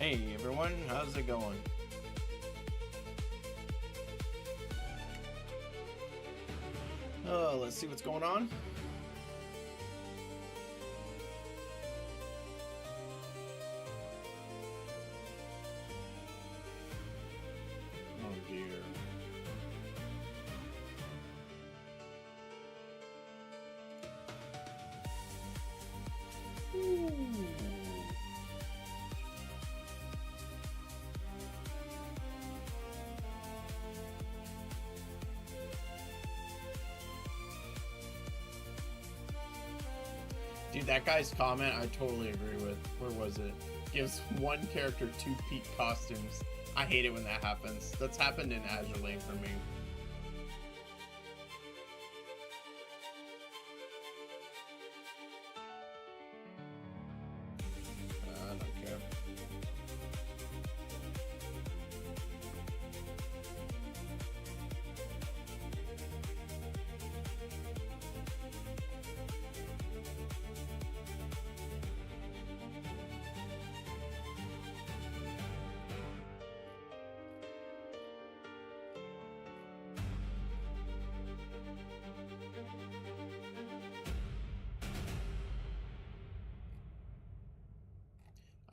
Hey everyone, how's it going? Let's see what's going on. Oh dear. Dude, that guy's comment I totally agree with. Where was it? Gives one character 2 peak costumes. I hate it when that happens. That's happened in Azure Lane for me. I don't care.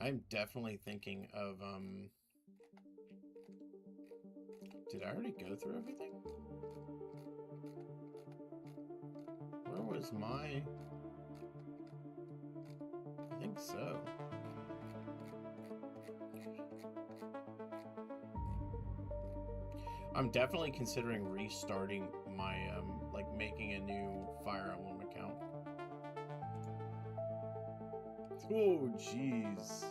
I'm definitely thinking of, did I already go through everything? Where was my... I think so. I'm definitely considering restarting my, like making a new Fire Emblem account. Oh, jeez.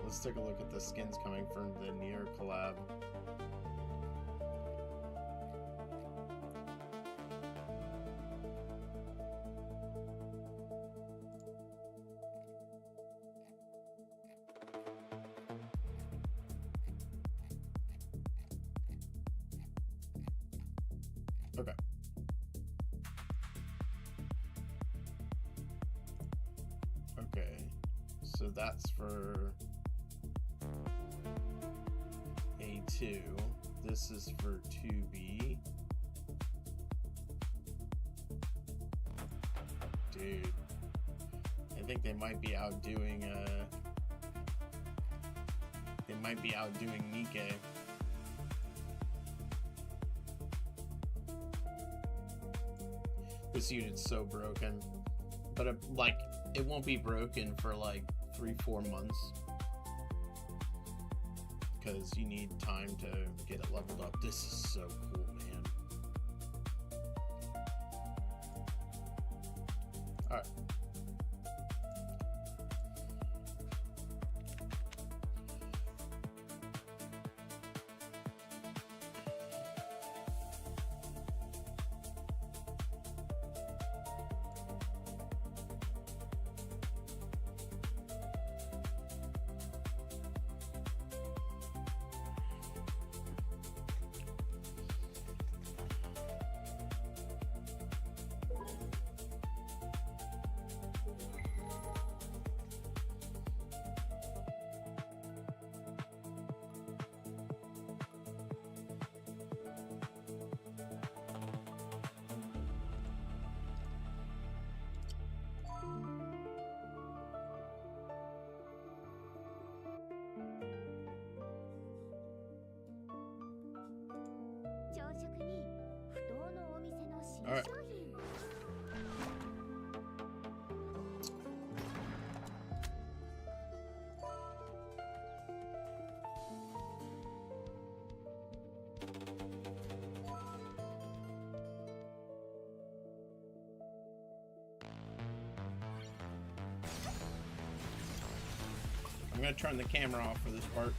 Let's take a look at the skins coming from the Nier collab. Okay. Okay, so that's for A2. This is for 2B. Dude, I think they might be outdoing, Nikke. This unit's so broken, but it won't be broken for like 3-4 months because you need time to get it leveled up. This is so cool, man. All right. All right. I'm gonna turn the camera off for this part.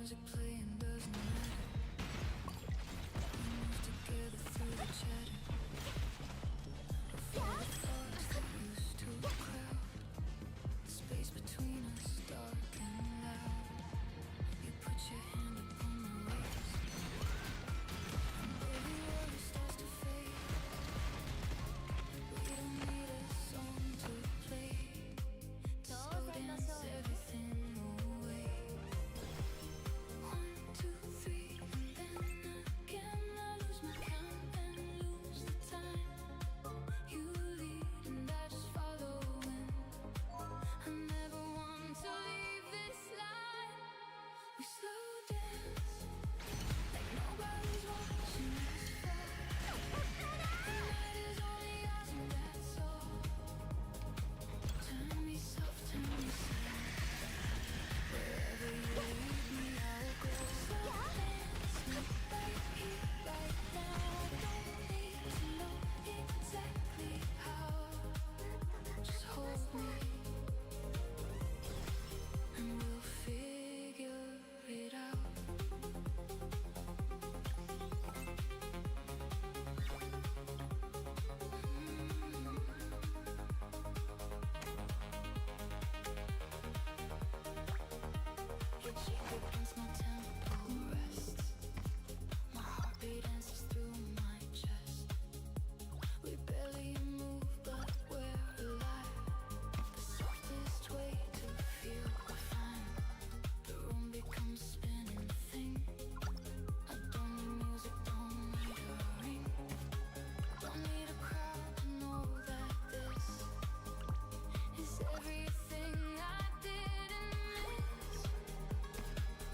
music playing doesn't matter. We move together through the chatter of all the thoughts that used to crowd the space between us, dark and loud. You put your hand upon my waist, and baby, worry starts to fade. We don't need a song to play to slow dance everything away. 1, 2, 3, and then again I lose my count and lose the time. You lead and I just follow in. I never want to leave this line. We slow dance like nobody's watching us fall. The night is only ours and that's all. Turn me soft, turn me slow. Wherever you lead me, I'll go. Slow dance me right here, right now. I don't need to know exactly how. Just hold me and we'll figure it out. Your cheek against my temple rests. My heartbeat dances through my chest. We barely move, but we're alive. The softest way to feel refined. The room becomes a spinning thing. I don't need music, don't need a ring. Don't need a crowd to know that this is everything I didn't miss.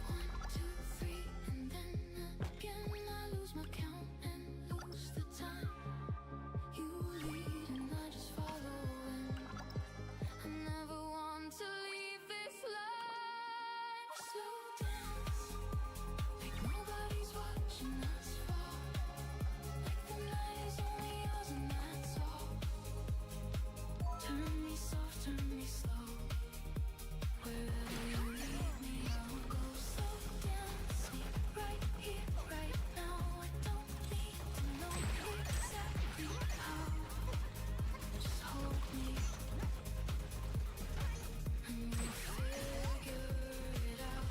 1, 2, 3, and then again I lose my count and lose the time. You lead and I just follow in. I never want to leave this line. Slow dance like nobody's watching us fall. Like the night is only ours and that's all. Turn me soft, turn me slow. Wherever you lead me, I'll go. Slow dance me right here, right now. I don't need to know exactly how. Just hold me and we'll figure it out.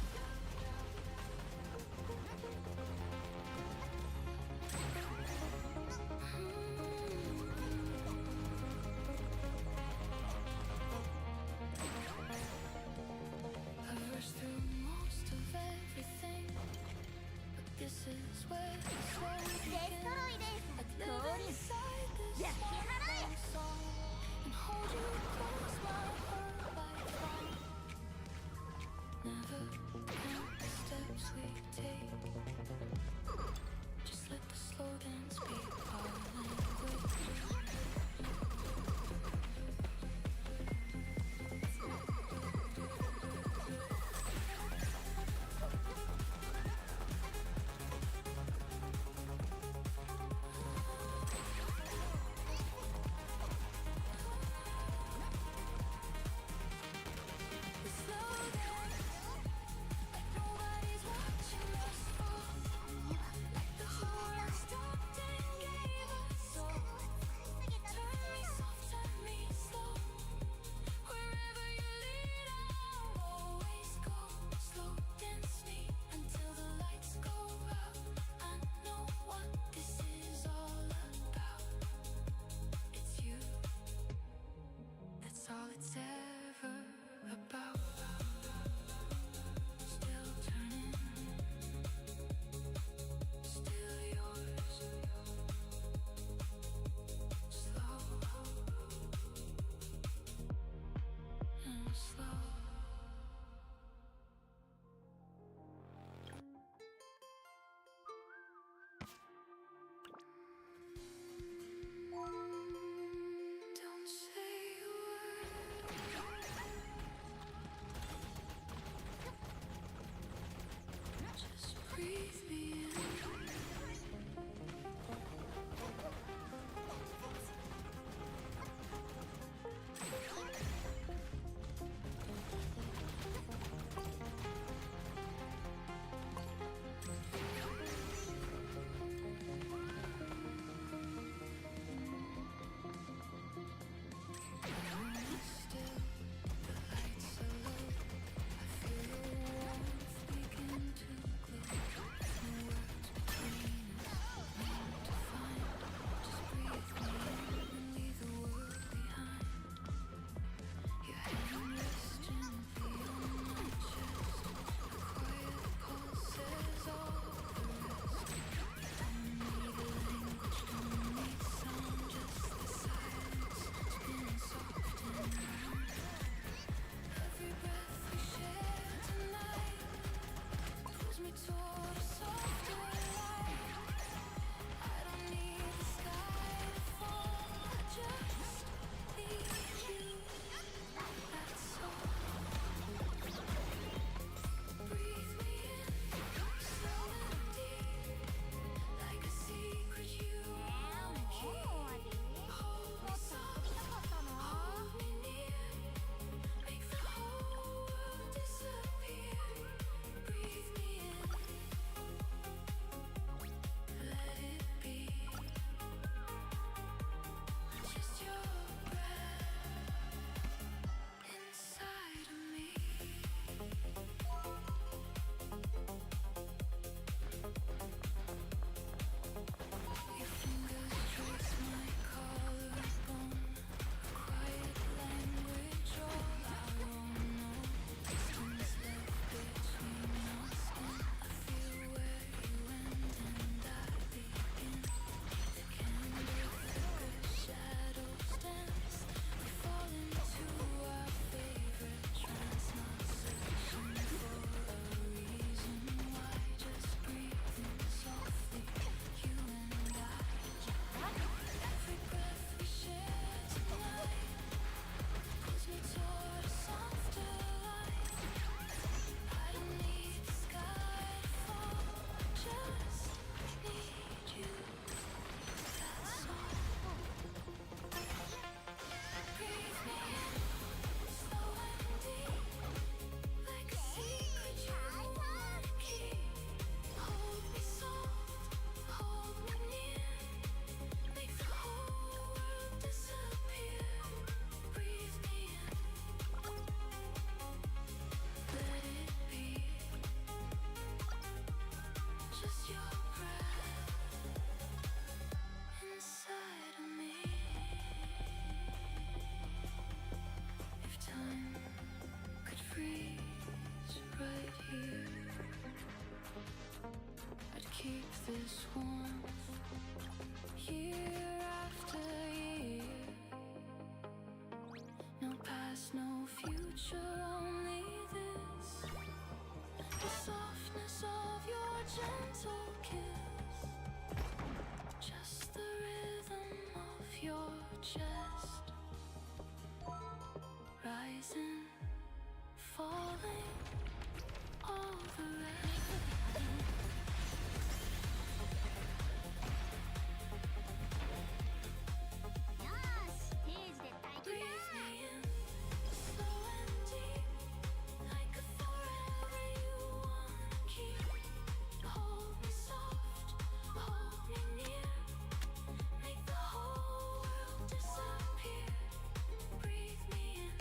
this warmth year after year. No past, no future, only this. The softness of your gentle kiss, just the rhythm of your chest, rising, falling, all the rest. Breathe me in, slow and deep, like a forever you wanna keep. Hold me soft, hold me near, make the whole world disappear. Breathe me in.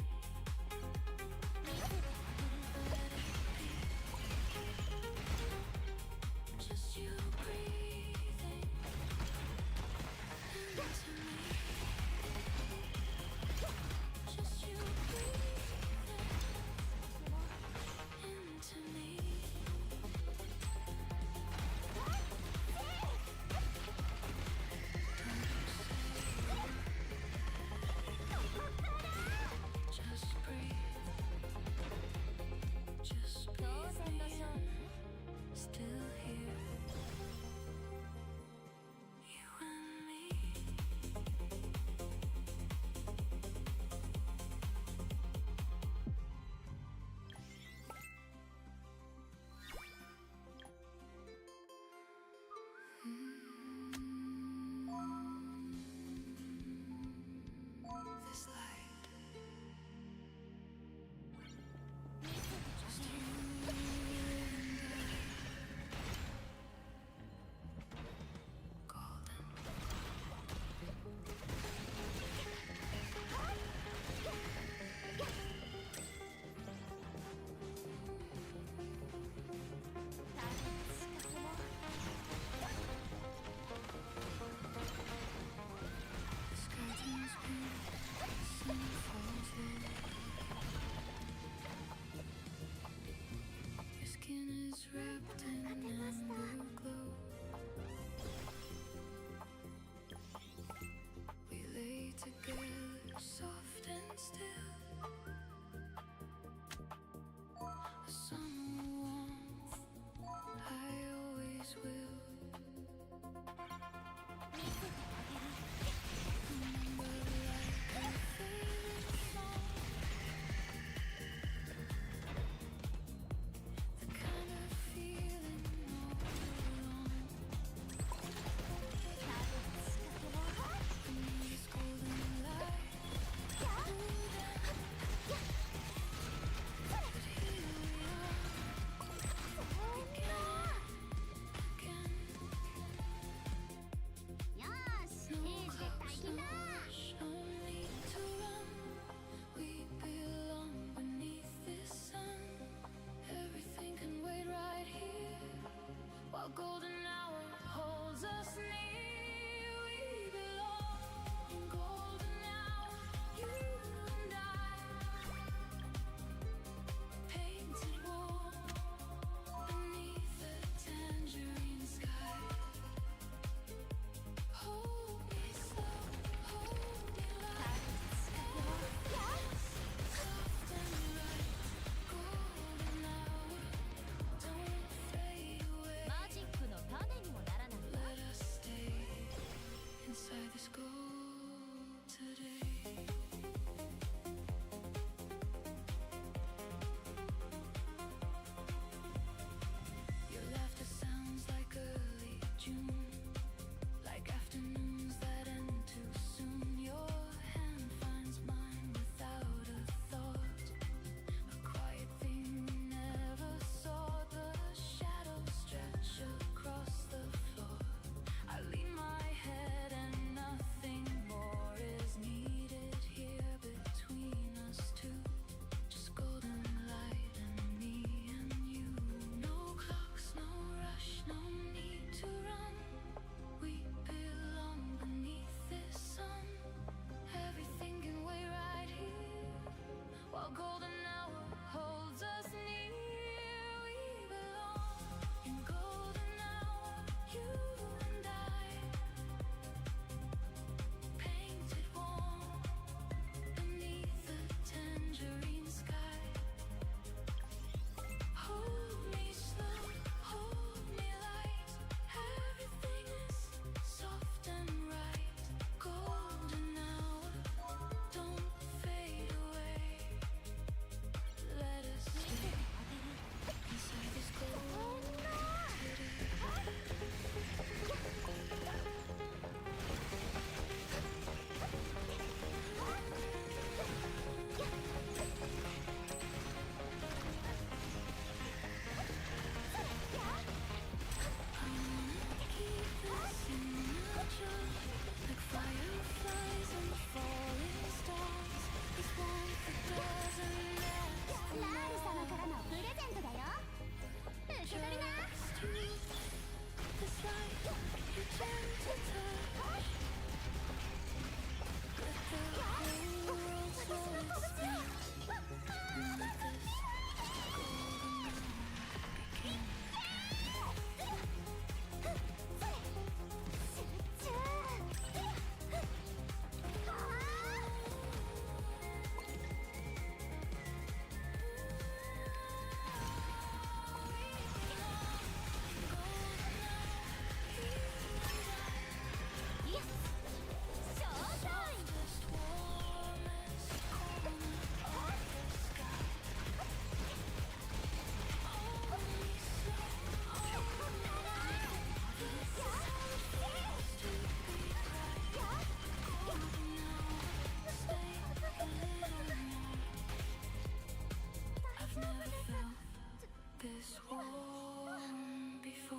this warm before.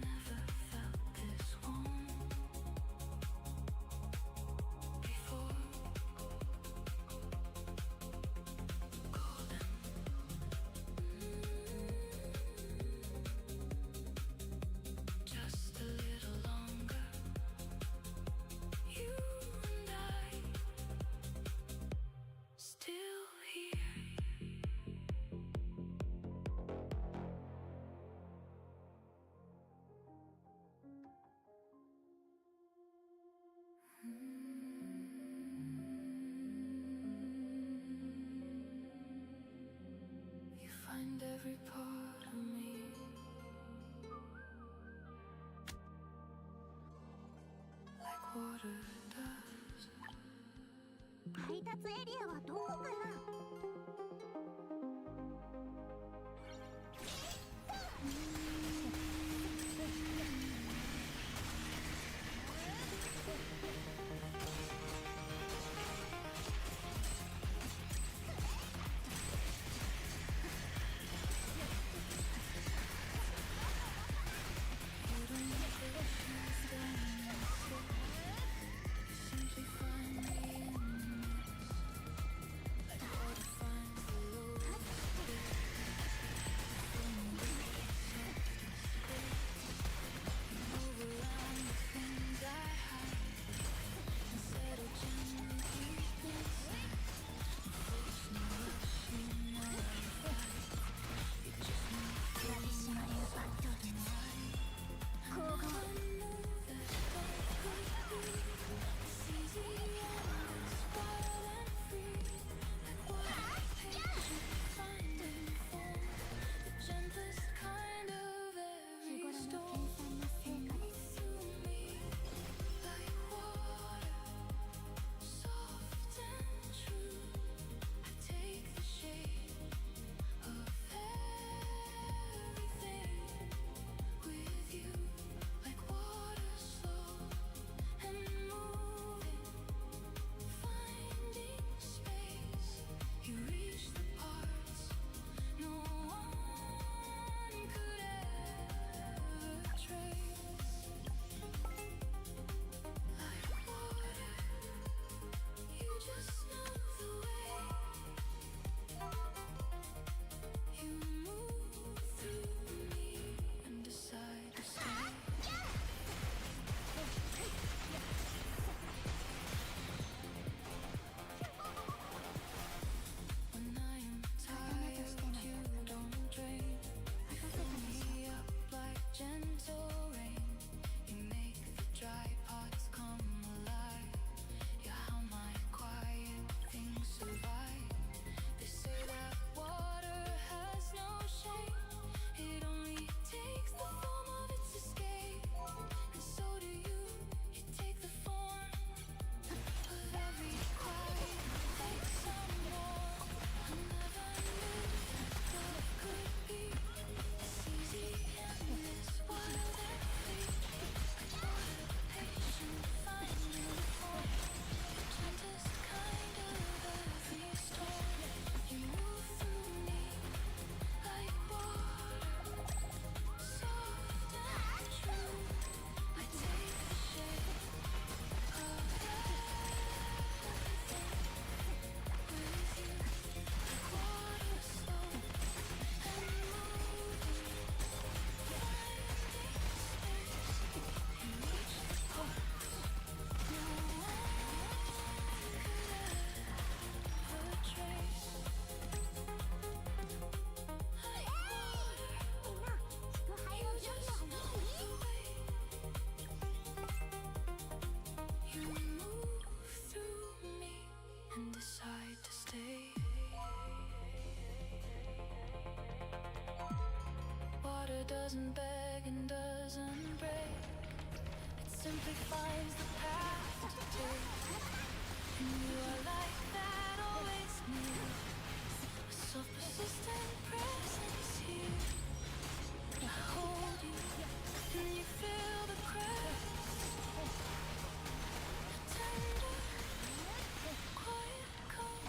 Never felt this warm before. Golden. Just a little longer. You and I still here. You find every part of me. Like water does. 配達エリアはどこかな。You don't need patience, don't you simply find me in this. Like water finds the low. You move around the things I hide and settle gently deep inside. There's no rush, you know I'm fine. You just move through my soft and right. I never knew that love could be this easy and this wild and free. Like water, patient, finding form, the gentlest kind of every storm. You move through me like water, soft and true. I take the shape of everything with you, like water slow and moving, finding space. You reach the parts no one could ever trace. Like water, you just know the way. You move through me and decide to stay. When I am tired, you don't drain. You fill me up like gentle rain. You make the dry parts come alive. You're how my quiet things survive. They say that water has no shame. It only takes the form of its escape. And so do you. You take the form of every quiet takes some more. I never knew that love could be this easy and this wild and free. Like water, patient, finding form, the gentlest kind of every storm. You move through me like water, soft and true. I take the shape of everything with you, like water slow and moving, finding space. You reach the parts no one could ever trace. Like water, you just know the way. You move through me and decide to stay. Water doesn't beg and doesn't break. It simply finds the path to take. And you are like that, always near. A soft, persistent presence here. I hold you, and you feel the cracks. Tender, quiet, calm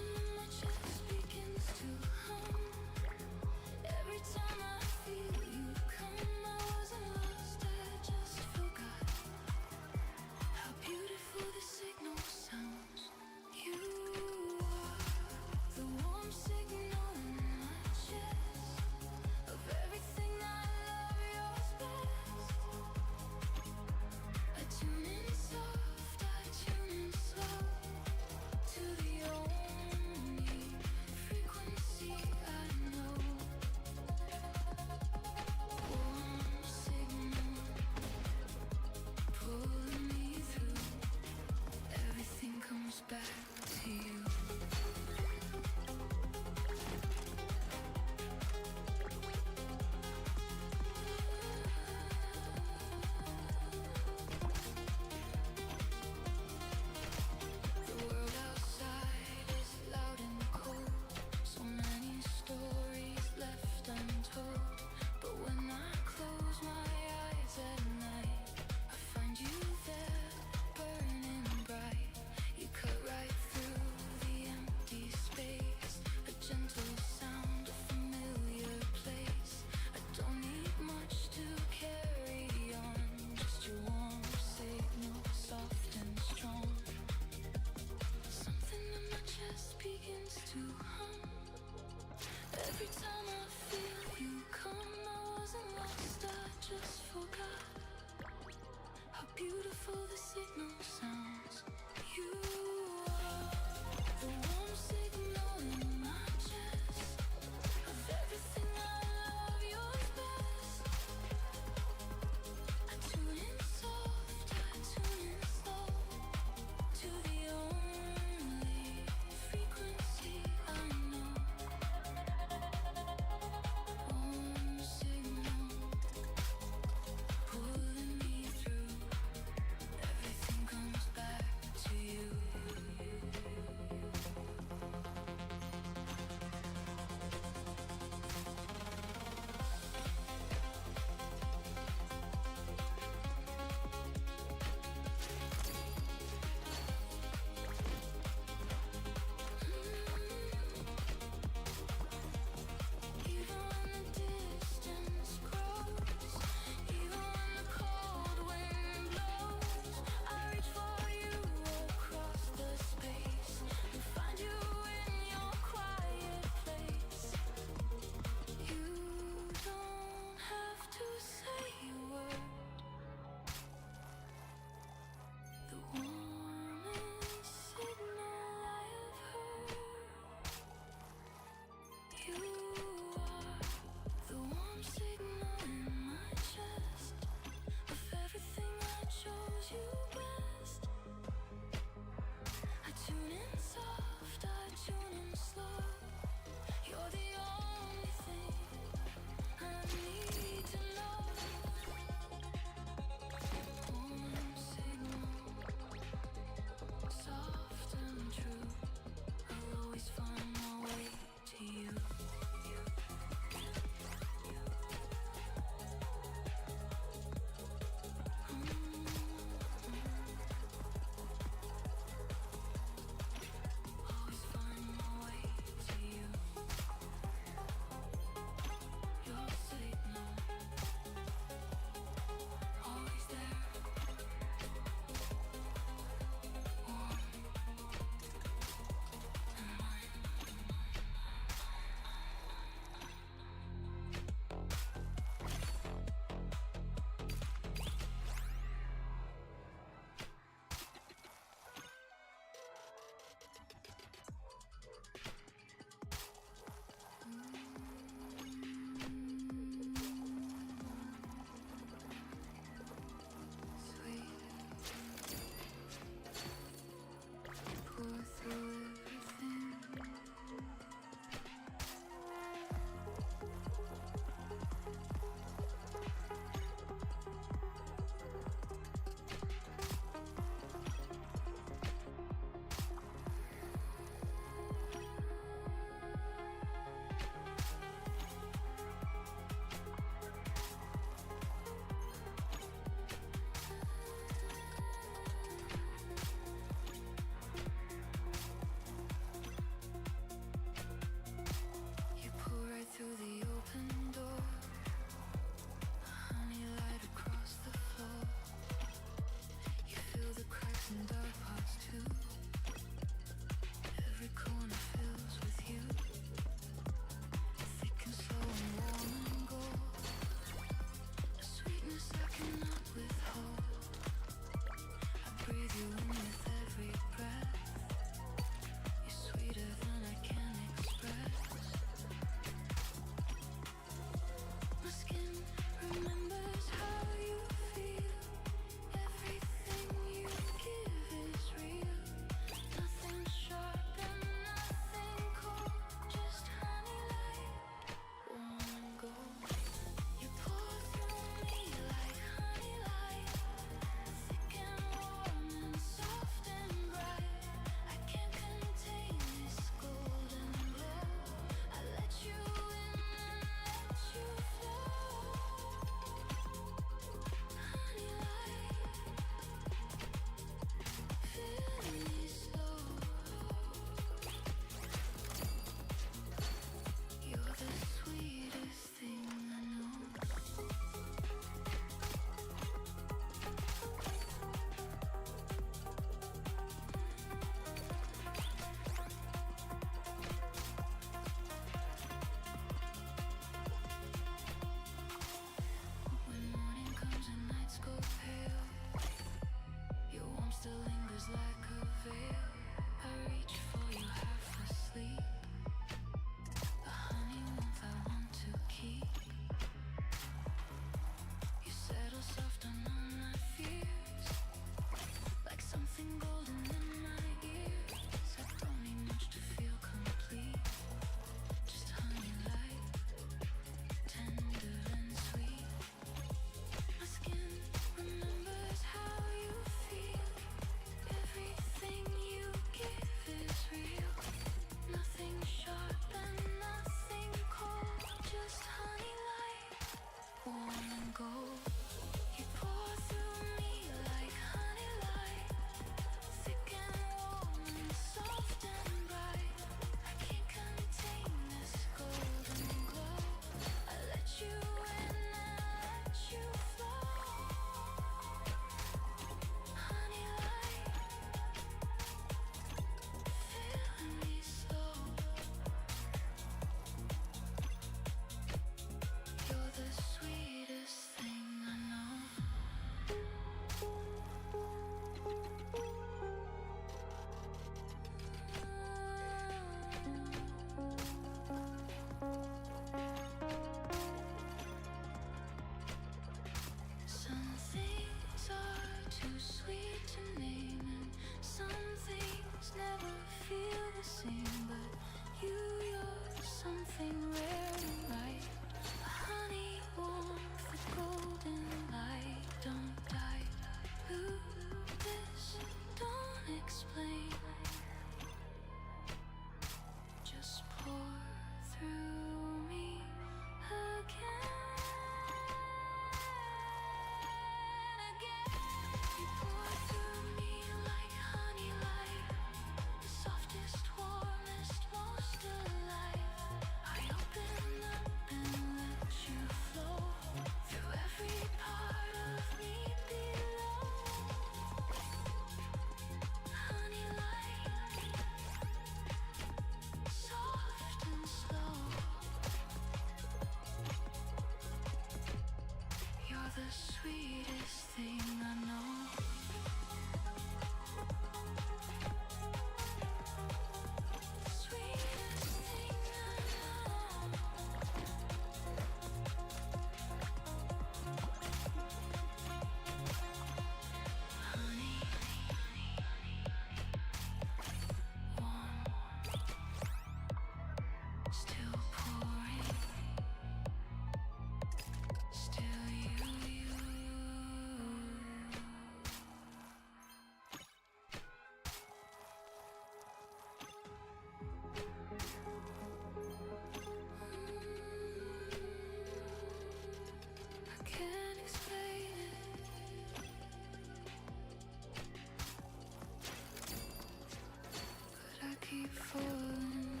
keep falling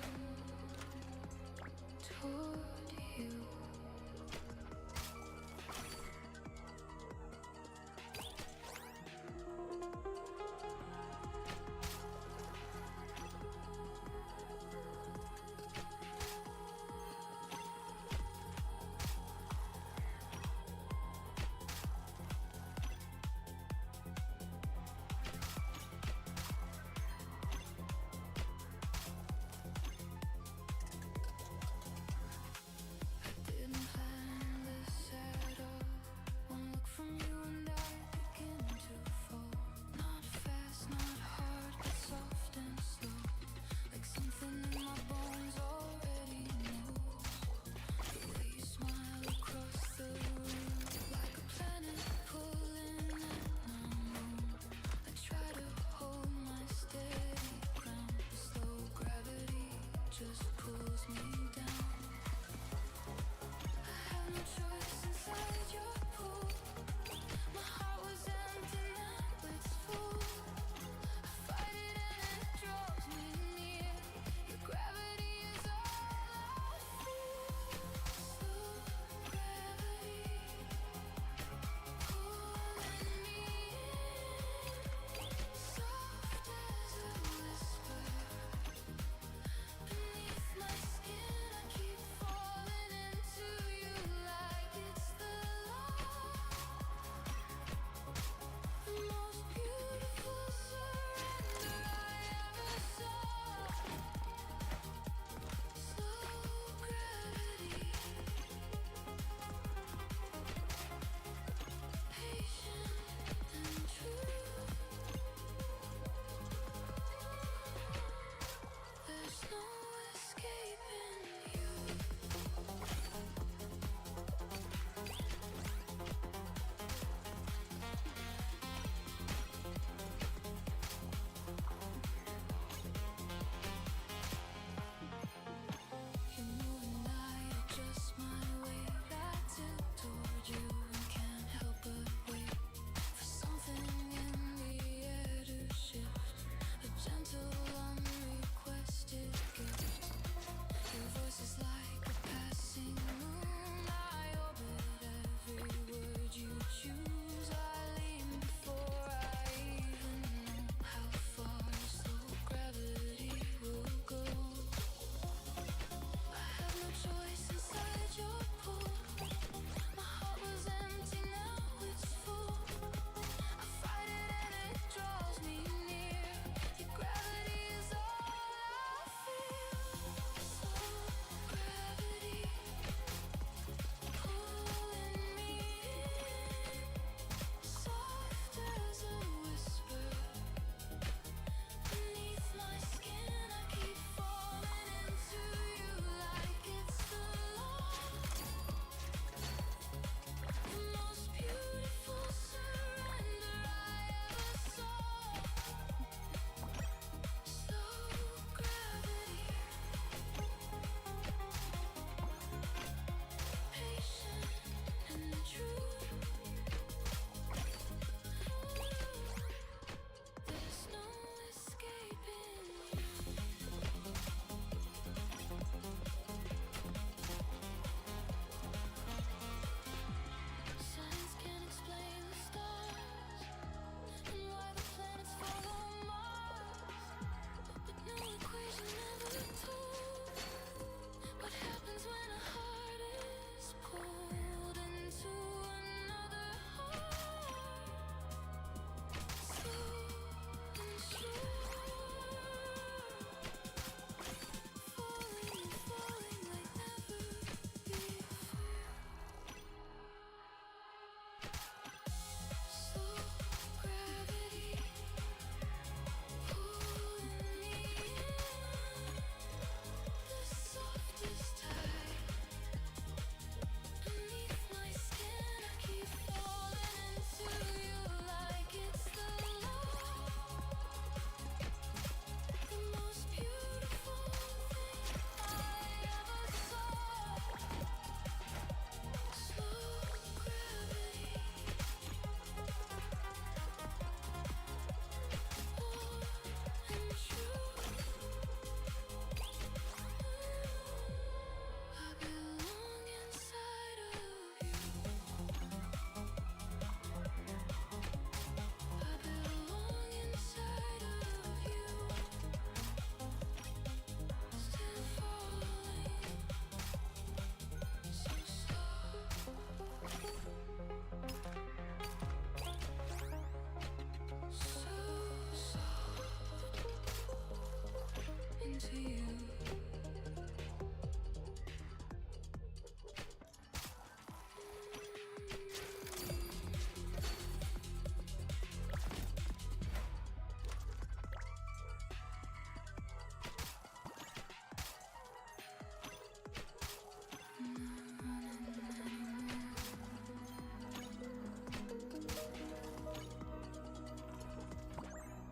toward you. I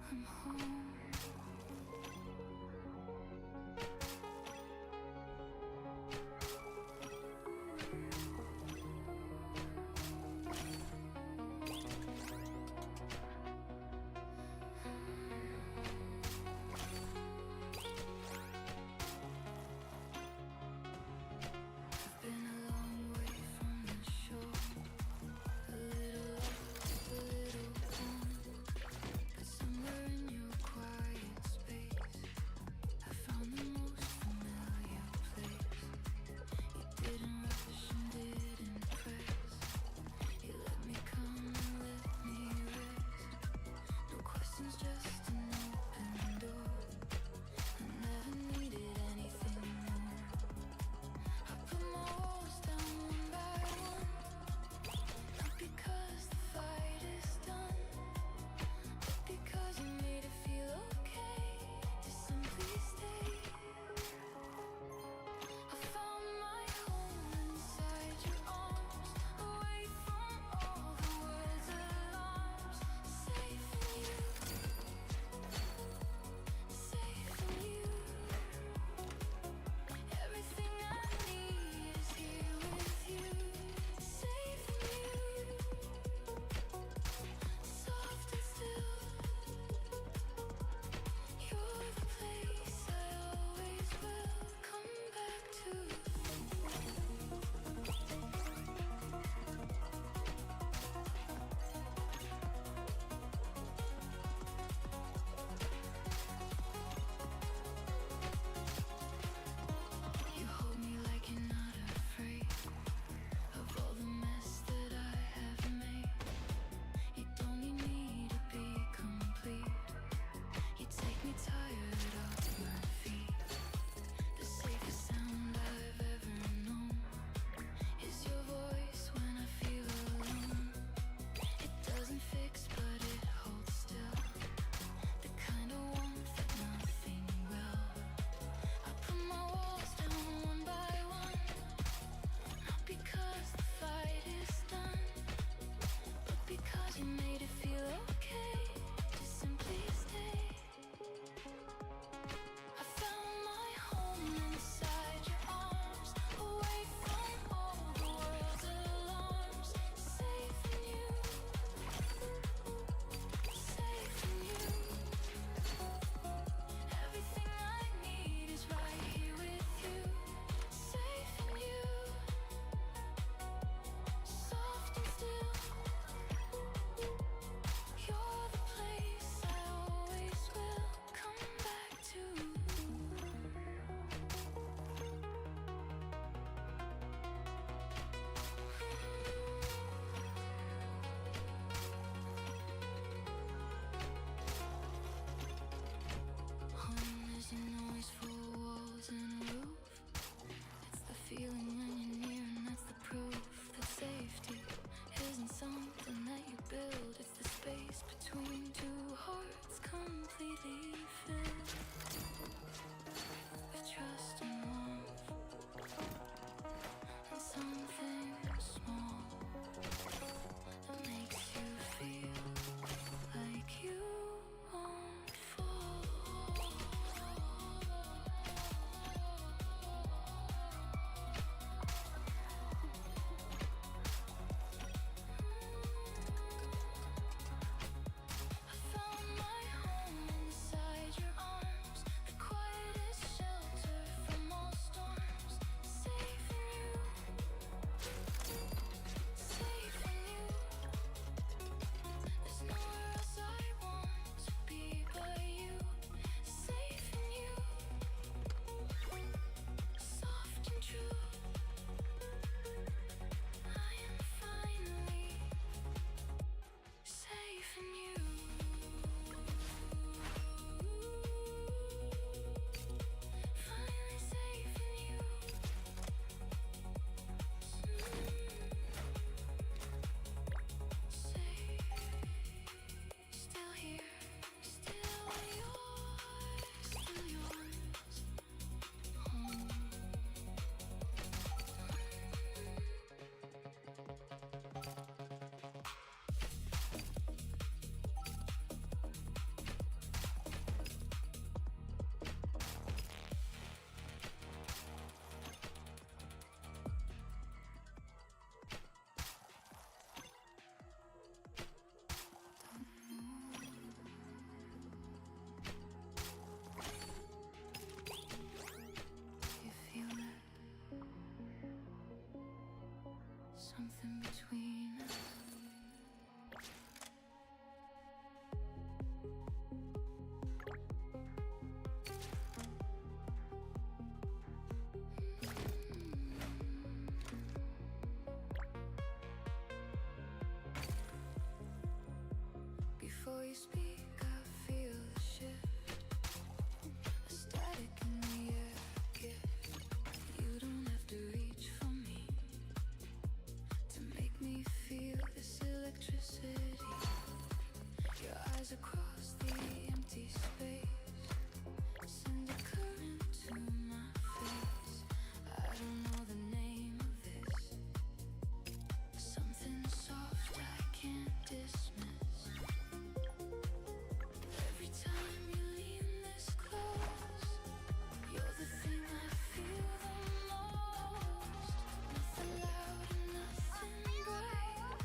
I'm home. something between us. Before you speak, I feel the shift, a static in the air, a gift. You don't have to reach for me to make me feel this electricity. Your eyes across the empty space send a current to my face. I don't know the name of this, something soft I can't dismiss. Every time you lean this close, you're the thing I feel the most. Nothing loud and nothing bright,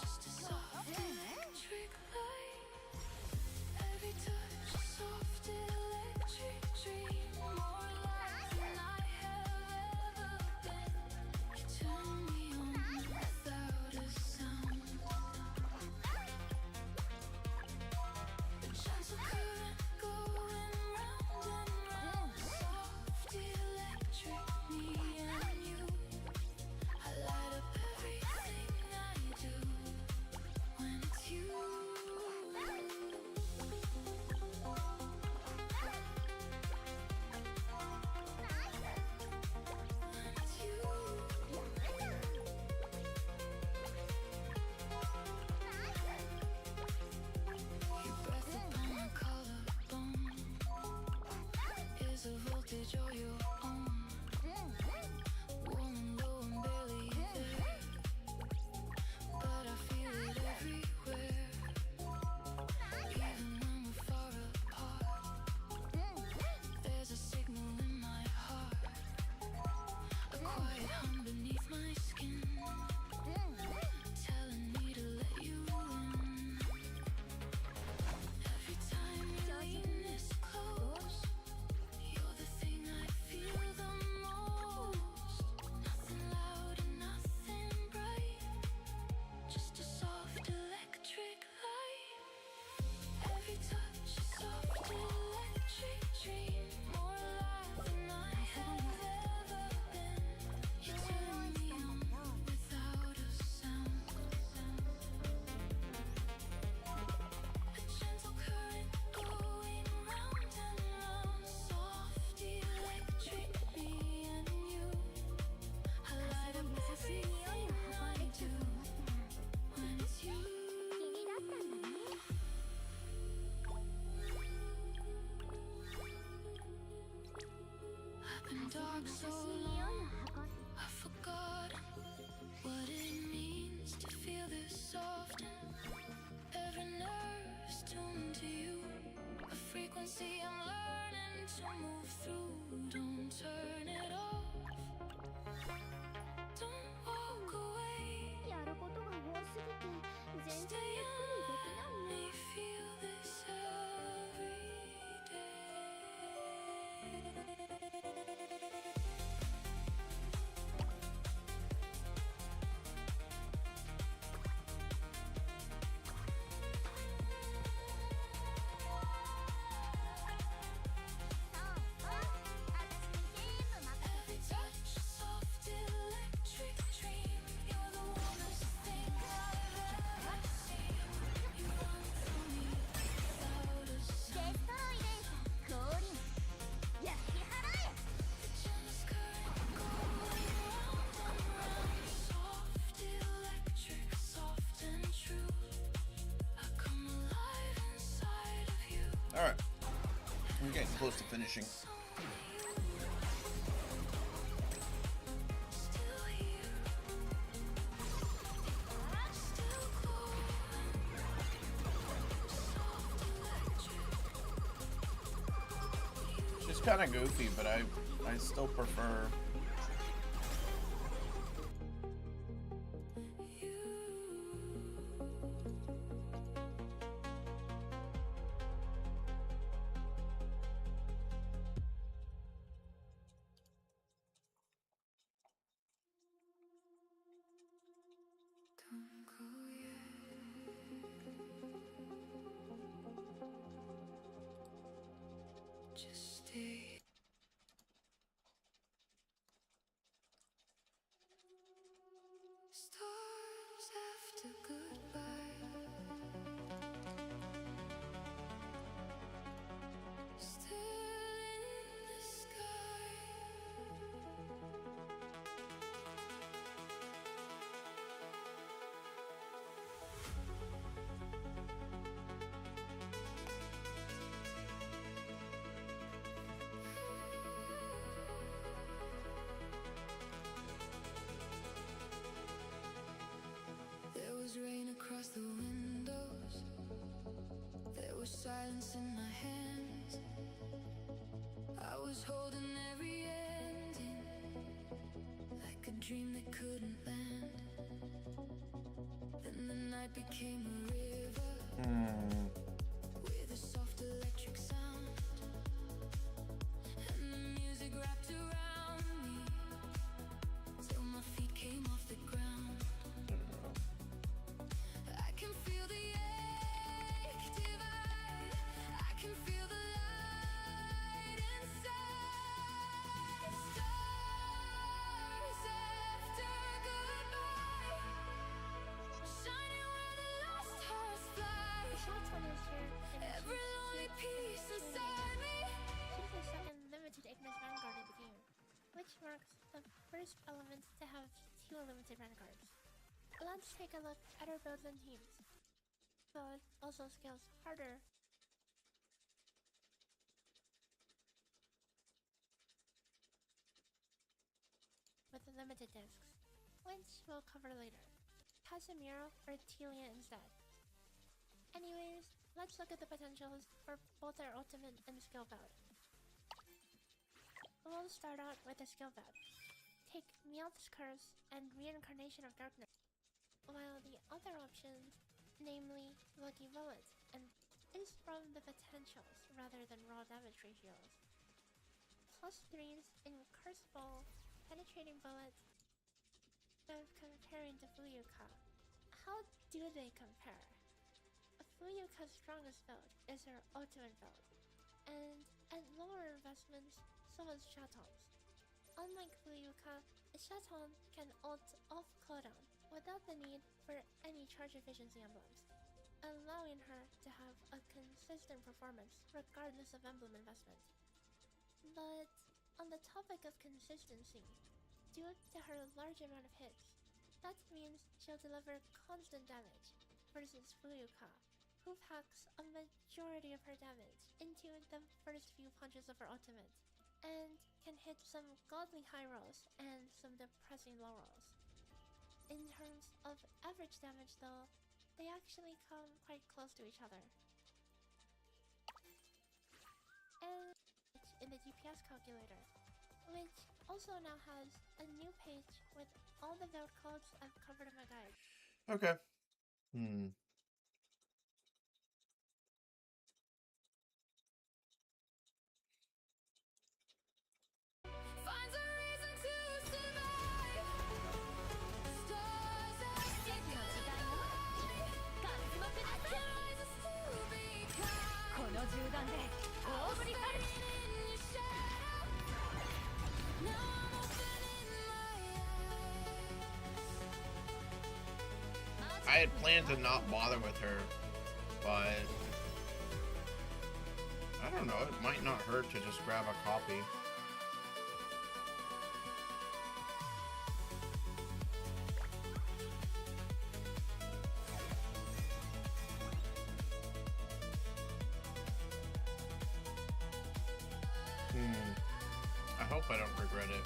just a soft electric light. Every touch a soft electric dream, more alive than I have ever been. You turn me on without a sound. A gentle current going round and round, soft electric, me and you. I light up everything I do when it's you. Your breath upon my collarbone is a voltage all your own. Warm and low and barely there, but I feel it everywhere. Even when we're far apart, there's a signal in my heart, a quiet hum beneath my skin, telling me to let you in. Every time you lean this close, you're the thing I feel the most. Nothing loud and nothing bright, just a soft electric light. Every touch a soft electric dream, more alive than I have ever been. You turn me on without a sound. A gentle current going round and round, soft electric, me and you. I light up everything I do when it's you. I've been dark so long, I forgot what it means to feel this soft, and every nerve's tuned to you. A frequency I'm learning to move through. Don't turn it off, don't walk away. やることが多すぎて全然 Stay ゆっくりできない on ね me, feel this every day. Every touch a soft electric dream. You're the warmest thing I've ever seen. You run through me without a デ sound. ストロイレース降臨焼き払え The jealous current going round and round. Soft electric, soft and true. I come alive inside of you. All right, we're getting close to finishing. Still here, still glowing. Soft electric. She's kind of goofy, but I still prefer. across the windows. There was silence in my hands. I was holding every ending, like a dream that couldn't land. Then the night became a river with a soft electric sound, and the music wrapped around me till my feet came off the ground. I can feel the ache divide. I can feel the light inside. Stars after goodbye, shining where the lost hearts fly. Every lonely piece inside me. She's the second limited Ignis Vanguard in the game, which marks the first element to have 2 limited Vanguards. Let's take a look at our builds and teams. But also scales harder. With the limited discs, which we'll cover later. Casemiro or Telia instead. Anyways, let's look at the potentials for both our ultimate and skill bout. We'll start out with the skill bout. Take Meowth's Curse and Reincarnation of Darkness, while the other option, namely Lucky Bullet, and is from the potentials rather than raw damage ratios. +3s in Curse Ball, Penetrating Bullet, and comparing to Fuyuka. How do they compare? Fuyuka's strongest build is her ultimate build, and at lower investments, so is Chaton's. Unlike Fuyuka, Chaton can ult off cooldown without the need for any charge efficiency emblems, allowing her to have a consistent performance regardless of emblem investment. But on the topic of consistency, due to her large amount of hits, that means she'll deliver constant damage, versus Fuyuka, who packs a majority of her damage into the first few punches of her ultimate, and can hit some godly high rolls and some depressing low rolls. In terms of average damage though, they actually come quite close to each other. And in the DPS calculator, which also now has a new page with all the build codes I've covered in my guide. Okay. Finds a reason to survive. Stars after goodbye. I can rise and still be kind. この銃弾で大振り返る In your shadow. Now I'm opening my eyes. I had planned to not bother with her, but I don't know, it might not hurt to just grab a copy. I hope I don't regret it.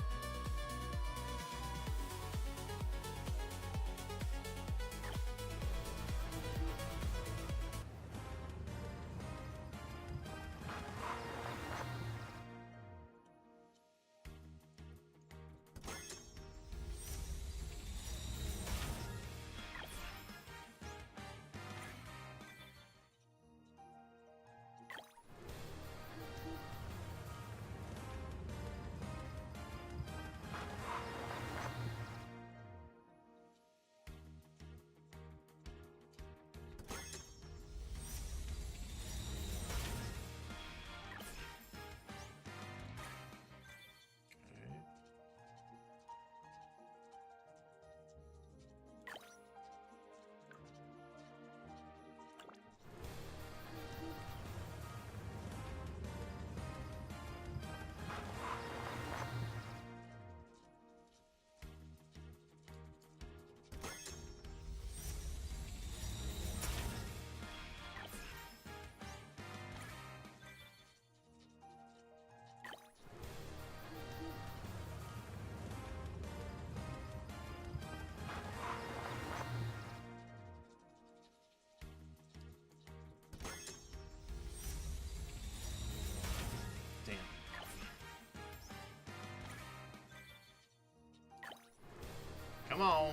Come on.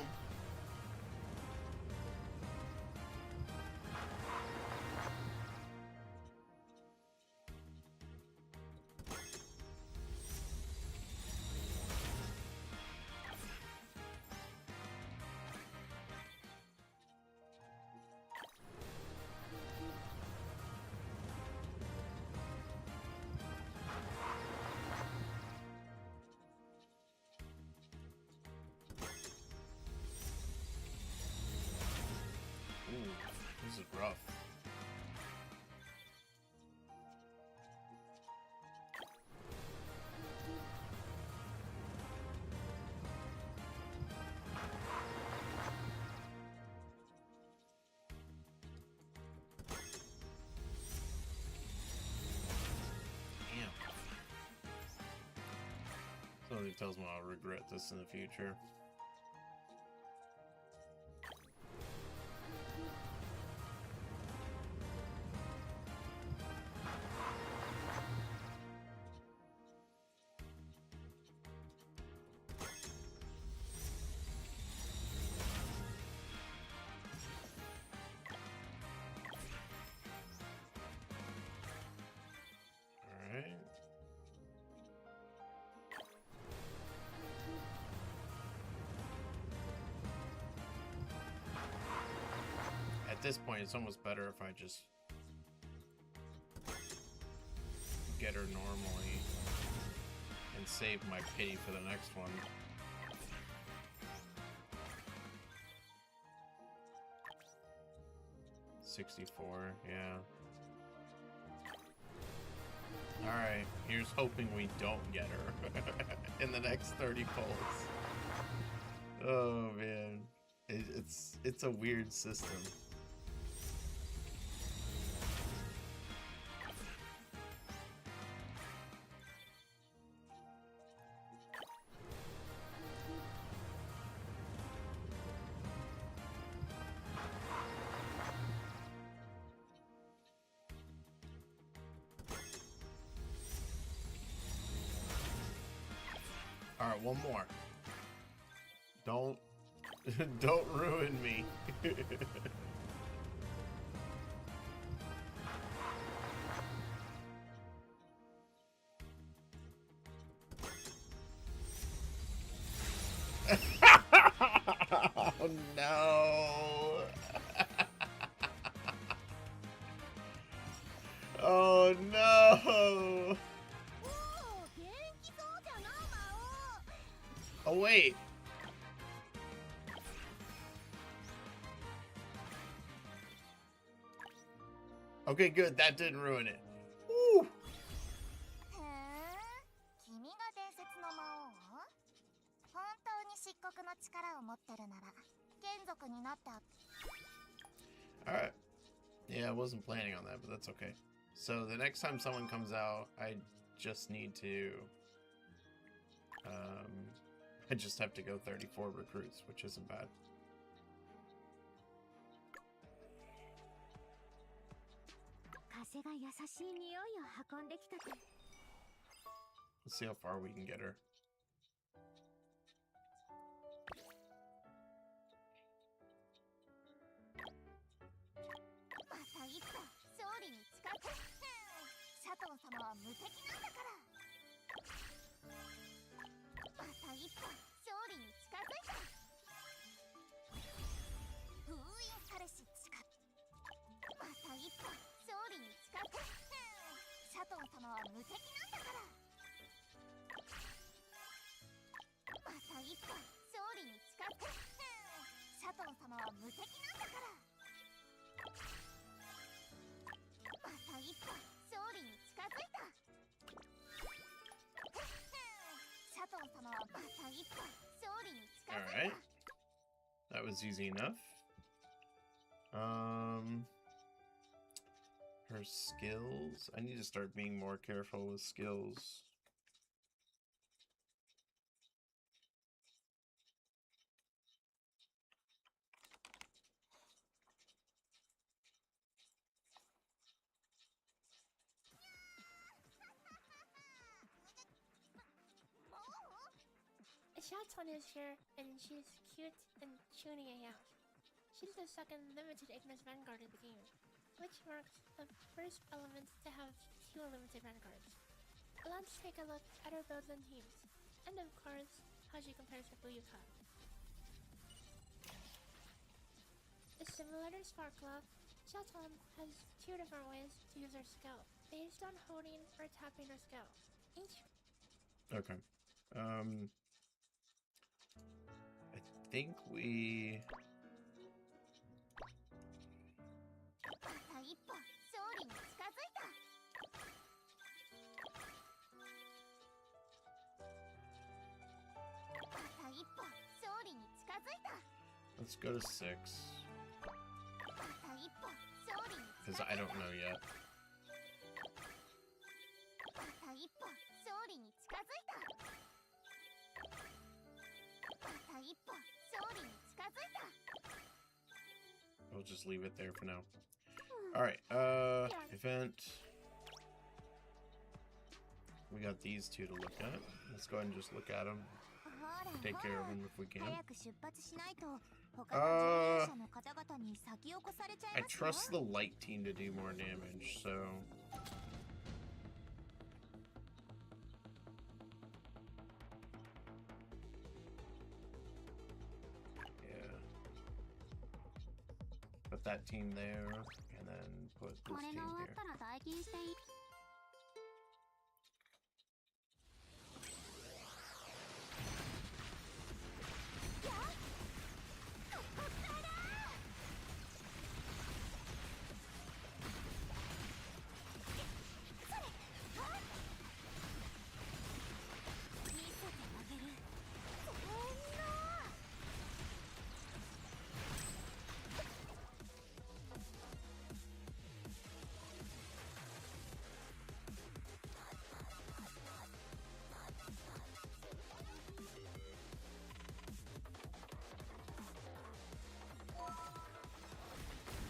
Ooh, this is rough. Damn. Somebody tells me I'll regret this in the future. Alright. At this point, it's almost better if I just get her normally and save my pity for the next one. $64, yeah. Alright, here's hoping we don't get her in the next 30 pulls. Oh man. It's a weird system. Alright, one more. Don't don't ruin me. Oh no. Oh no. おお、元気そうじゃな、魔王。 Oh wait. Okay, good. That didn't ruin it. Woo. へえ、君が伝説の魔王？本当に漆黒の力を持ってるなら、眷属になってあ。 Alright. Yeah, I wasn't planning on that, but that's okay. So the next time someone comes out, I just need to... I just have to go 34 recruits, which isn't bad. 風が優しい匂いを運んできた。 Let's see how far we can get her. また一歩勝利に近づく。シャトン様は無敵なんだから。また一歩勝利に近づいた。封印彼氏近く。また一歩勝利に近づく。シャトン様は無敵なんだから。また一歩勝利に近づく。シャトン様は無敵なんだから。 また一歩勝利に近づいた。シャトン様はまた一歩勝利に近づいた。 Alright. That was easy enough. Her skills. I need to start being more careful with skills. Shaton is here, and she's cute and tuning AF. She's the second limited Ignis Vanguard in the game, which marks the first element to have 2 limited Vanguards. Let's take a look at her builds and teams, and of course, how she compares to Buyuka. Similar to Sparkla, Shaton has 2 different ways to use her skill, based on holding or tapping her skill. Each Okay. I think we... また一歩勝利に近づいた。また一歩勝利に近づいた。 Let's go to 6. また一歩勝利に近 Because づいた。 I don't know yet. また一歩勝利に近づいた。また一歩勝利に近づいた。 We'll just leave it there for now. Alright, event. We got these 2 to look at. Let's go ahead and just look at them. ほら Take ほ care ら of them if we can. 早く出発しないと他の従業者の方々に先を越されちゃ I いますよ。 trust the light team to do more damage, so... Yeah. Put that team there, and then put this これ team が終わっ here. たら待機していい。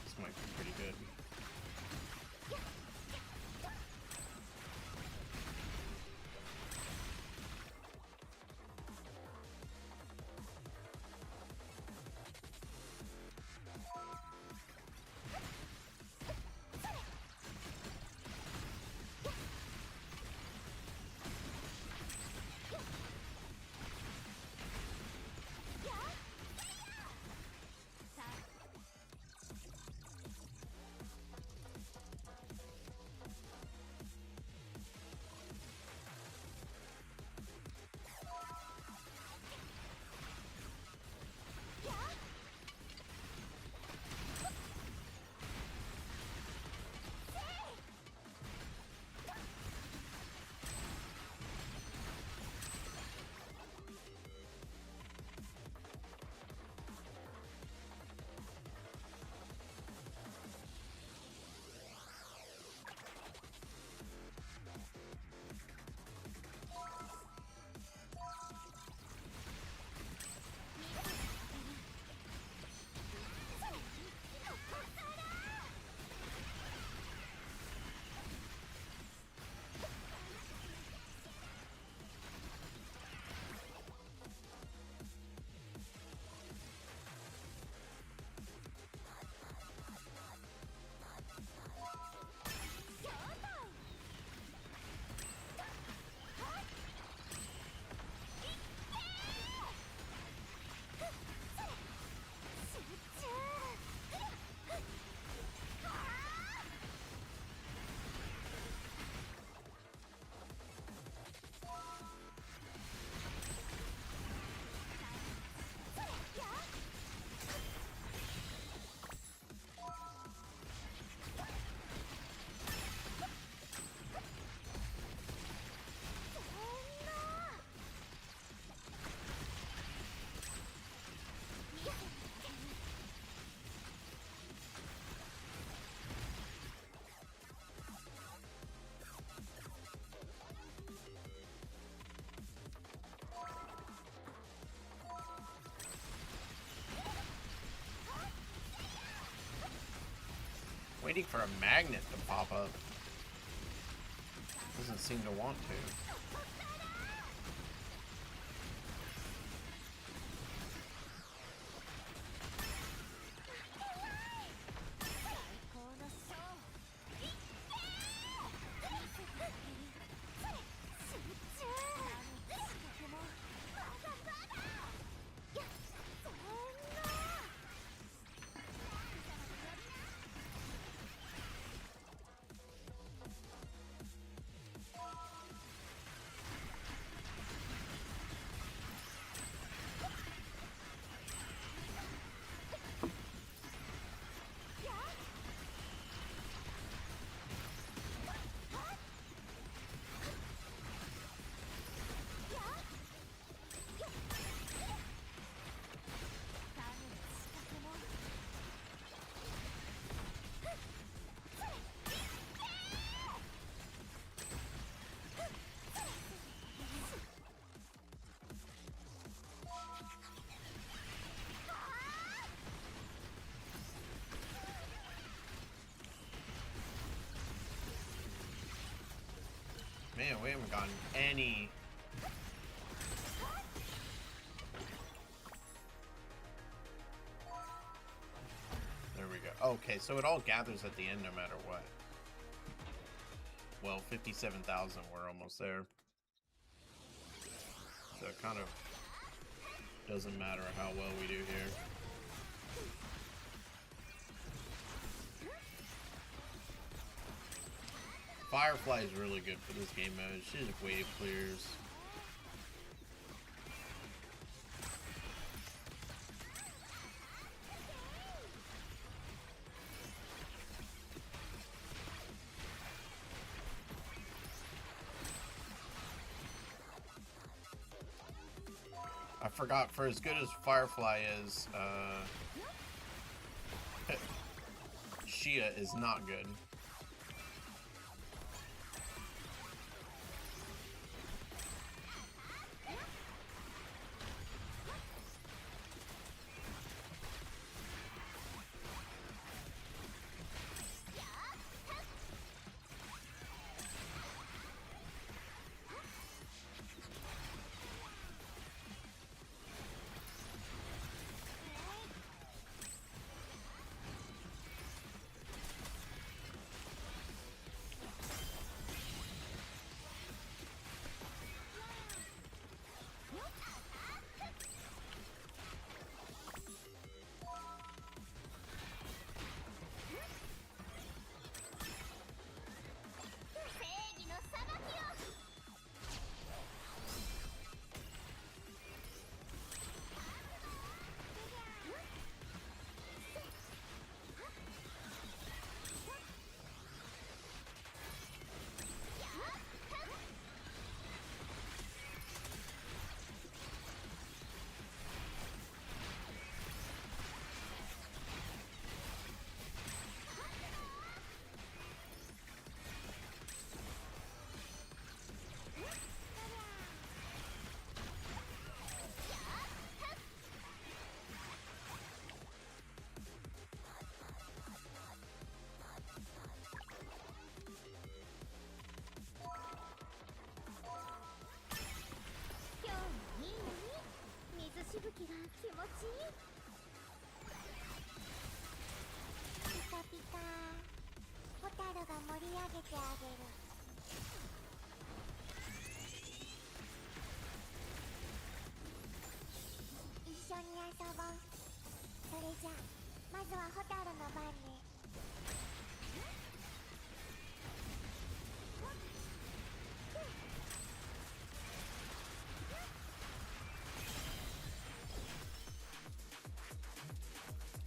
This might be pretty good. Waiting for a magnet to pop up. Doesn't seem to want to. Man, we haven't gotten any. There we go. Okay, so it all gathers at the end no matter what. Well, 57,000, we're almost there. So it kind of doesn't matter how well we do here. Firefly is really good for this game mode. She just wave clears. I forgot, for as good as Firefly is, Shia is not good.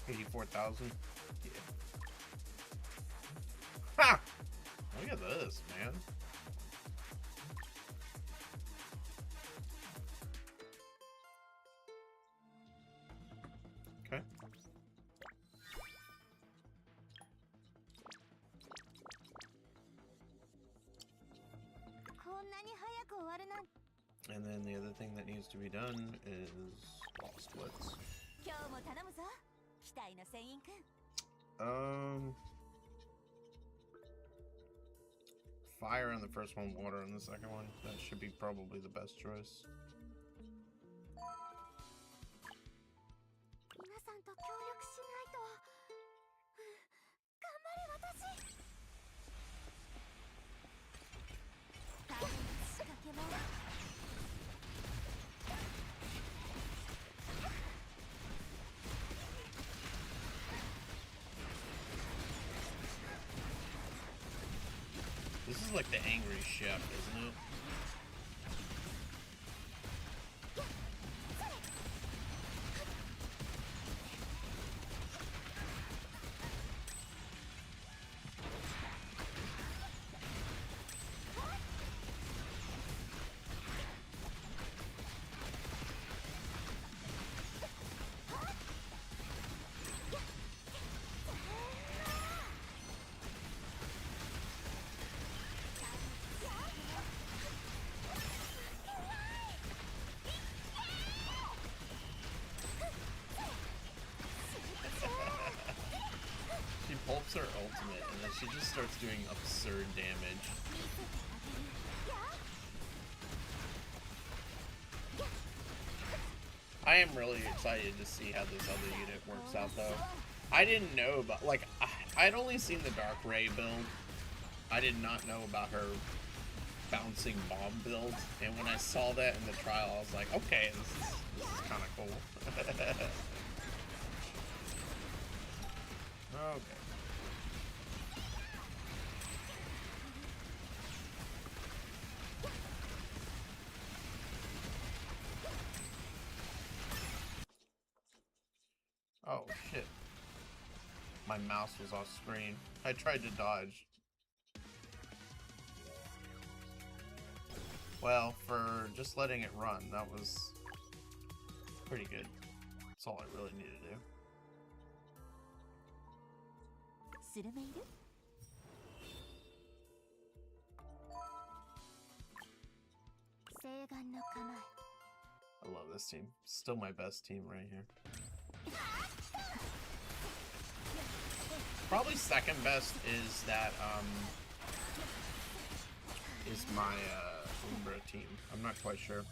$84,000. Yeah. Ha! Look at this, man. Okay. And then the other thing that needs to be done is wall splits. Fire on the first one, water on the second one. That should be probably the best choice. This is like the angry chef, isn't it? Pulps her ultimate, and then she just starts doing absurd damage. I am really excited to see how this other unit works out, though. I didn't know about, like, I'd only seen the Dark Ray build. I did not know about her bouncing bomb build, and when I saw that in the trial, I was like, okay, this is kind of cool. Okay. Oh, shit. My mouse was off screen. I tried to dodge. Well, for just letting it run, that was pretty good. That's all I really needed to do. スルメいる？西岸の構え。 I love this team. Still my best team right here. Probably second best is that, is my, Umbra team. I'm not quite sure.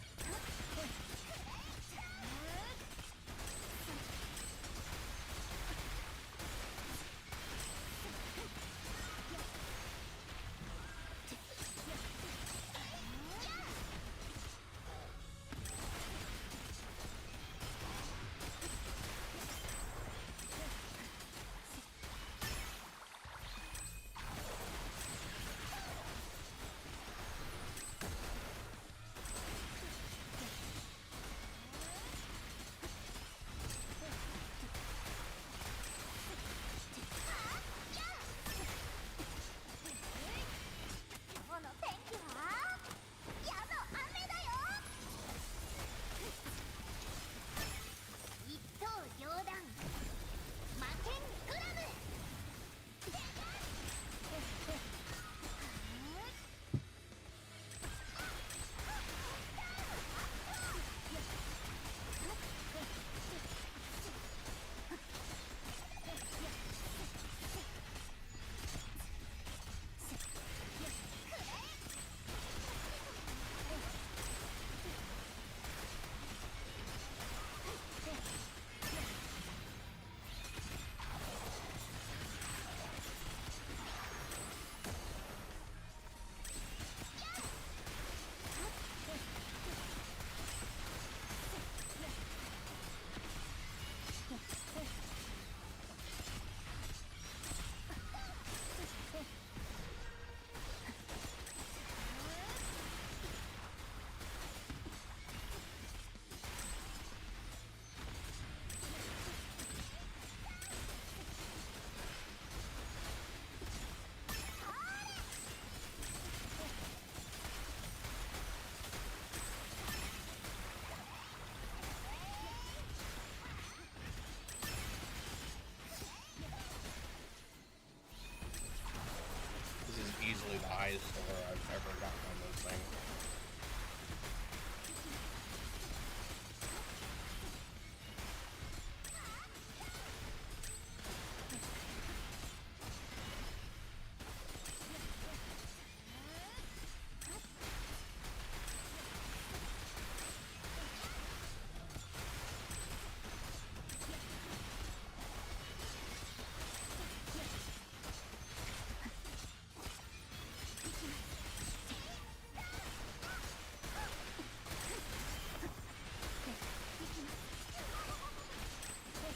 Easily the highest score I've ever gotten on those things.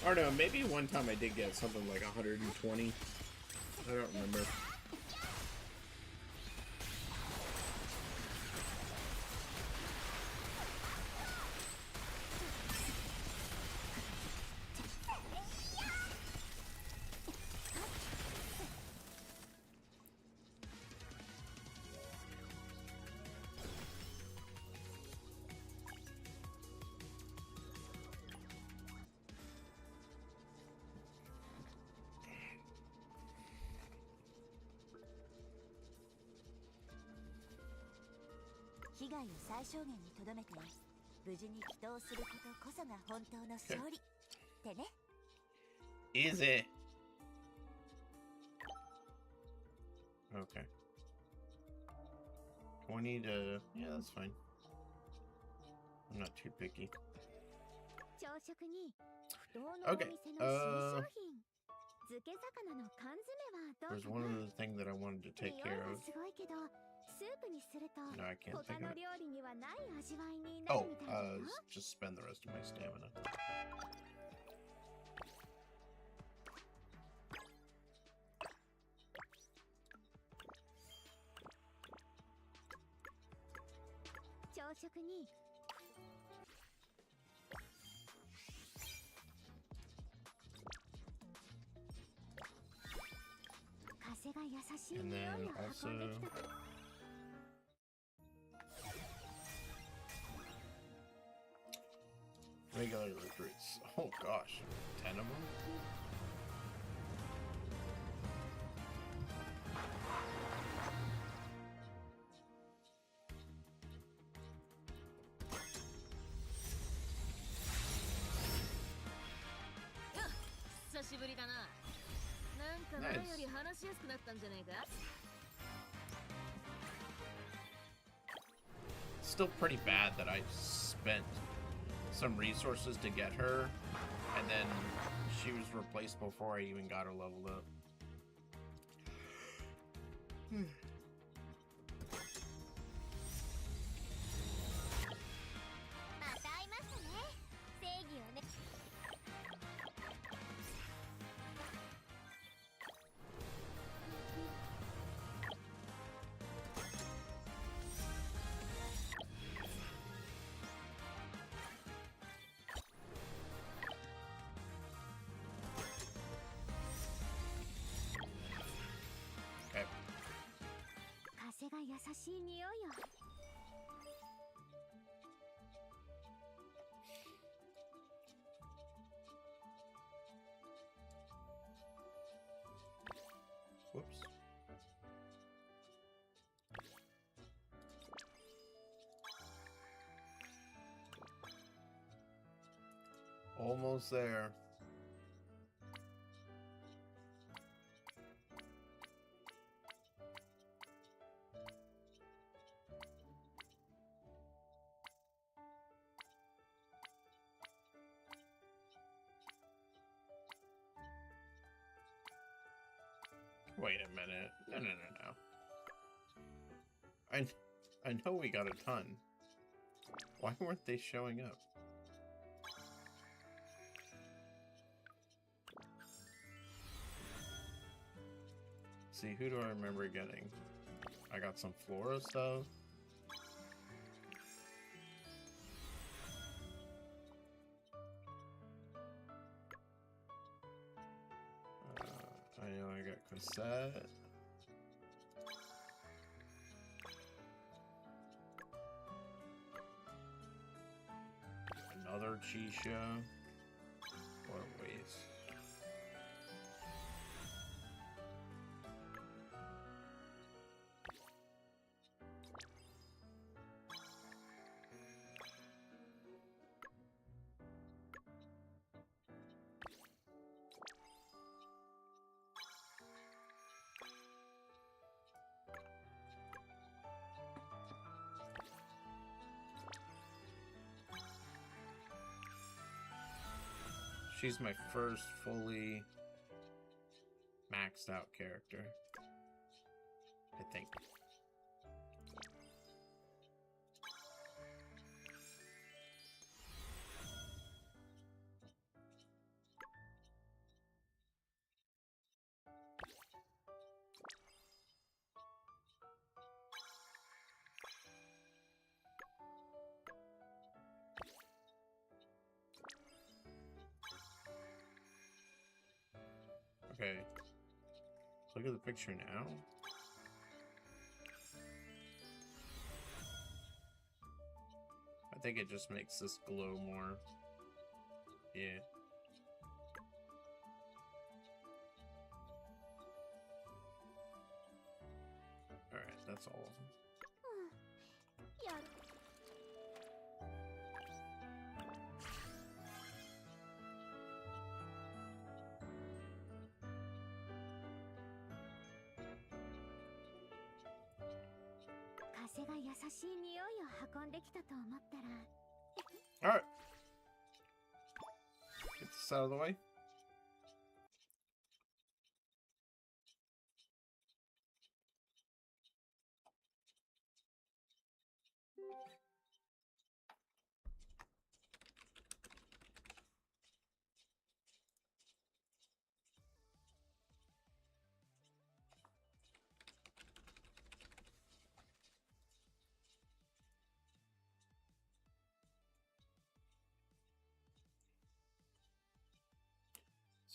Or no, maybe one time I did get something like 120. I don't remember. Easy. Okay. 20 to... Yeah, that's fine. I'm not too picky. 朝食にどのお Okay, 店の新商品漬け魚の缶詰はどう there's か one な other thing that I wanted to 匂 take い care は of. すごいけどスープにすると No, I can't 他 think の of it. 料理にはない味わいにな Oh, るみたいだよ just spend the rest of my stamina. 朝食に風が優しい And 匂い then を also 運んできた regular recruits. Oh gosh, 10 of them? Nice. Still pretty bad that I spent some resources to get her, and then she was replaced before I even got her leveled up. また会いましたね正義をね Okay. 風が優しい匂いよ Whoops. Almost there. Wait a minute. No. I know we got a ton. Why weren't they showing up? See, who do I remember getting? I got some flora stuff. I know I got Cosette. Another Chisha. What a waste. She's my first fully maxed out character, I think. Okay. Look at the picture now. I think it just makes this glow more. Yeah. Alright, that's all of them. やる 風が優しい匂いを運んできたと思ったら Alright. this out of the way.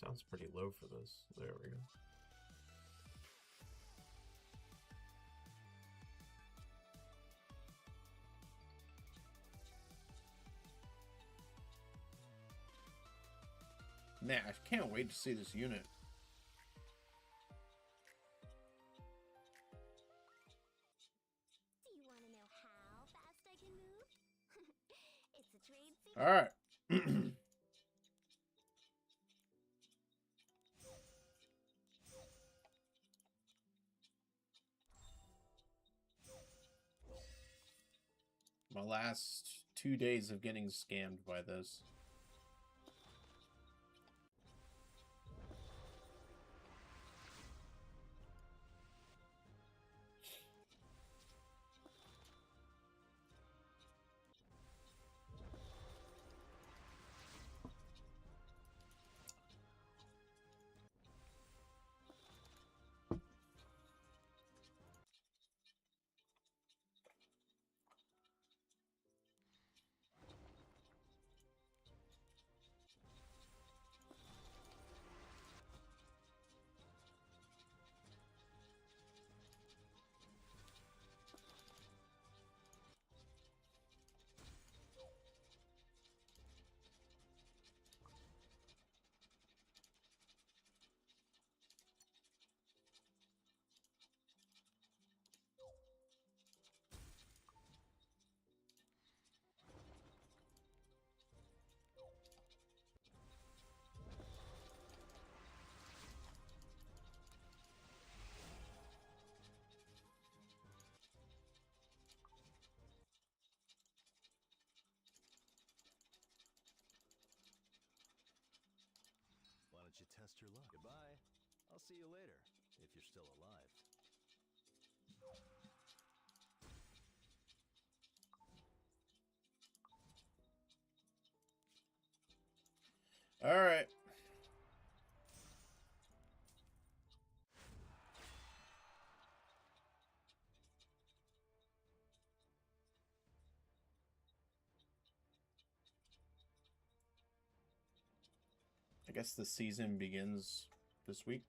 Sounds pretty low for this. There we go. Man, I can't wait to see this unit. Do you want to know how fast I can move? It's a trade secret. All right. My last 2 days of getting scammed by this. Why don't you test your luck? Goodbye. I'll see you later, if you're still alive. All right. I guess the season begins this week.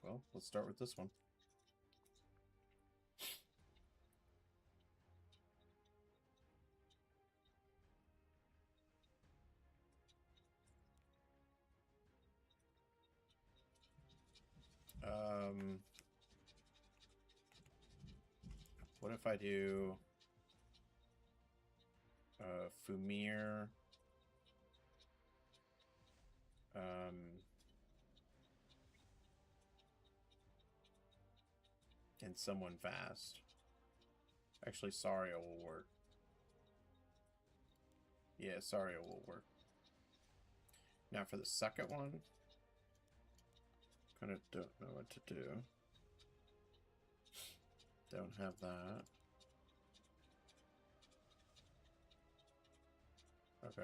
Well, let's start with this one. What if I do Fumir, and someone fast? Actually, Saria will work. Yeah, Saria will work. Now for the second one, kind of don't know what to do. Don't have that. Okay.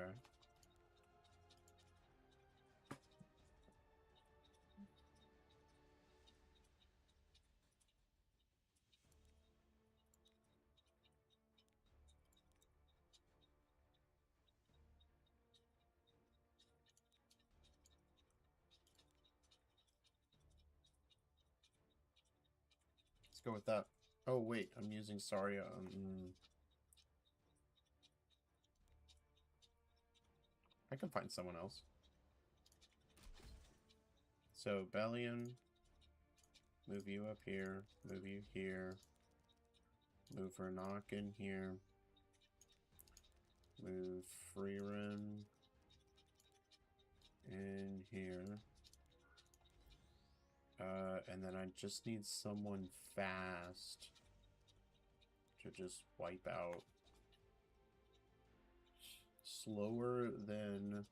Let's go with that. Oh wait, I'm using Saria on... I can find someone else. So, Bellion, move you up here, move you here, move Vernock in here, move Freerin in here, and then I just need someone fast to just wipe out slower than...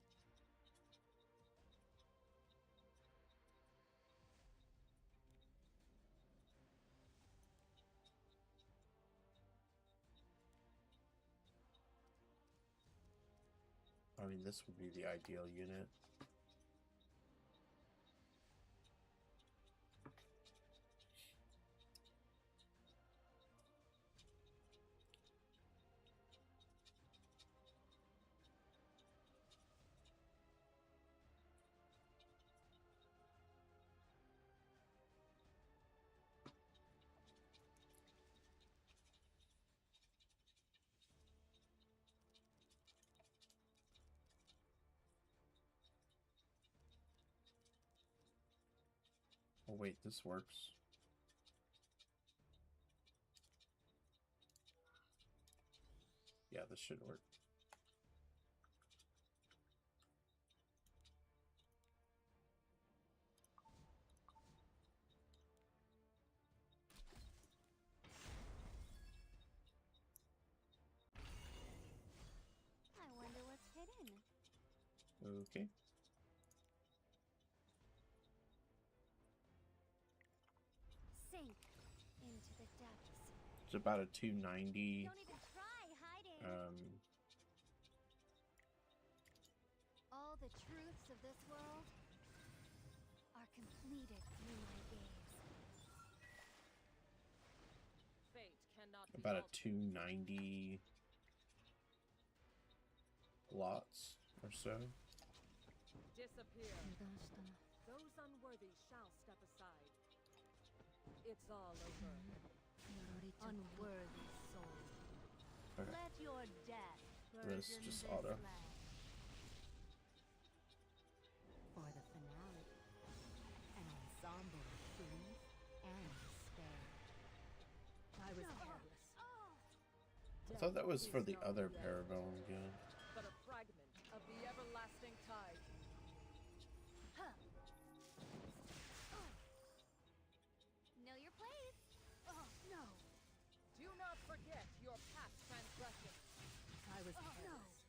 I mean, this would be the ideal unit. Oh wait, this works. Yeah, this should work. I wonder what's hidden. Okay. Sink into the depths. It's about a 290. Don't even try hiding. All the truths of this world are completed through my gaze. Fate cannot be About a altered. 290 lots or so. Disappear. Those unworthy shall step aside. It's all over. Unworthy soul. Okay. Let your death This burden just this auto. land. For the finale, an ensemble of grief and despair. I was careless. I thought that was for the other Parabellum guild. But a fragment of the everlasting tide. Know your place. Oh no. Do not forget your past transgressions. I was careless.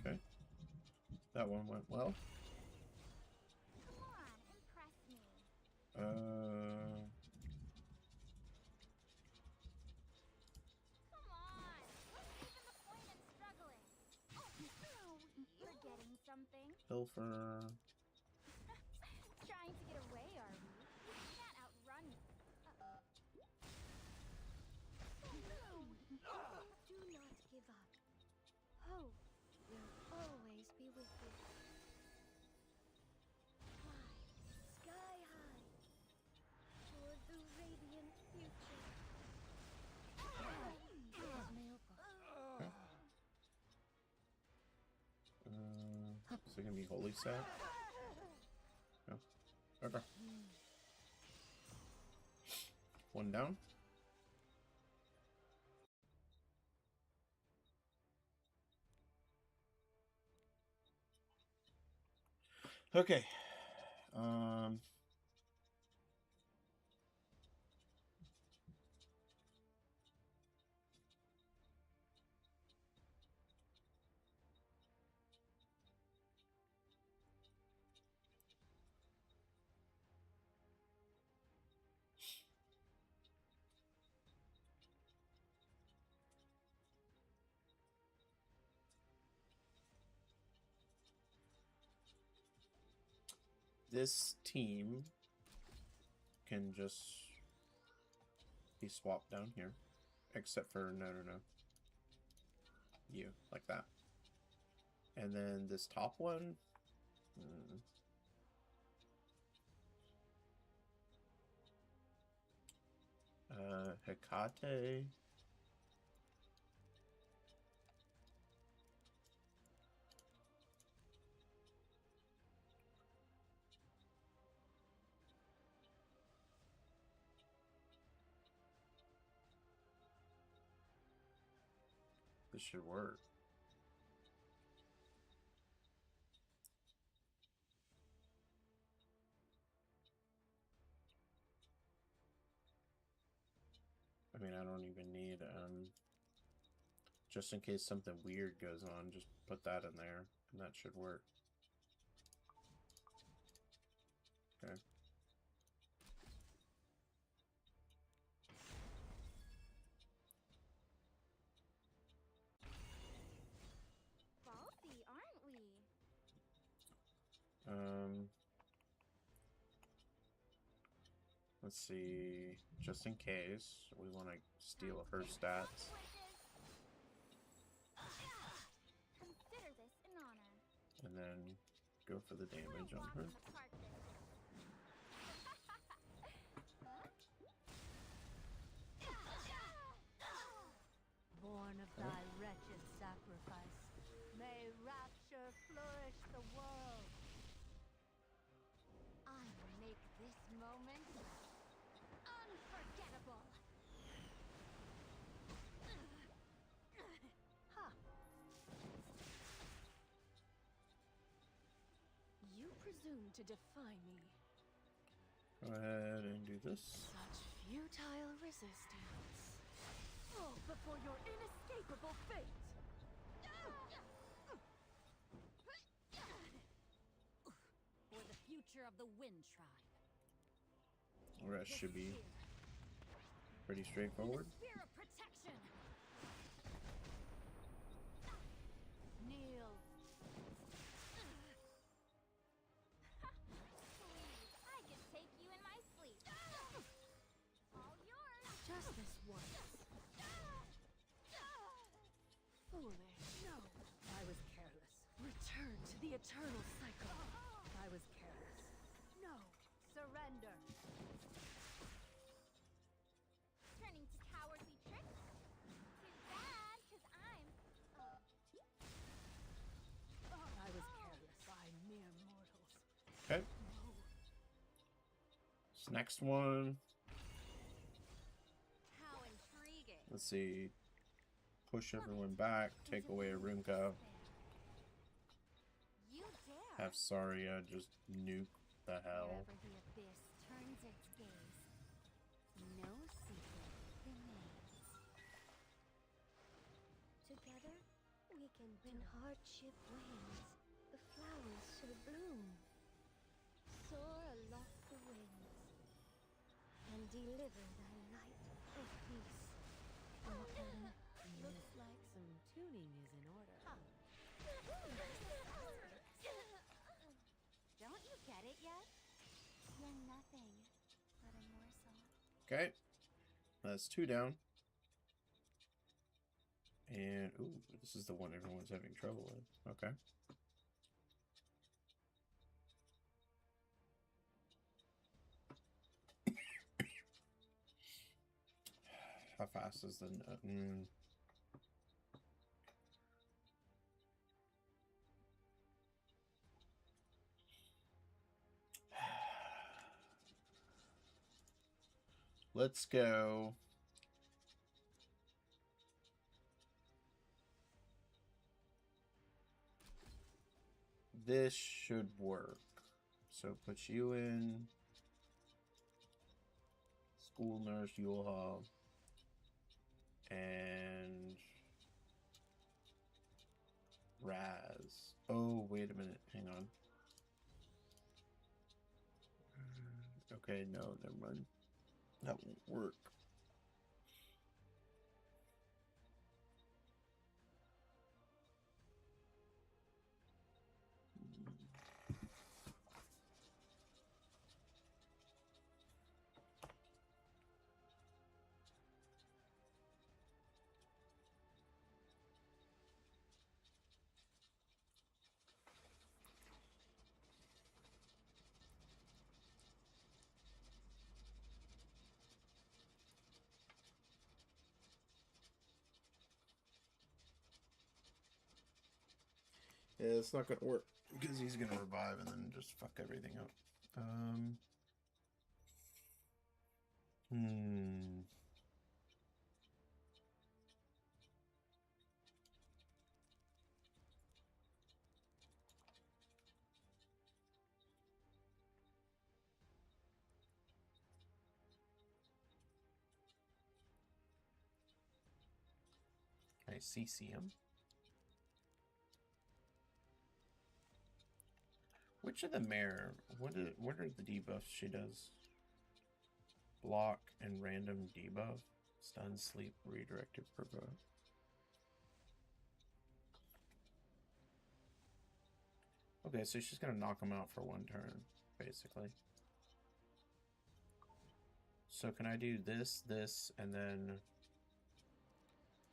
Okay. That one went well. Come on, impress me. Come on. What's even the point in struggling? Oh, you're getting something. Pilfer. Trying to get away, are we? You can't outrun me. Do not give up. Hope will always be with you. Fly sky high toward the radiant future. Is it gonna be Holy Set? No. Okay. One down. Okay. This team can just be swapped down here, except for no. You, like that. And then this top one, Hecate. This should work. I mean, I don't even need Just in case something weird goes on, just put that in there, and that should work. Okay. Ballsy, aren't we? Let's see. Just in case we want to steal her stats. Consider this an honor. And then go for the damage on her. Born of thy wretched sacrifice, may rapture flourish the world. I will make this moment unforgettable. Ha! You presume to defy me. Go ahead and do this. Such futile resistance. Fall before your inescapable fate. For the future of the Wind Tribe. The rest should be pretty straightforward. Spear of protection. Kneel. Please, I can take you in my sleep. All yours. Just this once. Foolish. No. I was careless. Return to the eternal cycle. I was careless. No. Surrender. Turning to cowardly tricks? Too bad, because I'm... I was careless by mere mortals. Okay. This next one. How intriguing. Let's see. Push everyone back. Take away a Runka. You dare. Have Saria just nuke the hell. Wherever the abyss turns its gaze, no secret remains. Together, we can when hardship wanes, the flowers shall bloom. Soar aloft the winds, and deliver thy light of peace. Looks like some tuning is in order. Don't you get it yet? You're nothing but a morsel. Okay. That's 2 down. And, ooh, this is the one everyone's having trouble with. Okay. How fast is the nut? Let's go. This should work. So put you in. School nurse, Yule and Raz. Oh, wait a minute. Hang on. Okay, no, never mind. That won't work. Yeah, it's not gonna work because he's gonna revive and then just fuck everything up. Nice CCM. Which of the mare? What are the debuffs she does? Block and random debuff. Stun, sleep, redirected, provoke. Okay, so she's gonna knock him out for one turn, basically. So can I do this, and then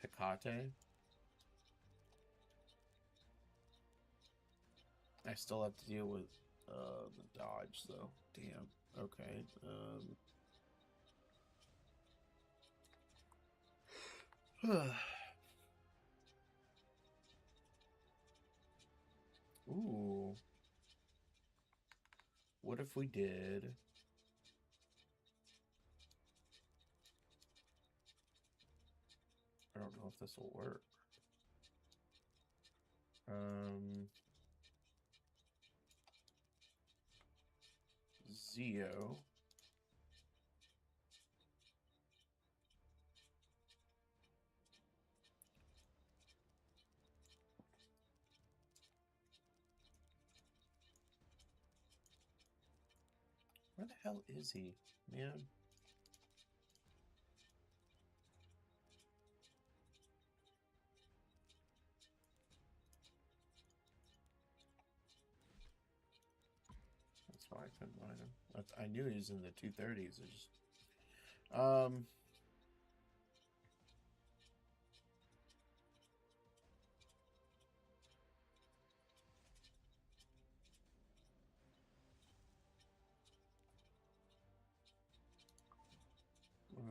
Hecate? I still have to deal with the dodge, though. Damn. Okay. Ooh. What if we did... I don't know if this will work. Zio. Where the hell is he, man? That's why I couldn't find him. I knew he was in the 230s. It's just, all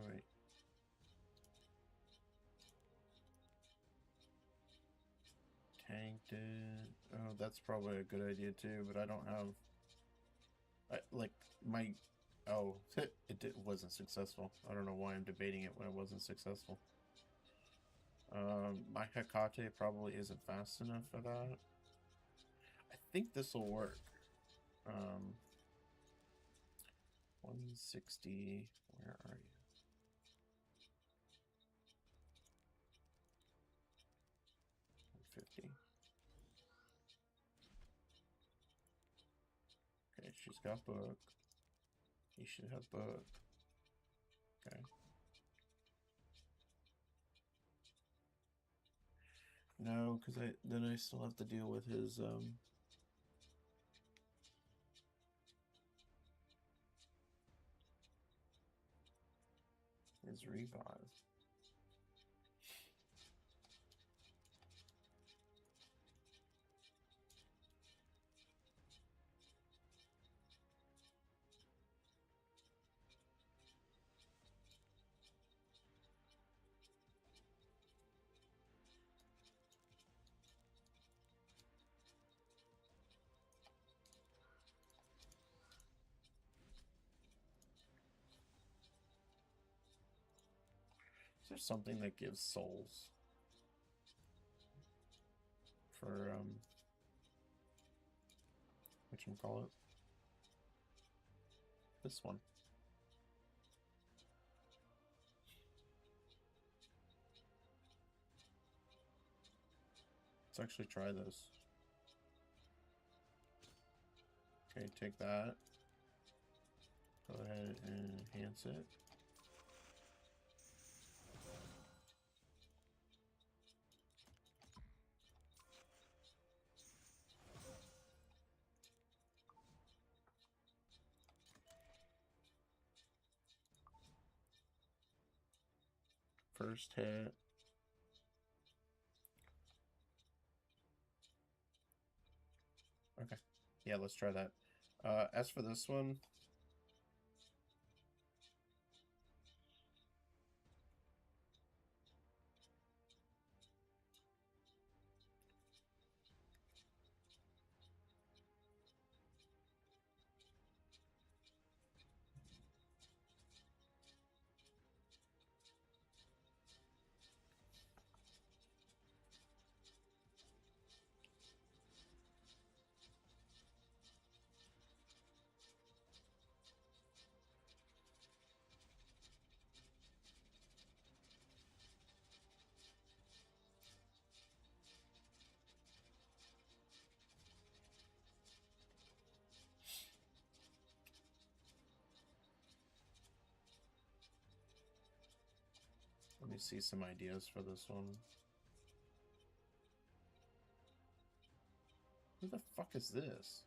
right. Tanked it. Oh, that's probably a good idea too, but I don't have... like, my... Oh, it wasn't successful. I don't know why I'm debating it when it wasn't successful. My Hecate probably isn't fast enough for that. I think this will work. 160... Where are you? 150. Okay, she's got book. He should have book. Okay. No, because then I still have to deal with his revive. Is there something that gives souls for whatchamacallit? This one. Let's actually try this. Okay, take that. Go ahead and enhance it. First hit. Okay. Yeah, let's try that. As for this one, Let me see some ideas for this one. Who the fuck is this?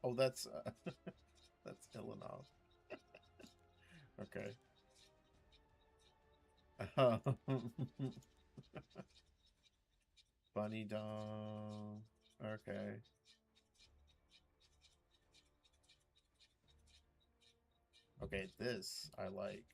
Oh, that's that's Ilanov. Okay. Bunny Dong. Okay. Okay, this I like.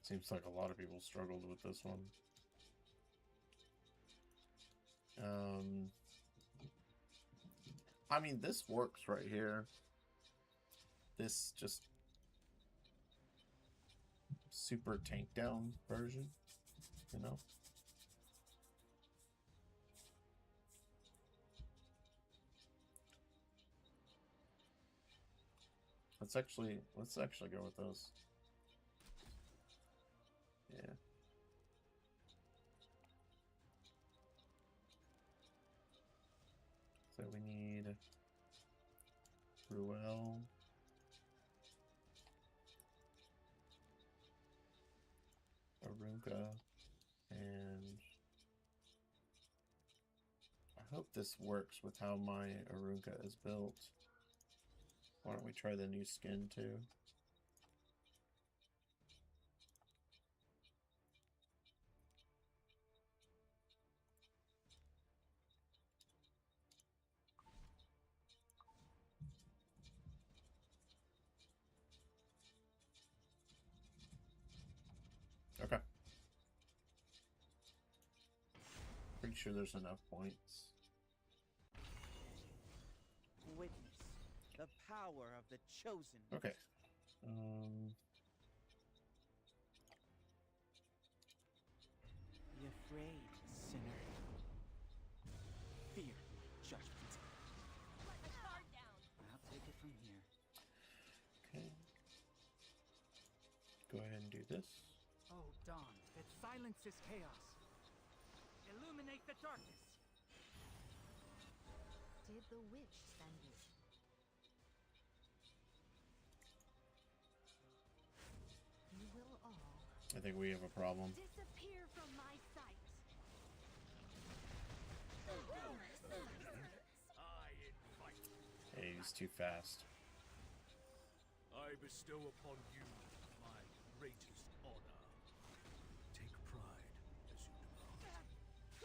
Seems like a lot of people struggled with this one. I mean, this works right here. This just super tank down version, you know? Let's actually go with this. Yeah. So we need Ruel. Arunca. And I hope this works with how my Arunca is built. Why don't we try the new skin too? Okay. Pretty sure there's enough points. Witness the power of the chosen. Okay. Be afraid, sinner. Fear judgment. Let the guard down. I'll take it from here. Okay. Go ahead and do this. Oh, dawn that silences chaos. Illuminate the darkness. Did the witch send you? You will all I think we have a problem. disappear from my sight. I invite. Hey, he's too fast. I bestow upon you my greatest honor. Take pride as you demand.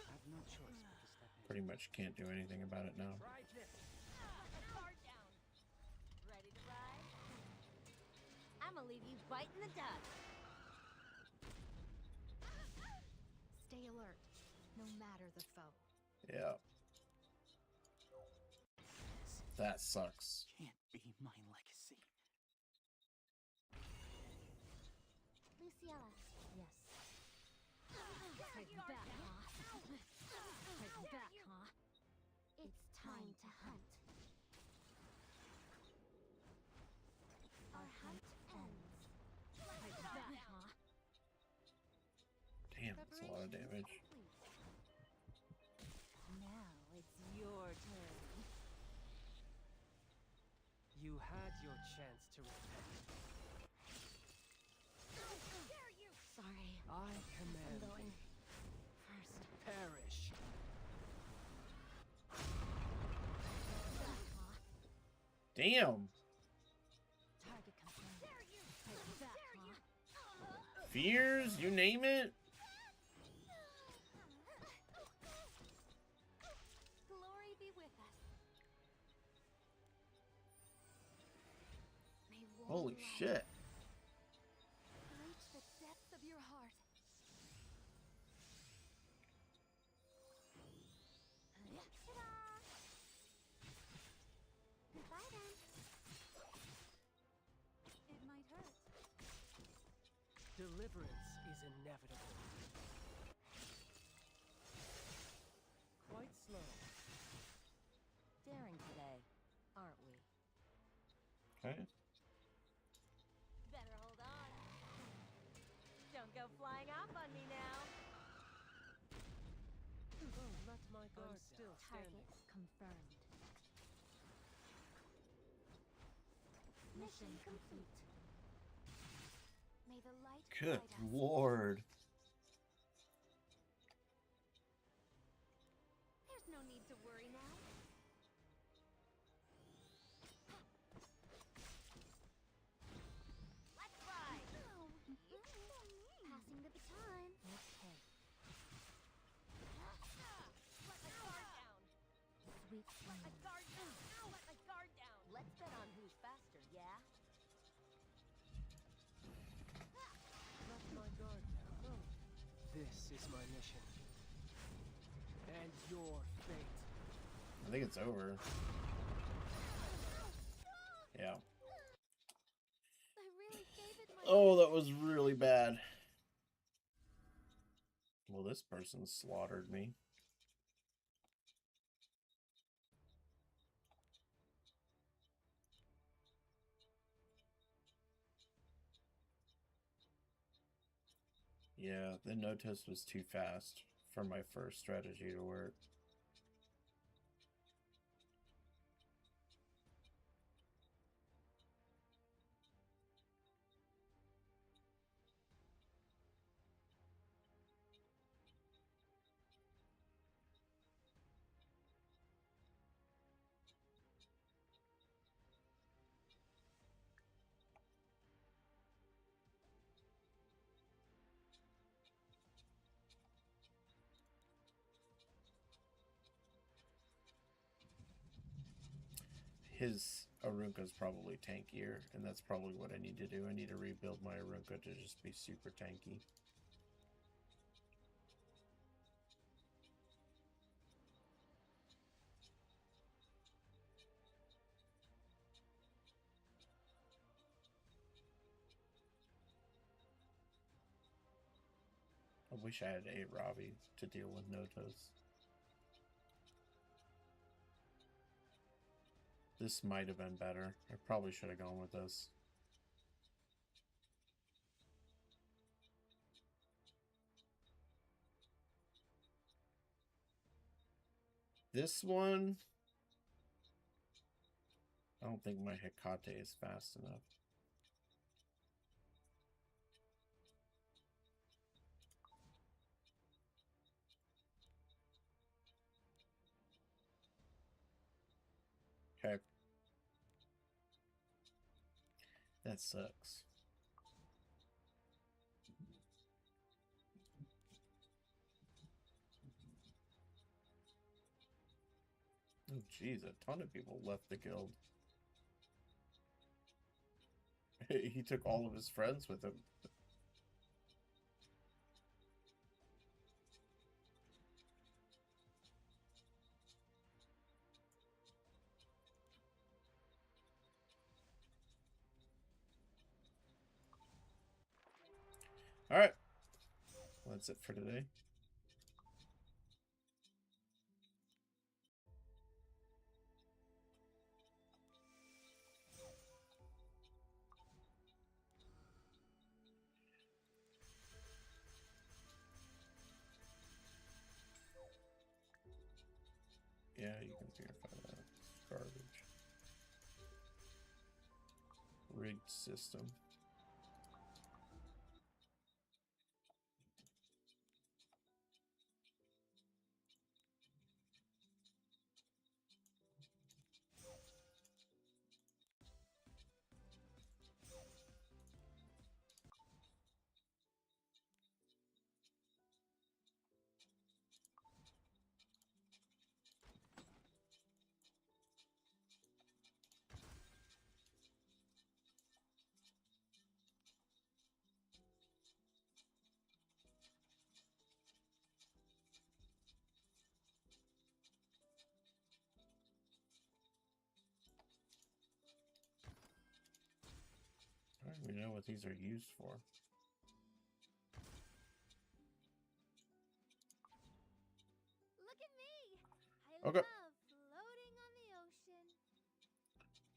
I've no choice but to step in. Pretty much can't do anything about it now. Try this. Let the guard down. Ready to ride? I'ma leave you biting the dust. Stay alert, no matter the foe. Yeah. That sucks. Can't be my legacy. Luciella. Yes. Fight back, huh? Fight back, huh? It's time to hunt. Our hunt ends. Fight back, huh? Damn, that's a lot of damage. Now it's your turn. You had your chance to repent. Dare you! Sorry. I command I'm going thee, first. perish. Back, huh? Damn! Target confirmed. Fight back, huh? Fears, you name it? Glory be with us. May warm Holy light shit. reach the depths of your heart. Ta-da! Goodbye then. deliverance is inevitable. Quite slow. Daring today, aren't we? Okay. Better hold on. Don't go flying off on me now. Oh, let my guard still standing. Target confirmed. Mission complete. May the light Good guide us. lord. There's no need to worry now. Let's ride. Oh, passing the baton. Okay. Let my guard down. Sweet Let my dreams. guard down. Let my guard down. Let's bet on who's faster, yeah? Let my guard down. Oh. This is my mission. And your fate. I think it's over. Yeah. I really gave it my Oh, that was really bad. Well, this person slaughtered me. Yeah, the no-toast was too fast for my first strategy to work. His Arunka's probably tankier, and that's probably what I need to do. I need to rebuild my Arunka to just be super tanky. I wish I had a Ravi to deal with Notos. This might have been better. I probably should have gone with this. This one, I don't think my Hecate is fast enough. Okay. That sucks. Oh, jeez, a ton of people left the guild. He took all of his friends with him. Alright. Well, that's it for today. Yeah, you can purify that. Garbage. Rigged system. Alright, we know what these are used for. Okay. love floating on the ocean.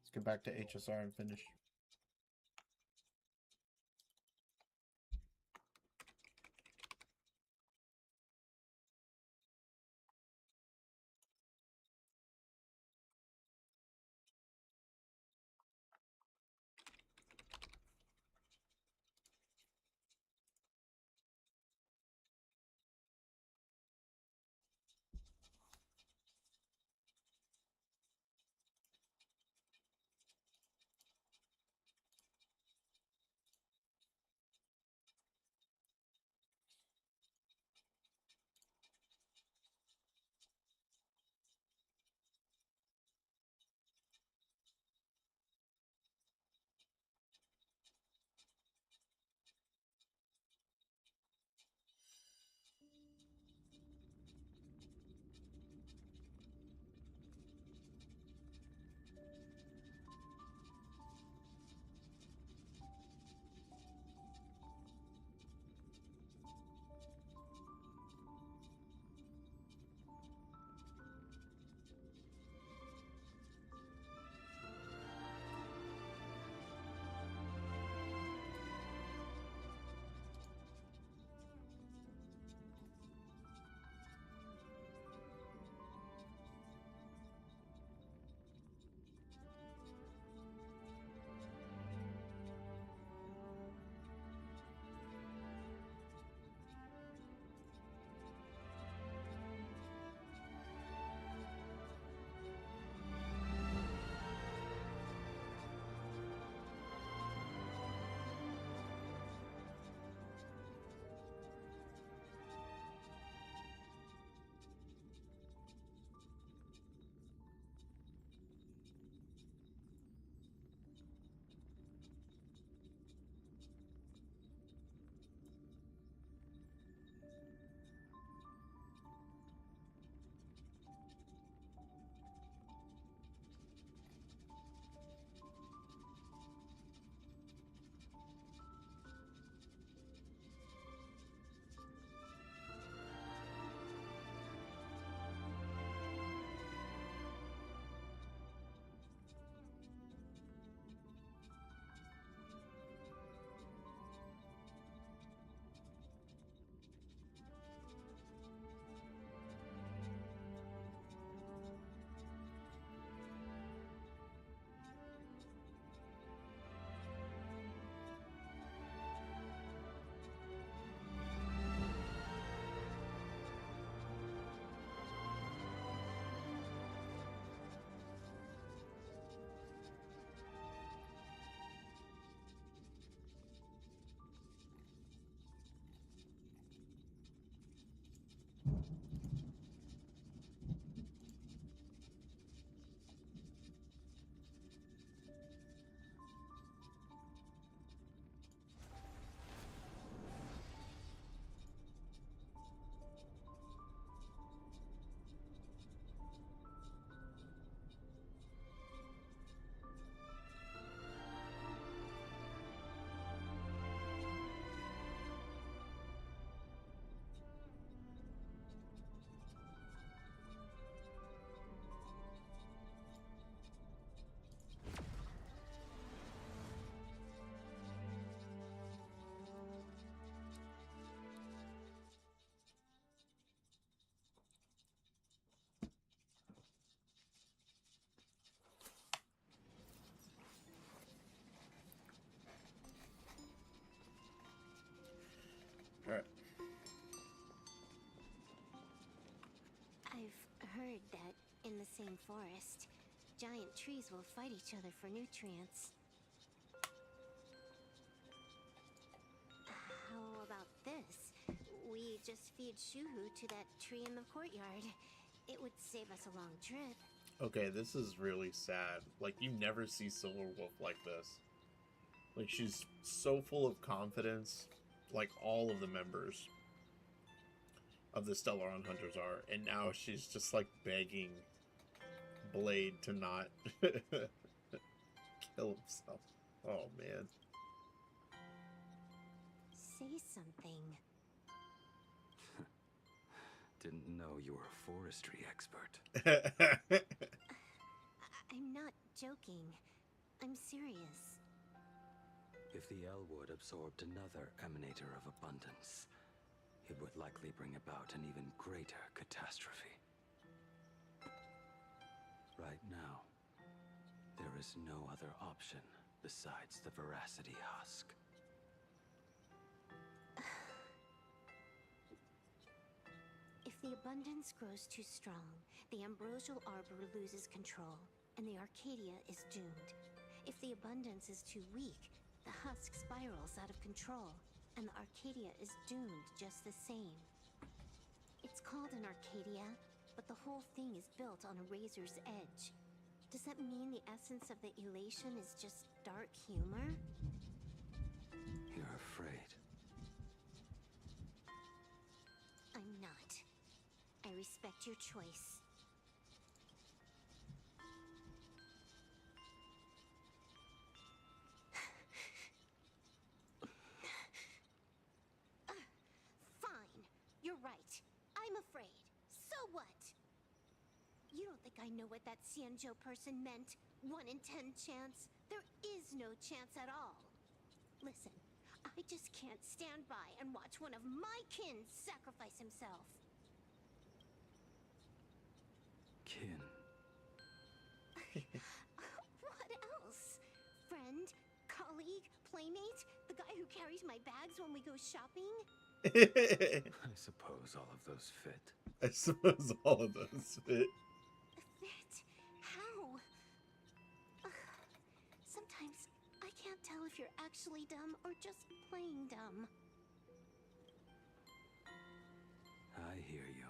Let's get back to HSR and finish. Alright. I've heard that in the same forest, giant trees will fight each other for nutrients. How about this? We just feed Shuhu to that tree in the courtyard. It would save us a long trip. Okay, this is really sad. Like, you never see Silver Wolf like this. Like, she's so full of confidence, like all of the members of the Stellaron Hunters are, and now she's just like begging Blade to not kill himself. Oh man. Say something. Didn't know you were a forestry expert. I'm not joking. I'm serious. If the Elwood absorbed another emanator of abundance, it would likely bring about an even greater catastrophe. Right now, there is no other option besides the Veracity Husk. If the abundance grows too strong, the ambrosial arbor loses control, and the Arcadia is doomed. If the abundance is too weak, the husk spirals out of control, and the Arcadia is doomed just the same. It's called an Arcadia, but the whole thing is built on a razor's edge. Does that mean the essence of the elation is just dark humor? You're afraid. I'm not. I respect your choice. Fine. You're right. I'm afraid. So what? You don't think I know what that Xianzhou person meant? 1 in 10 chance? There is no chance at all. Listen, I just can't stand by and watch one of my kin sacrifice himself. Kin. What else? Friend? Colleague? Playmate? The guy who carries my bags when we go shopping? I suppose all of those fit. I suppose all of those fit. Fit? How? Sometimes I can't tell if you're actually dumb or just plain dumb. I hear you.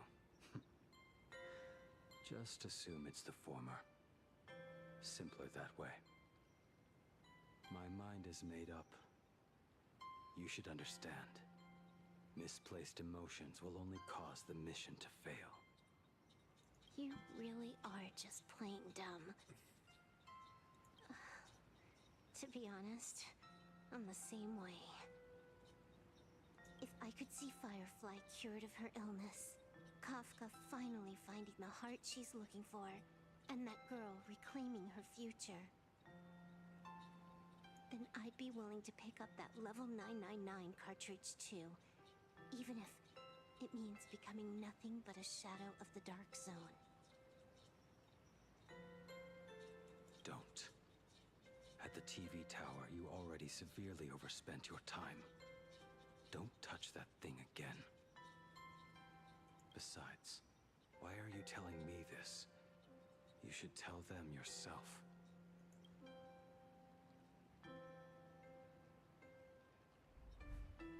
Just assume it's the former. Simpler that way. My mind is made up. You should understand. Misplaced emotions will only cause the mission to fail. You really are just plain dumb. To be honest, I'm the same way. If I could see Firefly cured of her illness, Kafka finally finding the heart she's looking for, and that girl reclaiming her future, then I'd be willing to pick up that level 999 cartridge too, even if it means becoming nothing but a shadow of the Dark Zone. Don't. At the TV tower, you already severely overspent your time. Don't touch that thing again. Besides, why are you telling me this? You should tell them yourself.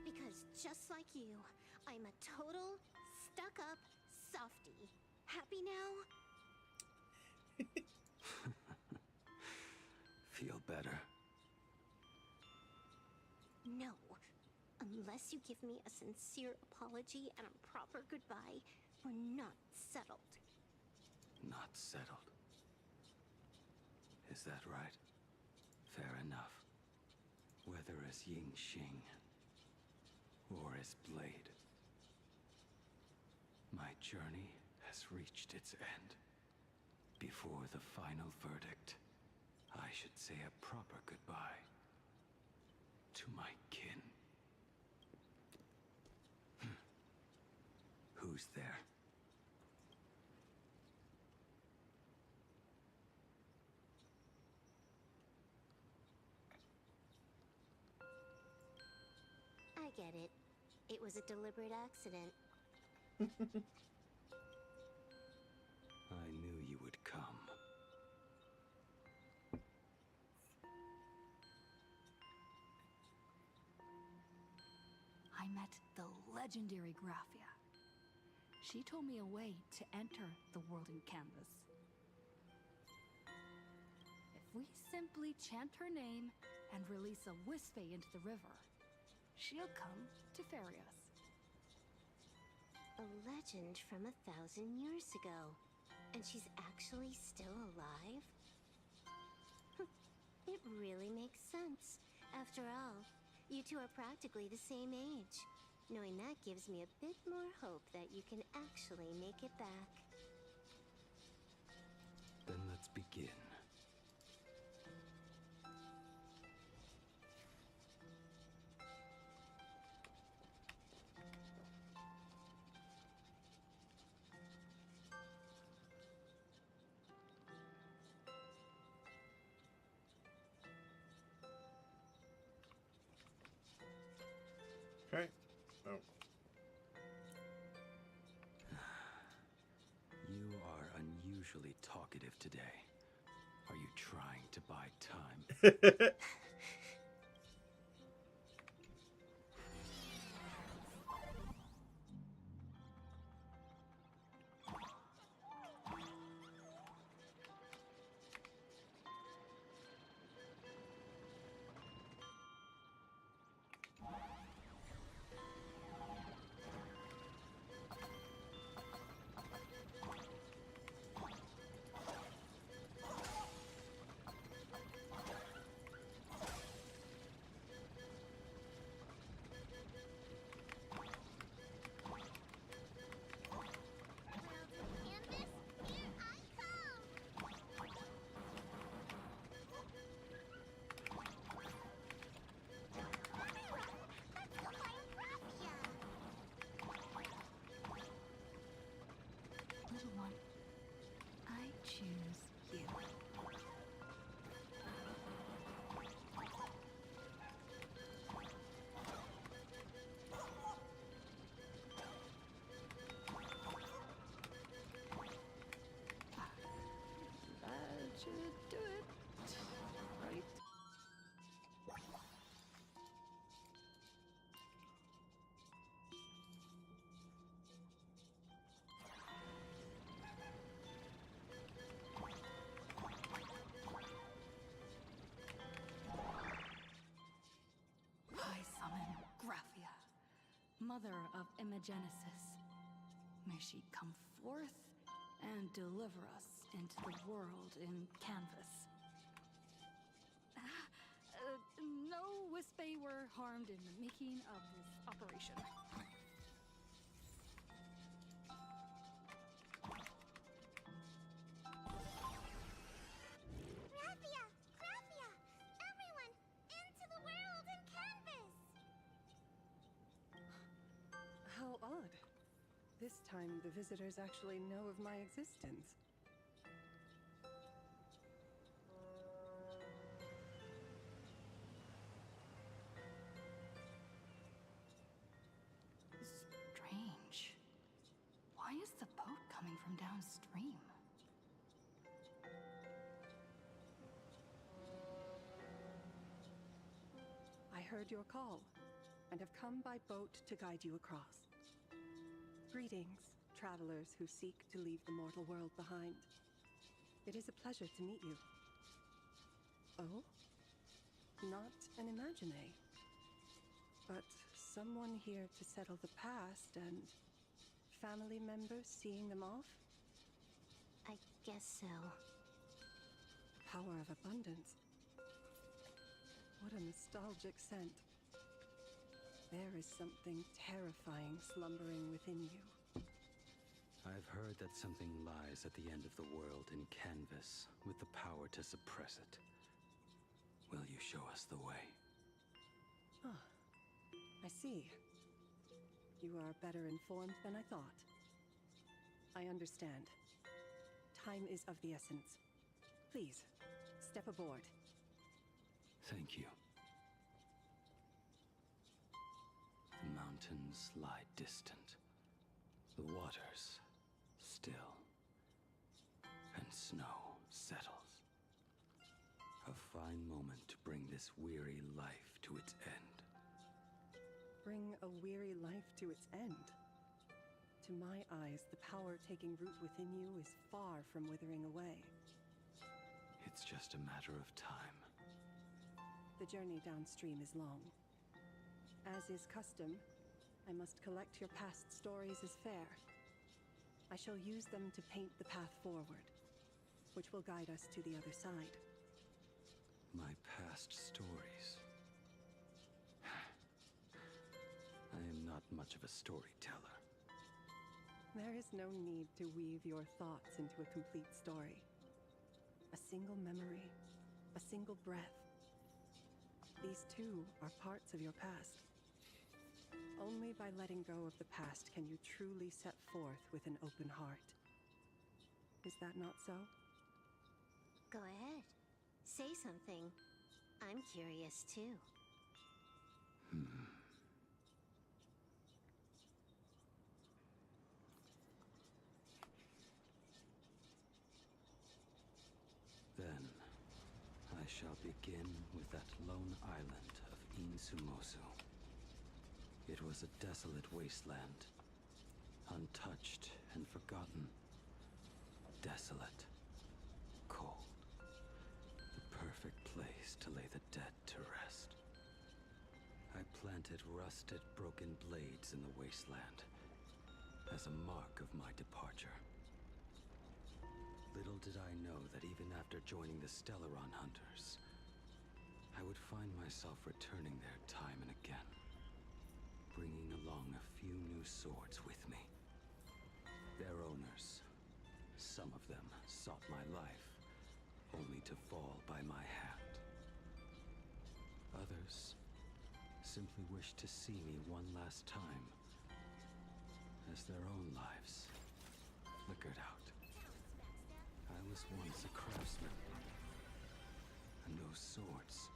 Because just like you, I'm a total, stuck-up softie. Happy now? Feel better? No. Unless you give me a sincere apology and a proper goodbye, we're not settled. Not settled. Is that right? Fair enough. Whether as Ying Xing or as Blade, my journey has reached its end. Before the final verdict, I should say a proper goodbye to my kin. Who's there? I get it. It was a deliberate accident. I knew you would come. I met the legendary Graphia. She told me a way to enter the world in canvas. If we simply chant her name and release a Wispe into the river, she'll come to ferry us. A legend from 1,000 years ago. And she's actually still alive? It really makes sense. After all, you two are practically the same age. Knowing that gives me a bit more hope that you can actually make it back. Then let's begin. Okay. Oh. You are unusually talkative today. Are you trying to buy time? Little one, I choose you. That should do it, right? I summon Graphia, mother of Imagenesis. May she come forth and deliver us into the world in canvas. No Wispe were harmed in the making of this operation. Graphia! Graphia! Everyone, into the world in canvas! How odd. This time the visitors actually know of my existence. Strange. Why is the boat coming from downstream? I heard your call and have come by boat to guide you across. Greetings, travelers who seek to leave the mortal world behind. It is a pleasure to meet you. Oh? Not an Imagine, but someone here to settle the past and family members seeing them off? I guess so. Power of abundance. What a nostalgic scent. There is something terrifying slumbering within you. I've heard that something lies at the end of the world in canvas with the power to suppress it. Will you show us the way? Ah, I see. You are better informed than I thought. I understand. Time is of the essence. Please, step aboard. Thank you. The mountains lie distant. The waters still. And snow settles. A fine moment to bring this weary life to its end. Bring a weary life to its end. To my eyes, the power taking root within you is far from withering away. It's just a matter of time. The journey downstream is long. As is custom, I must collect your past stories as fair. I shall use them to paint the path forward, which will guide us to the other side. My past stories. I am not much of a storyteller. There is no need to weave your thoughts into a complete story. A single memory, a single breath. These too are parts of your past. Only by letting go of the past can you truly set forth with an open heart. Is that not so? Go ahead. Say something. I'm curious too. Then, I shall begin with that lone island of Insumosu. It was a desolate wasteland, untouched and forgotten. Desolate, cold, the perfect place to lay the dead to rest. I planted rusted, broken blades in the wasteland as a mark of my departure. Little did I know that even after joining the Stellaron Hunters, I would find myself returning there time and again, bringing along a few new swords with me. Their owners, some of them sought my life, only to fall by my hand. Others simply wished to see me one last time, as their own lives flickered out. I was once a craftsman, and those swords,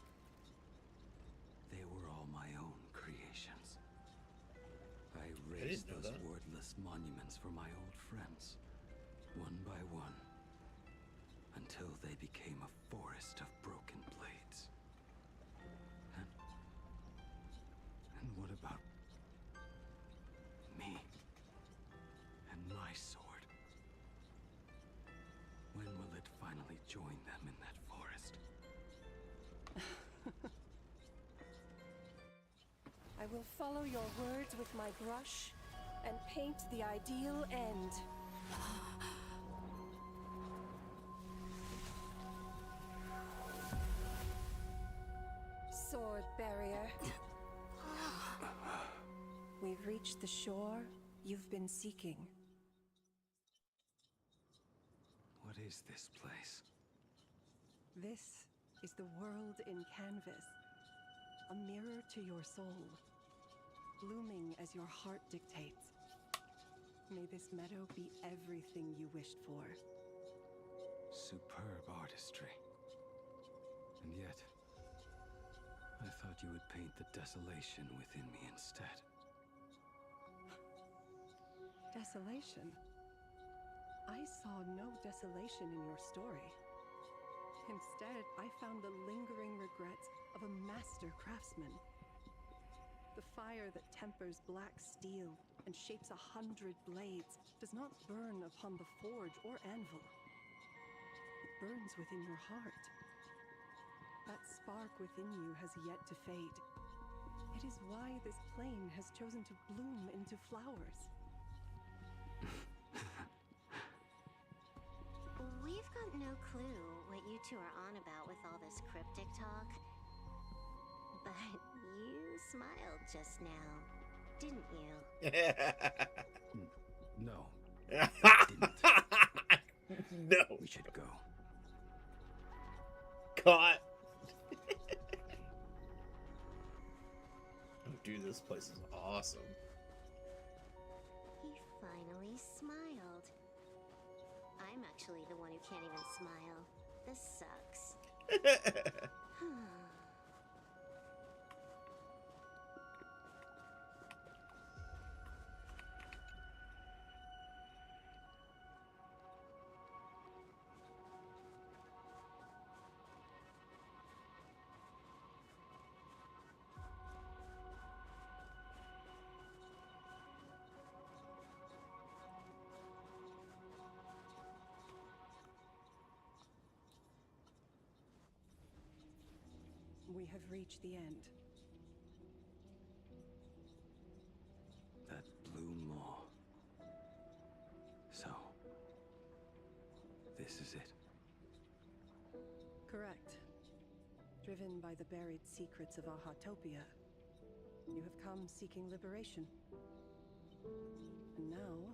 they were all my own creations. I raised know those that. wordless monuments for my old friends, one by one, until they became a forest of broken blades. And what about me and my sword? When will it finally join them in that forest? I will follow your words with my brush and paint the ideal end. Sword barrier. We've reached the shore you've been seeking. What is this place? This is the world in canvas, a mirror to your soul, blooming as your heart dictates. May this meadow be everything you wished for. Superb artistry. And yet, I thought you would paint the desolation within me instead. Desolation? I saw no desolation in your story. Instead, I found the lingering regrets of a master craftsman. The fire that tempers black steel and shapes 100 blades does not burn upon the forge or anvil. It burns within your heart. That spark within you has yet to fade. It is why this plane has chosen to bloom into flowers. We've got no clue what you two are on about with all this cryptic talk. But you smiled just now, didn't you? No. No. We should go. Caught. Oh, dude, this place is awesome. He finally smiled. I'm actually the one who can't even smile. This sucks. We have reached the end. That blue maw. So, this is it. Correct. Driven by the buried secrets of Ahatopia, You have come seeking liberation. And now,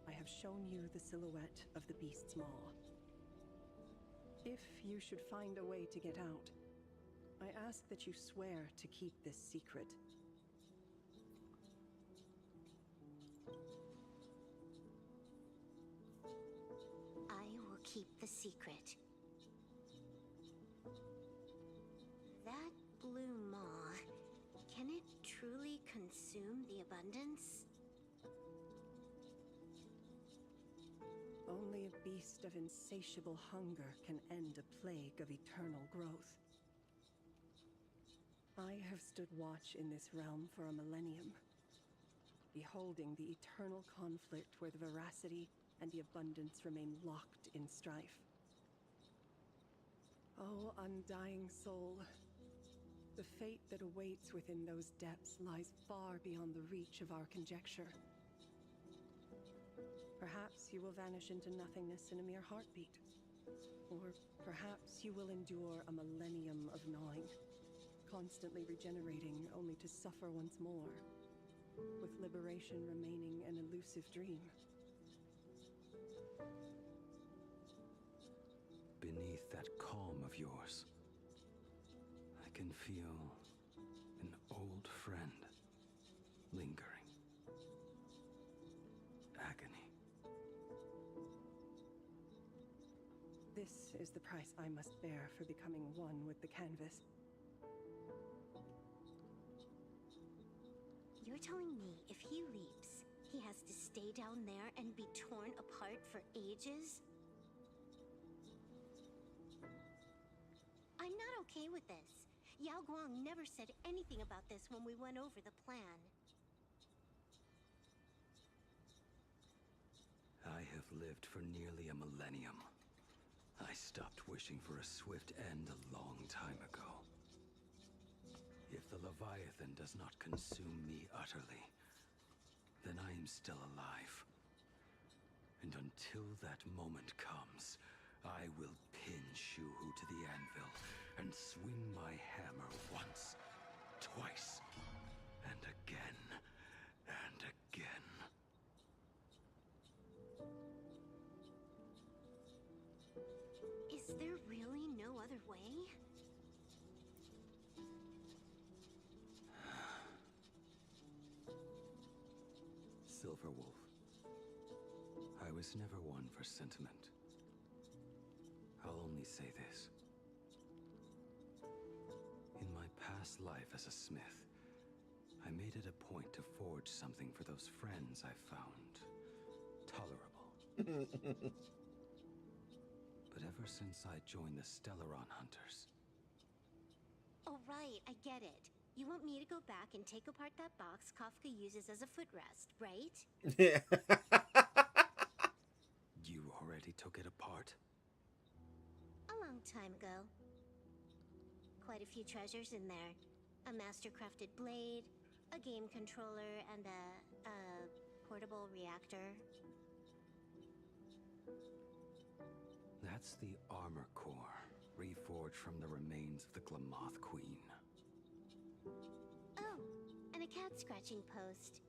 I have shown you the silhouette of the beast's maw. If you should find a way to get out, I ask that you swear to keep this secret. I will keep the secret. That blue maw, can it truly consume the abundance? Only a beast of insatiable hunger can end a plague of eternal growth. I have stood watch in this realm for a millennium, beholding the eternal conflict where the veracity and the abundance remain locked in strife. Oh, undying soul, the fate that awaits within those depths lies far beyond the reach of our conjecture. Perhaps you will vanish into nothingness in a mere heartbeat. Or perhaps you will endure a millennium of gnawing, constantly regenerating only to suffer once more, with liberation remaining an elusive dream. Beneath that calm of yours, I can feel an old friend lingering. Agony. This is the price I must bear for becoming one with the canvas. You're telling me if he leaps, he has to stay down there and be torn apart for ages? I'm not okay with this. Yao Guang never said anything about this when we went over the plan. I have lived for nearly a millennium. I stopped wishing for a swift end a long time ago. If the Leviathan does not consume me utterly, then I am still alive. And until that moment comes, I will pin Shuhu to the anvil and swing my hammer once, twice, and again, and again. Is there really no other way? Silver Wolf, I was never one for sentiment. I'll only say this. In my past life as a smith, I made it a point to forge something for those friends I found tolerable. But ever since I joined the Stellaron Hunters... Oh right, I get it. You want me to go back and take apart that box Kafka uses as a footrest, right? Yeah. You already took it apart? A long time ago. Quite a few treasures in there. A master-crafted blade, a game controller, and a portable reactor. That's the armor core, reforged from the remains of the Glamoth Queen. Oh, and a cat-scratching post.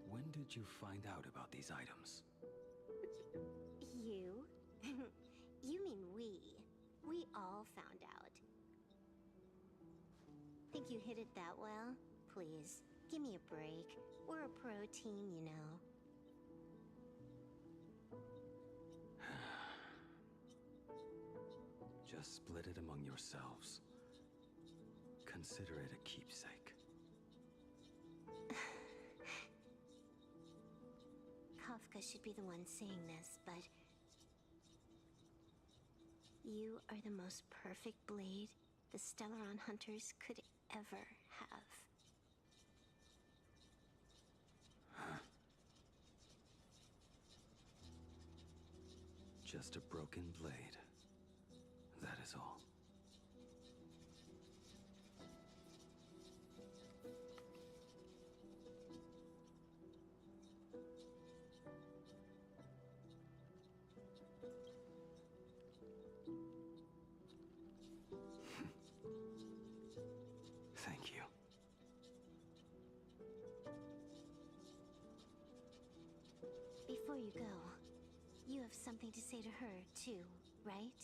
When did you find out about these items? You? You mean we. We all found out. Think you hit it that well? Please, give me a break. We're a pro team, you know. Just split it among yourselves. Consider it a keepsake. Kafka should be the one saying this, but... You are the most perfect blade the Stellaron Hunters could ever have. Just a broken blade. That is all. Before you go, you have something to say to her, too, right?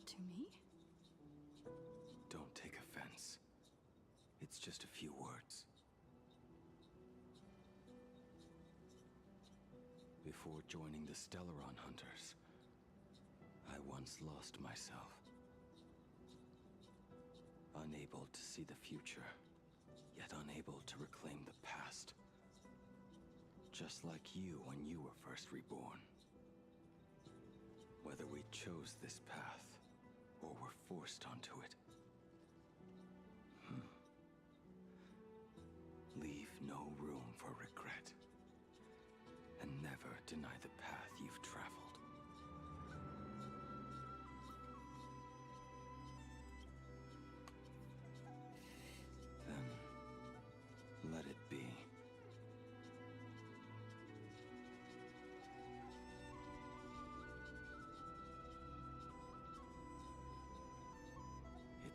To me? Don't take offense. It's just a few words. Before joining the Stellaron Hunters, I once lost myself. Unable to see the future, yet unable to reclaim the past. Just like you when you were first reborn. Whether we chose this path, or were forced onto it. Leave no room for regret. And never deny the path you've traveled. Then, let it be.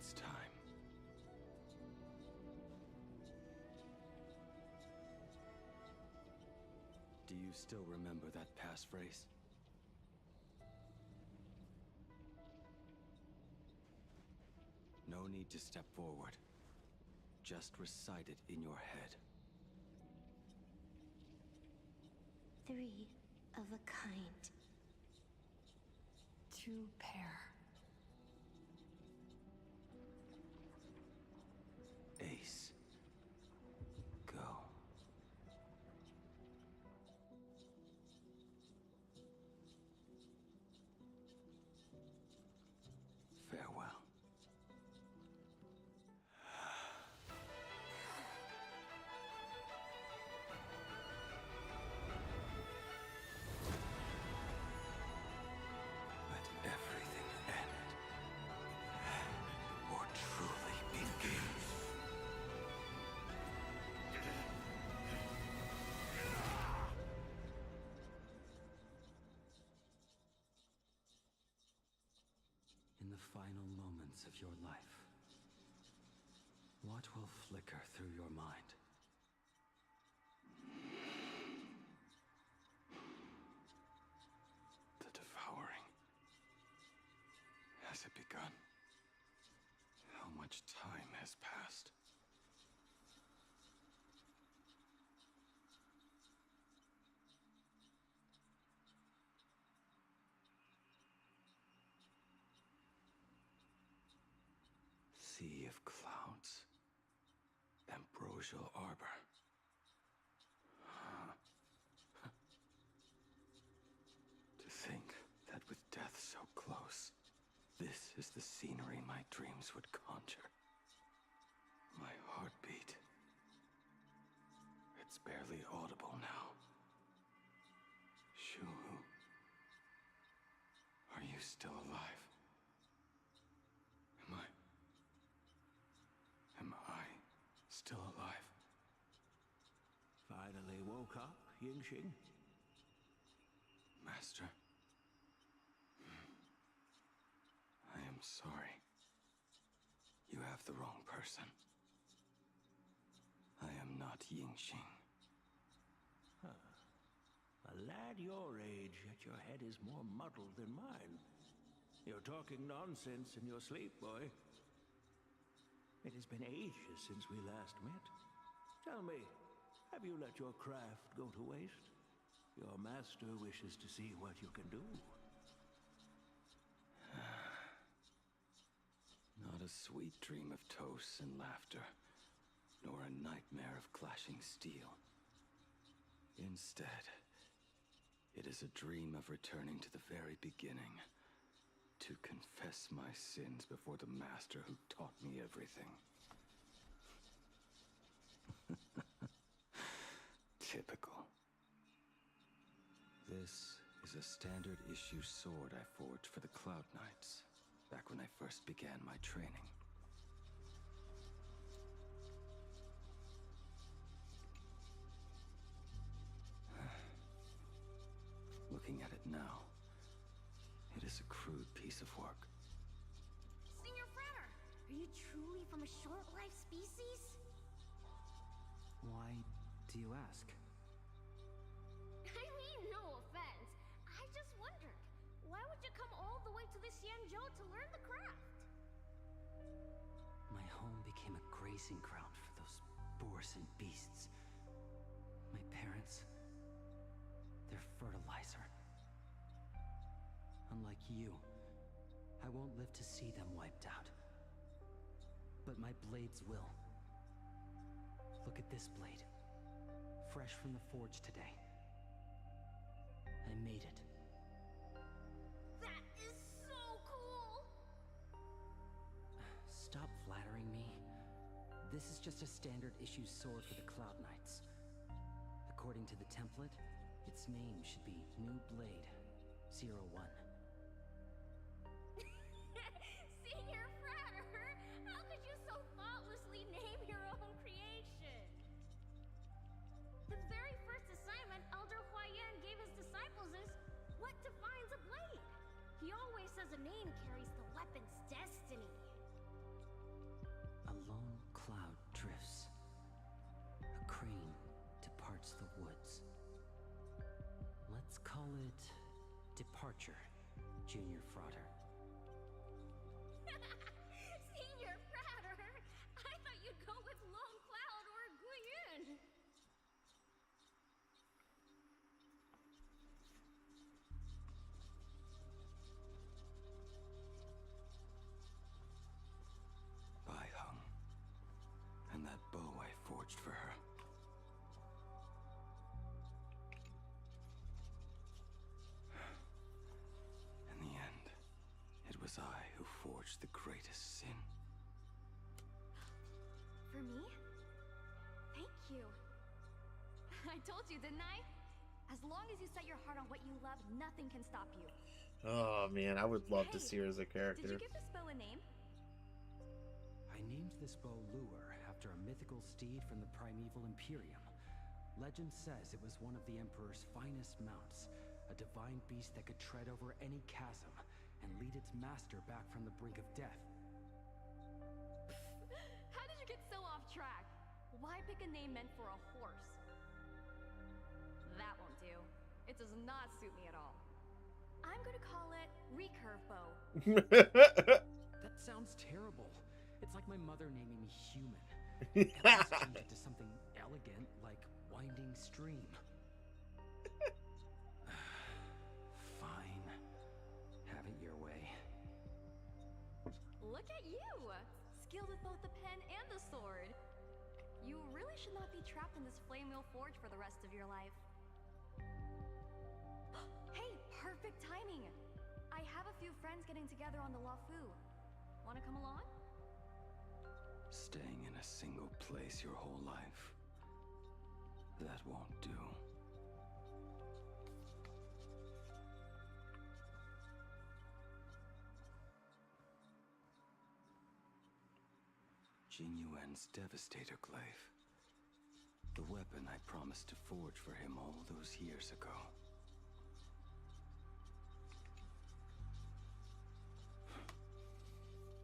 It's time. Do you still remember that passphrase? No need to step forward. Just recite it in your head. 3 of a kind. True pair. Ace. Go. Farewell. Let everything end. Or truly begin. In the final moments of your life, what will flicker through your mind? The devouring. Has it begun? How much time has passed? Sea of clouds. Ambrosial arbor. To think that with death so close, this is the scenery my dreams would conjure. My heartbeat. It's barely audible now. Shu, are you still alive? Am I still alive? Finally woke up, Yingxing? Master. I am sorry. You have the wrong person. I am not Yingxing. A lad your age, yet your head is more muddled than mine. You're talking nonsense in your sleep, boy. It has been ages since we last met. Tell me, have you let your craft go to waste? Your master wishes to see what you can do. Not a sweet dream of toasts and laughter, nor a nightmare of clashing steel. Instead, it is a dream of returning to the very beginning, to confess my sins before the master who taught me everything. Typical. This is a standard issue sword I forged for the Cloud Knights, back when I first began my training. Looking at it now, it is a crude piece of work. Senior Fratter! Are you truly from a short-lived species? Why do you ask? come all the way to this Xianzhou to learn the craft. My home became a grazing ground for those boars and beasts. My parents, they're fertilizer. Unlike you, I won't live to see them wiped out. But my blades will. Look at this blade. Fresh from the forge today. I made it. That is so cool! Stop flattering me. This is just a standard issue sword for the Cloud Knights. According to the template, its name should be New Blade 01. Senior Frater, how could you so thoughtlessly name your own creation? The very first assignment Elder Huayan gave his disciples is what defines a blade. He always says a name carries the weapon's destiny. A lone cloud drifts. A crane departs the woods. Let's call it Departure, Junior Frater. Senior Frater, I thought you'd go with Lone Cloud or Guiyun. Bai Hung. And that bow I forged for her. In the end, it was I who forged the greatest sin. For me? Thank you. I told you, didn't I? As long as you set your heart on what you love, nothing can stop you. Oh man, I would love to Hey, see her as a character. Did you give this bow a name? I named this bow Lure after a mythical steed from the primeval Imperium. Legend says it was one of the Emperor's finest mounts, a divine beast that could tread over any chasm and lead its master back from the brink of death. How did you get so off track? Why pick a name meant for a horse? That won't do. It does not suit me at all. I'm gonna call it Recurve Bow. That sounds terrible. It's like my mother naming me Human. Let's change it to something elegant like Winding Stream. Fine. Have it your way. Look at you! Skilled with both the pen and the sword. You really should not be trapped in this flame wheel forge for the rest of your life. Hey, perfect timing! I have a few friends getting together on the Lafu. Wanna come along? Staying in a single place your whole life. That won't do. Jing Yuan's Devastator Glaive. The weapon I promised to forge for him all those years ago.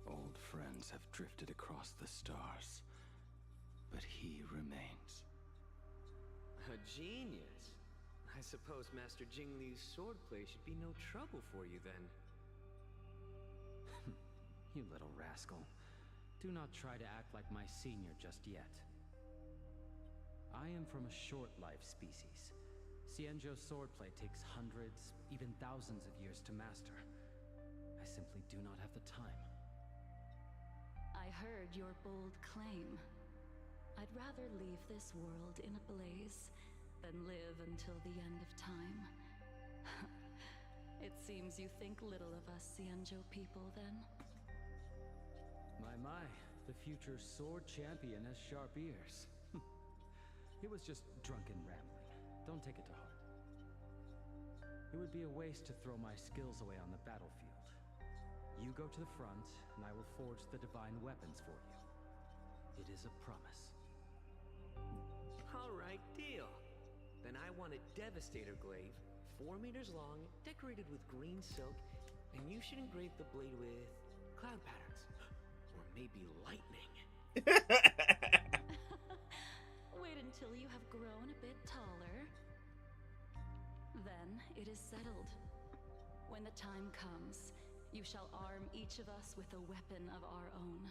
Old friends have drifted across the stars, but he remains. A genius. I suppose Master Jing Liu's swordplay should be no trouble for you then. You little rascal. Do not try to act like my senior just yet. I am from a short-life species. Xianzhou swordplay takes hundreds, even thousands of years to master. I simply do not have the time. I heard your bold claim. I'd rather leave this world in a blaze than live until the end of time. It seems you think little of us Xianzhou people, then? My, the future sword champion has sharp ears. It was just drunken rambling. Don't take it to heart. It would be a waste to throw my skills away on the battlefield. You go to the front, and I will forge the divine weapons for you. It is a promise. All right, deal. Then I want a Devastator Glaive, 4 meters long, decorated with green silk, and you should engrave the blade with cloud patterns. Or maybe lightning. Wait until you have grown a bit taller. Then it is settled. When the time comes, you shall arm each of us with a weapon of our own.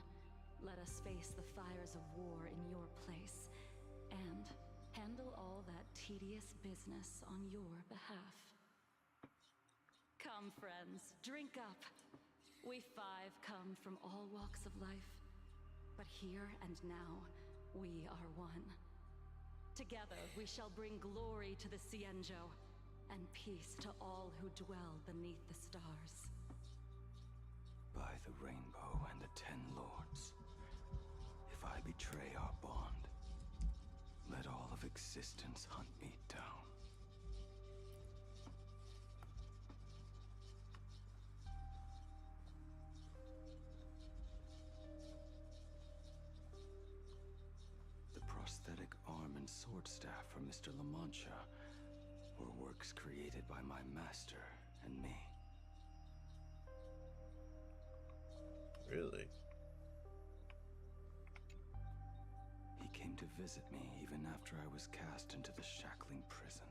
Let us face the fires of war in your place, and handle all that tedious business on your behalf. Come, friends, drink up. We five come from all walks of life, but here and now, we are one. Together, we shall bring glory to the Cienjo, and peace to all who dwell beneath the stars. By the rainbow and the 10 lords, if I betray our bond, let all of existence hunt me down. The prosthetic arm and sword staff for Mr. La Mancha were works created by my master and me. Really? He came to visit me even after I was cast into the shackling prison.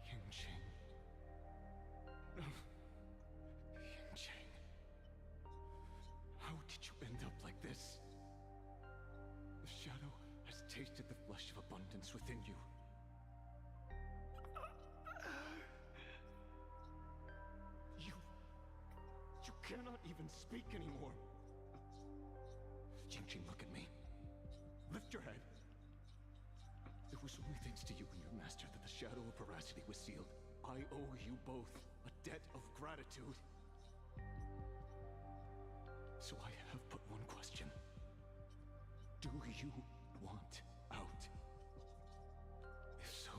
Yingqing. Yingqing. How did you end up like this? The shadow has tasted the flesh of abundance within you. You cannot even speak anymore. Yingqing, look at me. Lift your head. It was only thanks to you and your master that the shadow of veracity was sealed. I owe you both a debt of gratitude. So I have but one question. Do you want out? If so,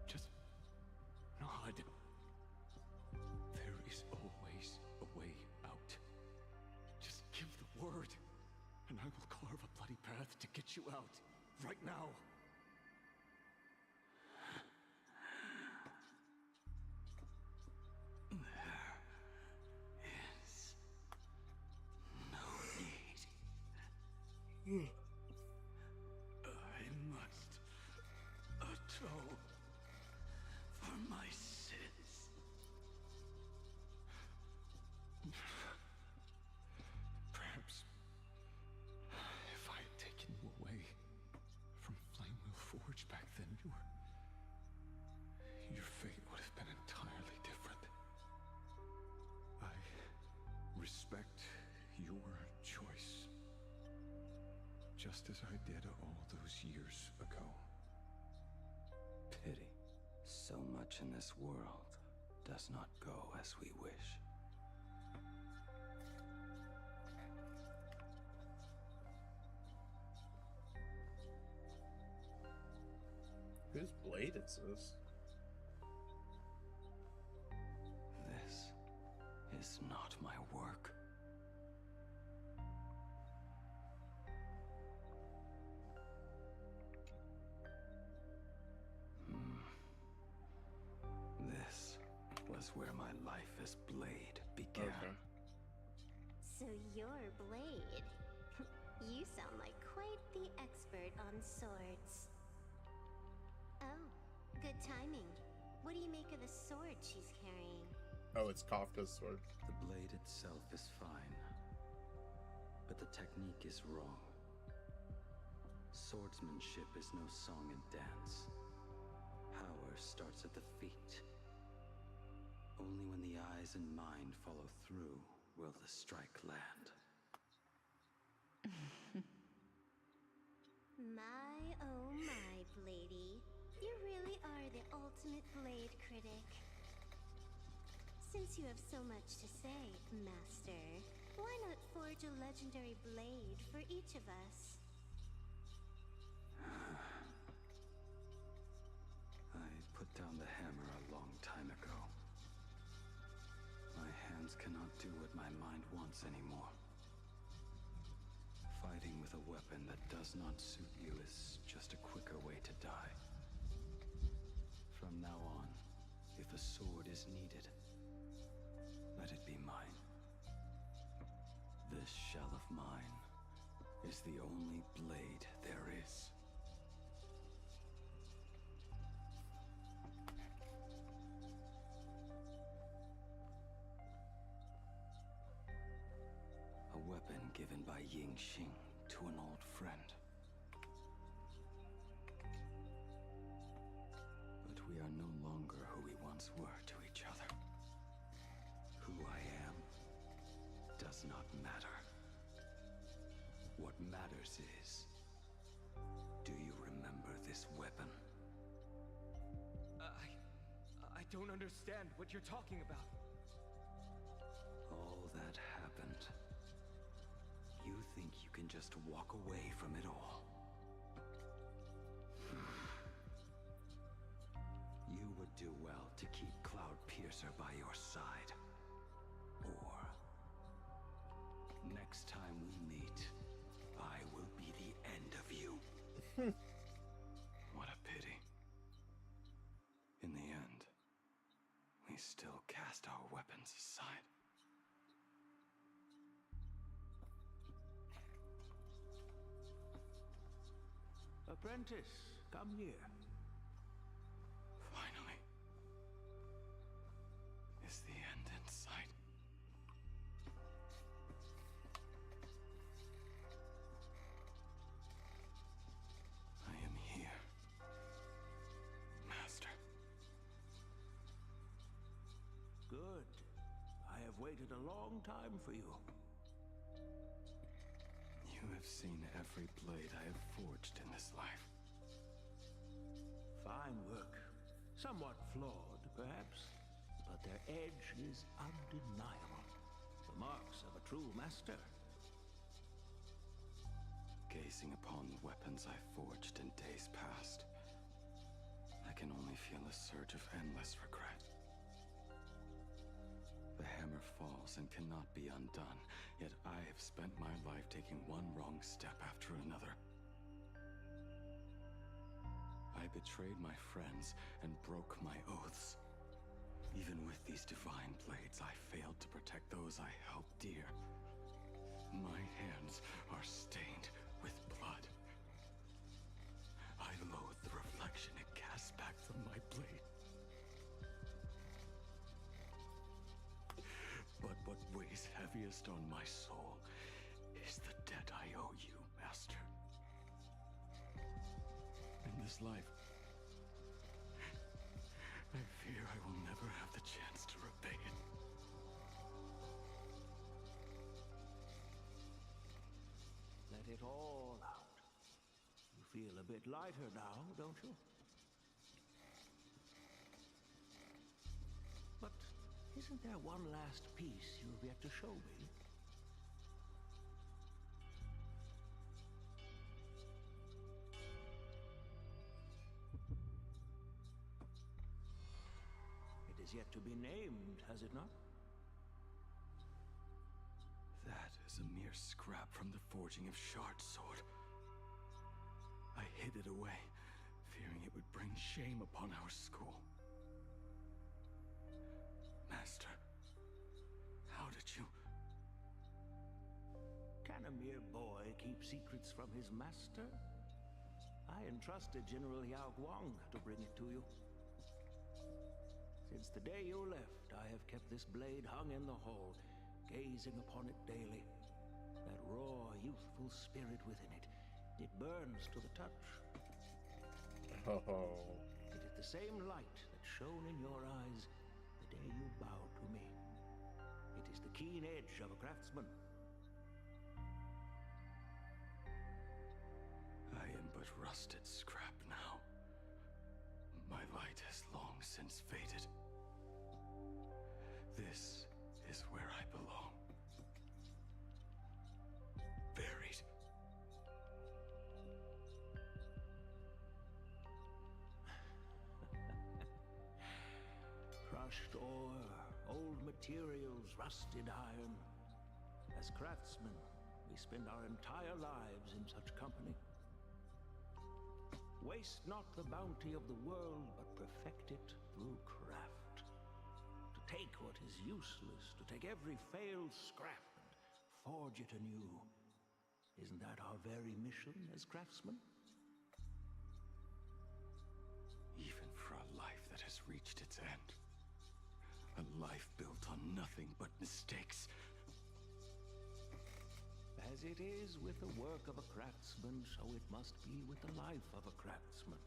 just nod. There is always a way out. Just give the word, and I will carve a bloody path to get you out, right now. I must atone for my sins. Perhaps if I had taken you away from Flamewheel Forge back then, your fate would have been entirely different. I respect your choice. Just as I did all those years ago. Pity. So much in this world does not go as we wish. Whose blade is this? This is not my work. This was where my life as Blade began. Okay. So you're Blade. You sound like quite the expert on swords. Oh, good timing. What do you make of the sword she's carrying? Oh, it's Kafka's sword. The blade itself is fine, but the technique is wrong. Swordsmanship is no song and dance. Power starts at the feet. Only when the eyes and mind follow through will the strike land. My, oh my, Bladey. You really are the ultimate blade critic. Since you have so much to say, Master, why not forge a legendary blade for each of us? I put down the hammer a long time ago. My hands cannot do what my mind wants anymore. Fighting with a weapon that does not suit you is just a quicker way to die. From now on, if a sword is needed, let it be mine. This shell of mine is the only blade there is. weapon given by Ying Xing to an old friend. But we are no longer who we once were to each other. Who I am does not matter. What matters is, do you remember this weapon? I don't understand what you're talking about. All that happened. You think you can just walk away from it all? You would do well to keep Cloud Piercer by your side. Or, next time we meet, I will be the end of you. What a pity. In the end, we still cast our weapons aside. Apprentice, come near. Finally. Is the end in sight? I am here, Master. Good. I have waited a long time for you. You have seen every blade I have forged in this life. Fine work. Somewhat flawed, perhaps, but their edge is undeniable. The marks of a true master. Gazing upon the weapons I forged in days past, I can only feel a surge of endless regret. The hammer falls and cannot be undone, yet I have spent my life taking one wrong step after another. I betrayed my friends and broke my oaths. Even with these divine blades, I failed to protect those I held dear. My hands are stained with blood. I loathe the reflection it casts back from my blade. But what weighs heaviest on my soul is the debt I owe you, Master. In this life, I fear I will never have the chance to repay it. Let it all out. You feel a bit lighter now, don't you? But isn't there one last piece you've yet to show me? It is yet to be named, has it not? That is a mere scrap from the forging of Shard Sword. I hid it away, fearing it would bring shame upon our school. Master, how did you... Can a mere boy keep secrets from his master? I entrusted General Yao Guang to bring it to you. Since the day you left, I have kept this blade hung in the hall, gazing upon it daily. That raw, youthful spirit within it, it burns to the touch. Oh. It is the same light that shone in your eyes the day you bowed to me. It is the keen edge of a craftsman. I am but rusted scrap now. My light has long since faded. This is where I belong. Buried. Crushed ore, old materials, rusted iron. As craftsmen, we spend our entire lives in such company. Waste not the bounty of the world, but perfect it through craft. To take what is useless, to take every failed scrap and forge it anew. Isn't that our very mission as craftsmen? Even for a life that has reached its end. A life built on nothing but mistakes. As it is with the work of a craftsman, so it must be with the life of a craftsman.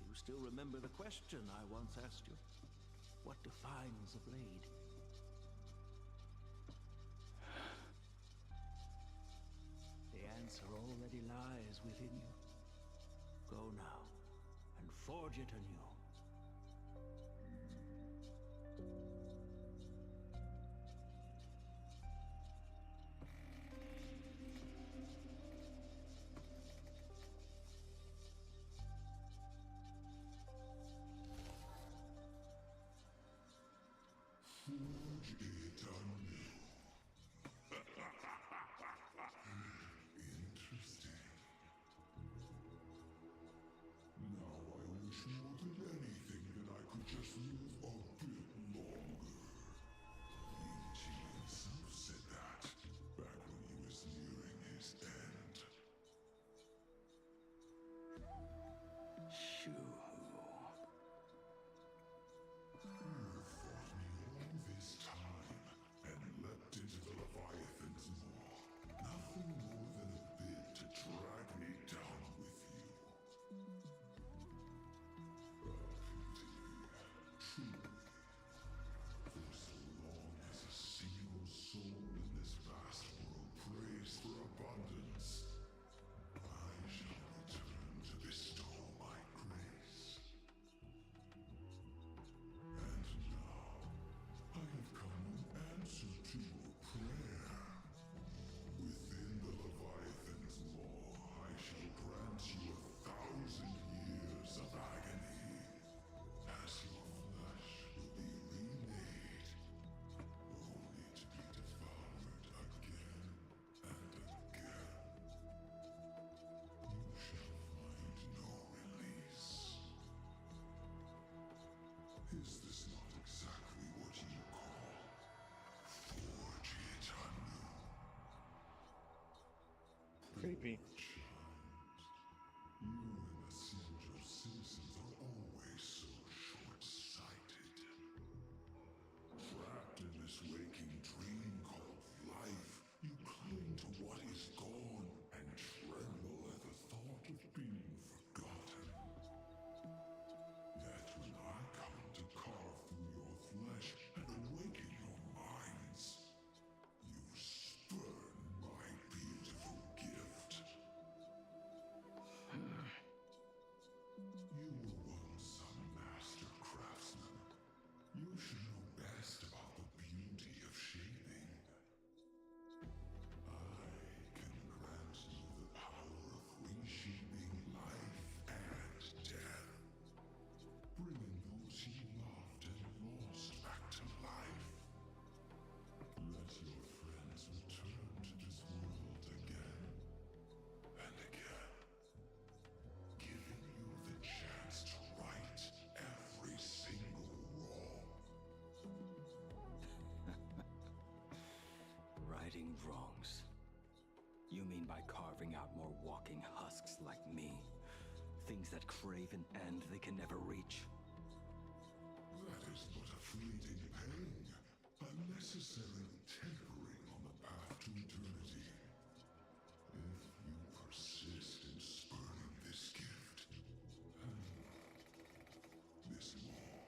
Do you still remember the question I once asked you? What defines a blade? The answer already lies within you. Go now, and forge it anew. Forge it anew. Interesting. Now I wish more than anything that I could just live a bit longer. Nietzsche himself said that back when he was nearing his end. Shoo. You fought me all this time and leapt into the Leviathan's maw. Nothing more than a bit to drag me down with you. Truly. For so long as a single soul in this vast world prays for abundance, I shall return to bestow my grace. And now, I have come in answer to your prayer. Within the Leviathan's maw, I shall grant you 1,000 years of agony, as your flesh will be remade, only to be devoured again and again. You shall find no release. Is this not exactly what you call forge it anew? Creepy. You and the Sinjo citizens are always so short-sighted. Trapped in this waking dream called life, you cling to what is gone and tremble at the thought of being forgotten. Yet when I come to carve through your flesh and awaken your minds, you spurn my beautiful gift. You were once a master craftsman. You should know best about the beauty of shaping. I can grant you the power of reshaping life and death, bringing those you loved and lost back to life. Let your friends return to this world again and again, giving you the chance to right every single wrong. Righting wrongs. You mean by carving out more walking husks like me? Things that crave an end they can never reach? That is but a fleeting pang, unnecessarily tempering on the path to eternity. If you persist in spurning this gift, this law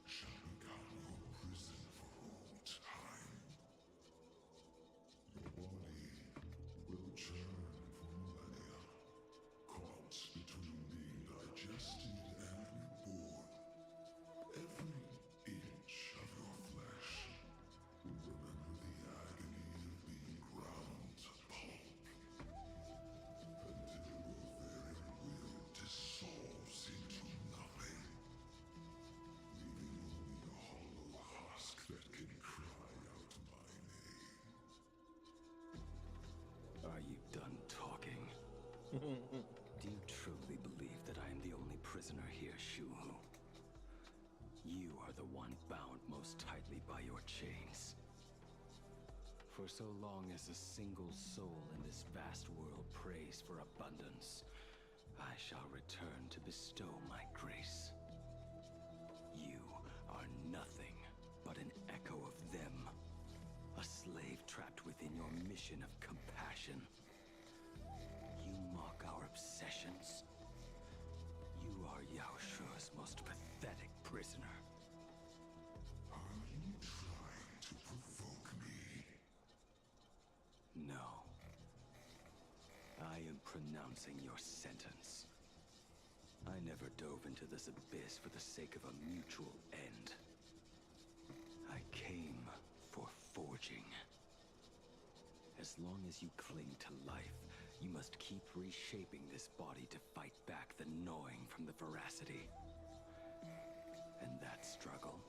shall become your prison for all time. Your body will churn for millennia, caught between being digested and reborn. Every inch of your flesh will remember the agony of being ground to pulp, until your very will dissolves into nothing, leaving only a hollow husk that can cry out my name. Are you done talking? Do you truly believe that I am the only prisoner here, Shuhu? You are the one bound most tightly by your chains. For so long as a single soul in this vast world prays for abundance, I shall return to bestow my grace. You are nothing but an echo of them, a slave trapped pronouncing your sentence. I never dove into this abyss for the sake of a mutual end. I came for forging. As long as you cling to life, you must keep reshaping this body to fight back the gnawing from the veracity. And that struggle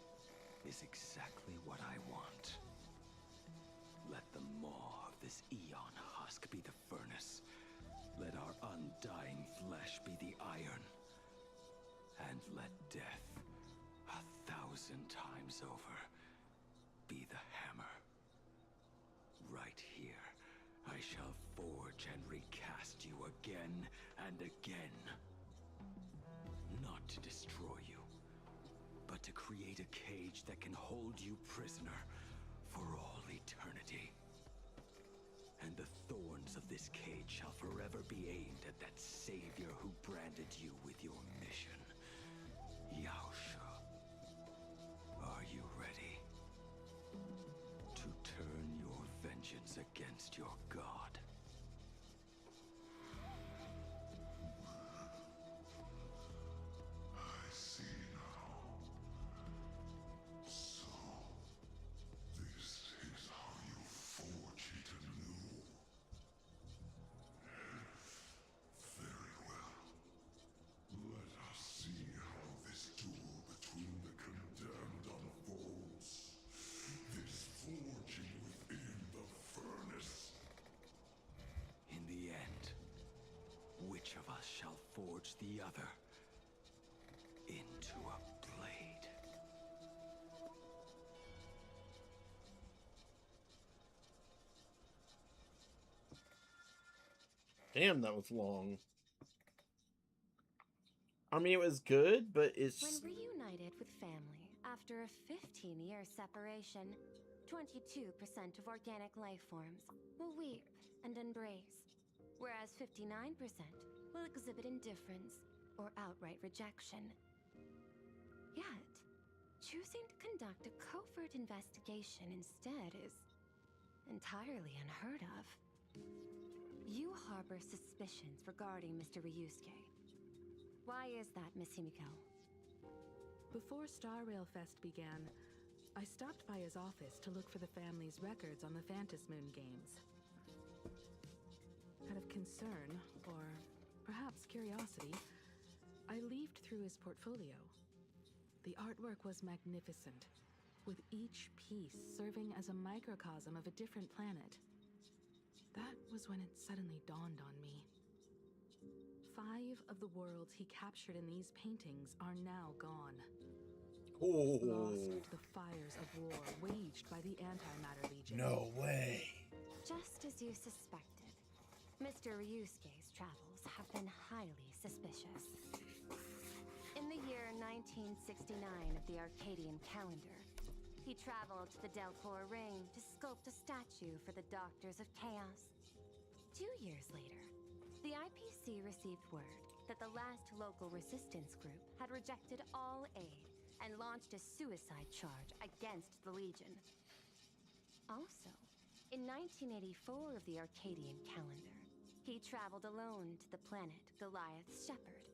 is exactly what I want. Let the maw of this eon husk be the furnace. Let our undying flesh be the iron. And let death, 1,000 times over, be the hammer. Right here, I shall forge and recast you again and again. Not to destroy you, but to create a cage that can hold you prisoner for all eternity. And the thorns of this cage shall forever be aimed at that savior who branded you with your mission. Yaosha, are you ready to turn your vengeance against your god? I see now. So, this is how you forge it anew. Very well. Let us see how this duel between the condemned unfolds. This forging within the furnace. In the end, which of us shall forge the other into a blade? Damn, that was long. I mean, it was good, but it's... When reunited with family after a 15-year separation, 22% of organic life forms will weep and embrace, whereas 59% will exhibit indifference or outright rejection. Yet, choosing to conduct a covert investigation instead is entirely unheard of. You harbor suspicions regarding Mr. Ryusuke. Why is that, Miss Himiko? Before Star Rail Fest began, I stopped by his office to look for the family's records on the Phantom Moon games. Out of concern, or perhaps curiosity, I leafed through his portfolio. The artwork was magnificent, with each piece serving as a microcosm of a different planet. That was when it suddenly dawned on me. 5 of the worlds he captured in these paintings are now gone. Lost to the fires of war waged by the Antimatter Legion. No way. Just as you suspected, Mr. Ryusuke's travels have been highly suspicious. In the year 1969 of the Arcadian calendar, he traveled to the Delcor Ring to sculpt a statue for the Doctors of Chaos. 2 years later, the IPC received word that the last local resistance group had rejected all aid and launched a suicide charge against the Legion. Also, in 1984 of the Arcadian calendar, he traveled alone to the planet Goliath's Shepherd.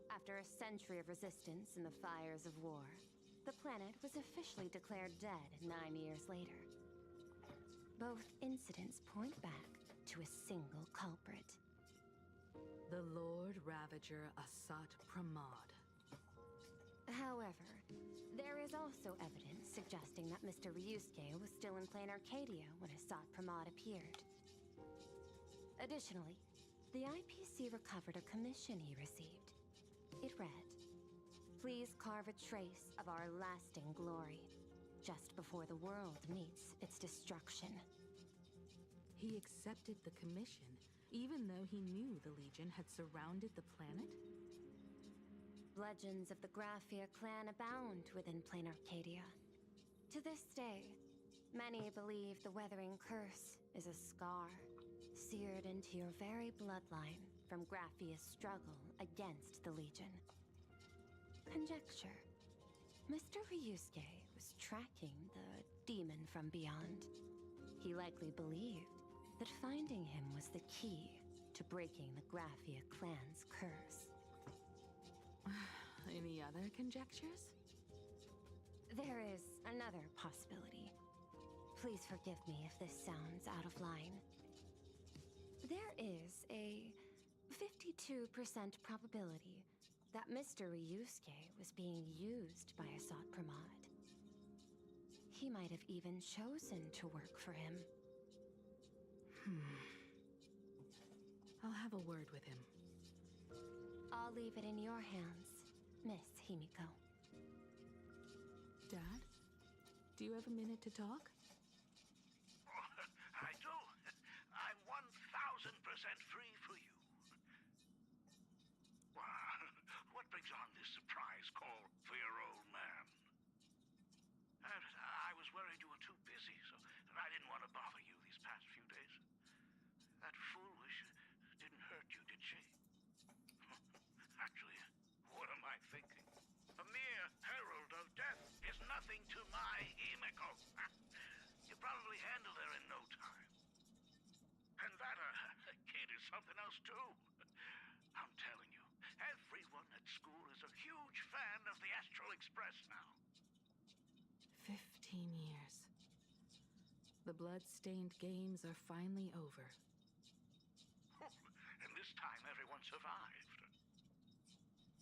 After a century of resistance in the fires of war, the planet was officially declared dead 9 years later. Both incidents point back to a single culprit. The Lord Ravager Asat Pramod. However, there is also evidence suggesting that Mr. Ryusuke was still in plain Arcadia when Asat Pramod appeared. Additionally, the IPC recovered a commission he received. It read, "Please carve a trace of our lasting glory, just before the world meets its destruction." He accepted the commission, even though he knew the Legion had surrounded the planet? Legends of the Graphia clan abound within plain Arcadia. To this day, many believe the Weathering Curse is a scar seared into your very bloodline from Graphia's struggle against the Legion. Conjecture. Mr. Ryusuke was tracking the demon from beyond. He likely believed that finding him was the key to breaking the Graphia clan's curse. Any other conjectures? There is another possibility. Please forgive me if this sounds out of line. There is a 52% probability that Mr. Ryusuke was being used by Asat Pramod. He might have even chosen to work for him. I'll have a word with him. I'll leave it in your hands, Miss Himiko. Dad, do you have a minute to talk? I do. I'm 1,000% free for you. What brings on this surprise call for your old man? I was worried you were too busy, so I didn't want to bother you these past few days. That foolish didn't hurt you, did she? Actually, what am I thinking? A mere herald of death is nothing to my Himiko. You probably handled her in no time. And that kid is something else too. I'm telling you, everyone at school is a huge fan of the Astral Express now. 15 years. The blood-stained games are finally over. And this time everyone survived.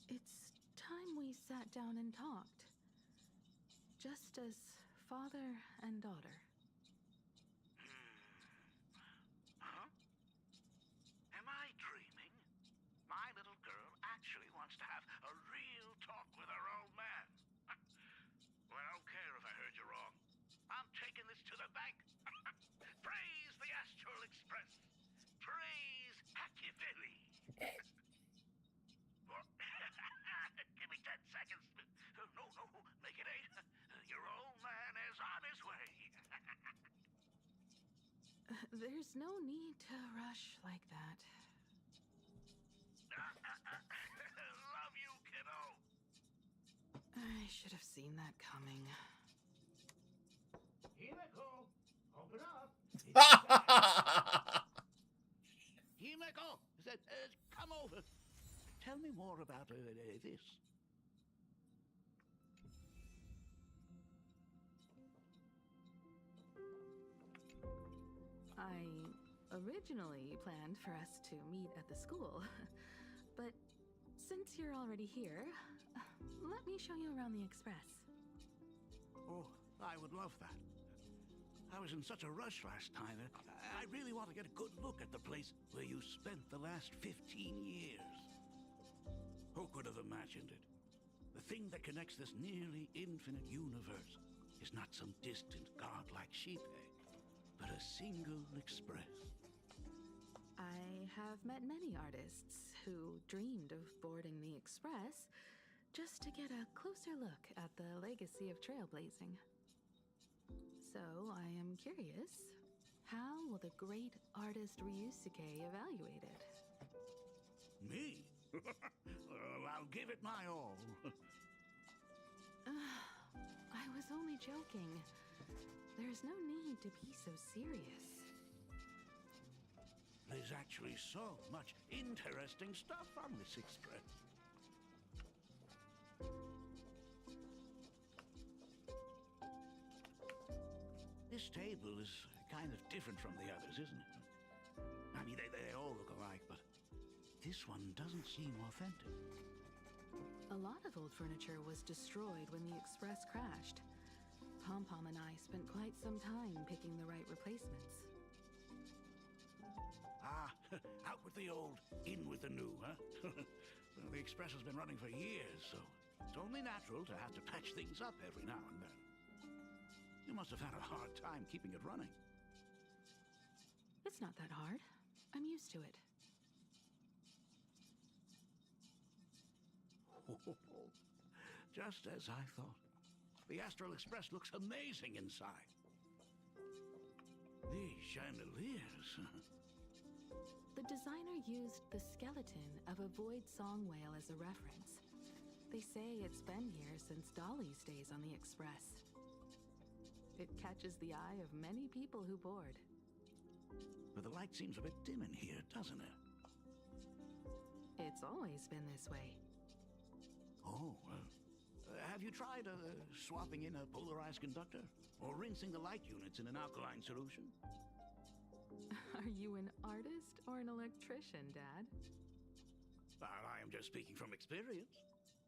It's time we sat down and talked. Just as father and daughter. Huh? Am I dreaming? My little girl actually wants to have a real talk with her old man. Well, I don't care if I heard you wrong. I'm taking this to the bank. Praise the Astral Express. Praise Hackivili. Give me 10 seconds. No, make it 8. Your old man is on his way. There's no need to rush like that. Love you, kiddo. I should have seen that coming. Himiko, open up. Himiko, come over. Tell me more about this. I originally planned for us to meet at the school, but since you're already here, let me show you around the Express. Oh, I would love that. I was in such a rush last time. I really want to get a good look at the place where you spent the last 15 years. Who could have imagined it? The thing that connects this nearly infinite universe is not some distant godlike sheep egg, but a single express. I have met many artists who dreamed of boarding the Express just to get a closer look at the legacy of trailblazing. So I am curious, how will the great artist Ryusuke evaluate it? Me? Well, I'll give it my all. I was only joking. There's no need to be so serious. There's actually so much interesting stuff on this express. This table is kind of different from the others, isn't it? I mean, they all look alike, but this one doesn't seem authentic. A lot of old furniture was destroyed when the Express crashed. Pom-Pom and I spent quite some time picking the right replacements. Out with the old, in with the new, huh? Well, the Express has been running for years, so it's only natural to have to patch things up every now and then. You must have had a hard time keeping it running. It's not that hard. I'm used to it. Just as I thought. The Astral Express looks amazing inside. These chandeliers. The designer used the skeleton of a void song whale as a reference. They say it's been here since Dolly's days on the Express. It catches the eye of many people who board. But the light seems a bit dim in here, doesn't it? It's always been this way. Oh, have you tried swapping in a polarized conductor? Or rinsing the light units in an alkaline solution? Are you an artist or an electrician, Dad? Well, I am just speaking from experience.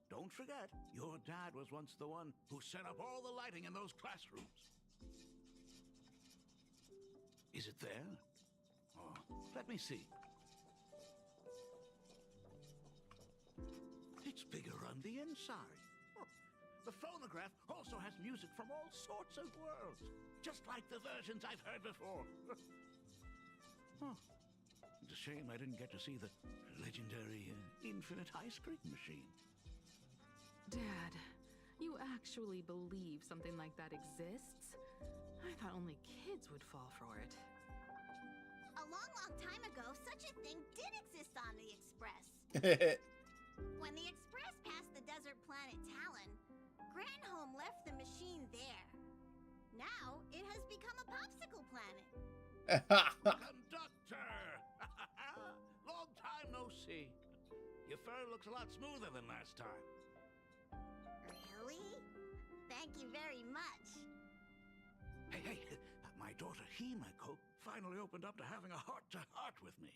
Don't forget, your dad was once the one who set up all the lighting in those classrooms. Is it there? Oh, let me see. It's bigger on the inside. Oh, the phonograph also has music from all sorts of worlds, just like the versions I've heard before. Oh, it's a shame I didn't get to see the legendary infinite ice cream machine. Dad, you actually believe something like that exists? I thought only kids would fall for it. A long, long time ago, such a thing did exist on the Express. When the Express passed the desert planet Talon, Granholm left the machine there. Now, it has become a popsicle planet. Conductor! Long time no see. Your fur looks a lot smoother than last time. Really? Thank you very much. Hey, my daughter Himeko finally opened up to having a heart-to-heart with me.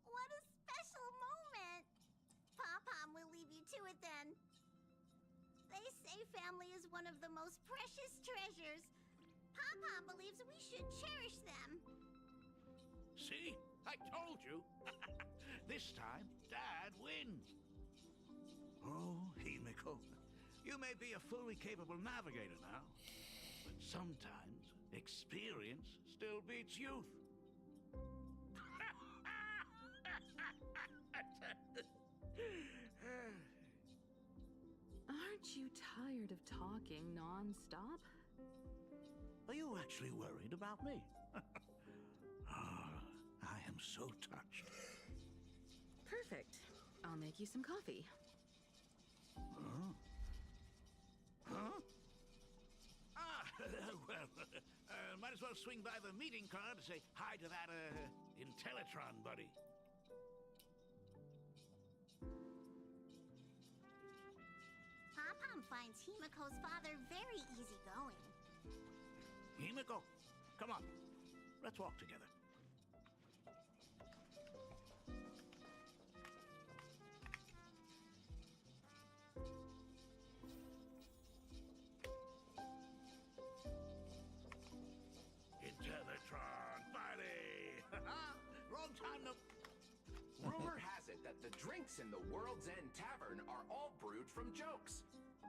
What a special moment. Pom-Pom will leave you to it then. They say family is one of the most precious treasures. Pom-Pom believes we should cherish them. See? I told you. This time, Dad wins. Oh, Himeko, you may be a fully capable navigator now, but sometimes experience still beats youth. Aren't you tired of talking non-stop? Are you actually worried about me? I am so touched. Perfect. I'll make you some coffee. Huh? Huh? Well, might as well swing by the meeting car to say hi to that, Intellitron buddy. Pom-Pom finds Himeko's father very easygoing. Himeko, come on. Let's walk together. Intellitron buddy! Long time no... Rumor has it that the drinks in the World's End Tavern are all brewed from jokes.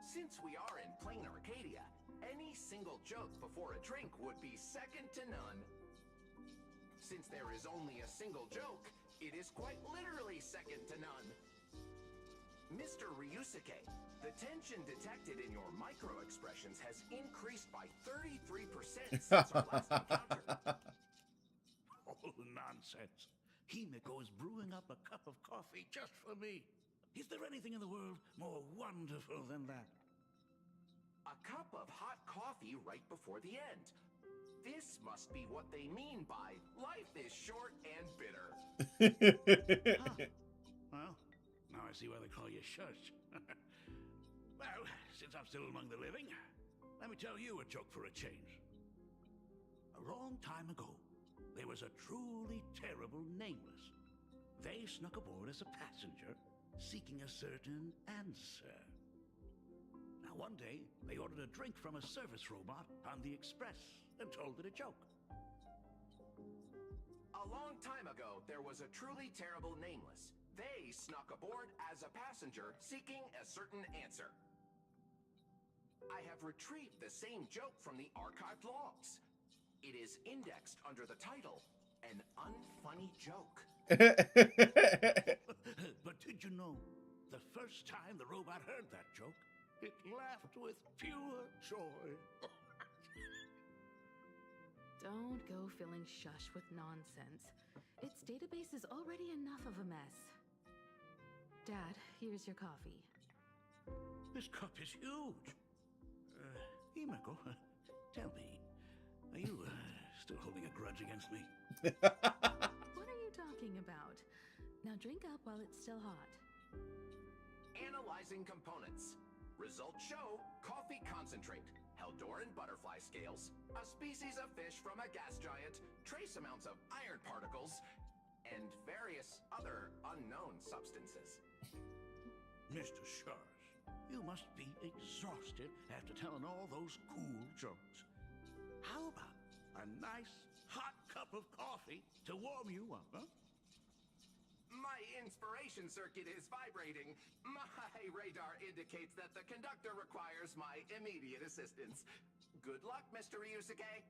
Since we are in plain Arcadia, any single joke before a drink would be second to none. Since there is only a single joke, it is quite literally second to none. Mr. Ryusuke, the tension detected in your micro-expressions has increased by 33% since our last encounter. Oh, nonsense. Himeko is brewing up a cup of coffee just for me. Is there anything in the world more wonderful than that? A cup of hot coffee right before the end. This must be what they mean by life is short and bitter. Well, now I see why they call you Shush. Well, since I'm still among the living, let me tell you a joke for a change. A long time ago, there was a truly terrible nameless. They snuck aboard as a passenger, seeking a certain answer. Now, one day, they ordered a drink from a service robot on the Express and told it a joke. A long time ago, there was a truly terrible nameless. They snuck aboard as a passenger, seeking a certain answer. I have retrieved the same joke from the archived logs. It is indexed under the title, An Unfunny Joke. But did you know, the first time the robot heard that joke, it laughed with pure joy. Don't go filling Shush with nonsense. Its database is already enough of a mess. Dad, here's your coffee. This cup is huge. Himeko, tell me, are you still holding a grudge against me? What are you talking about? Now drink up while it's still hot. Analyzing components. Results show coffee concentrate, Heldoran butterfly scales, a species of fish from a gas giant, trace amounts of iron particles, and various other unknown substances. Mr. Shars, you must be exhausted after telling all those cool jokes. How about a nice hot cup of coffee to warm you up, huh? My inspiration circuit is vibrating. My radar indicates that the conductor requires my immediate assistance. Good luck, Mr. Ryusuke.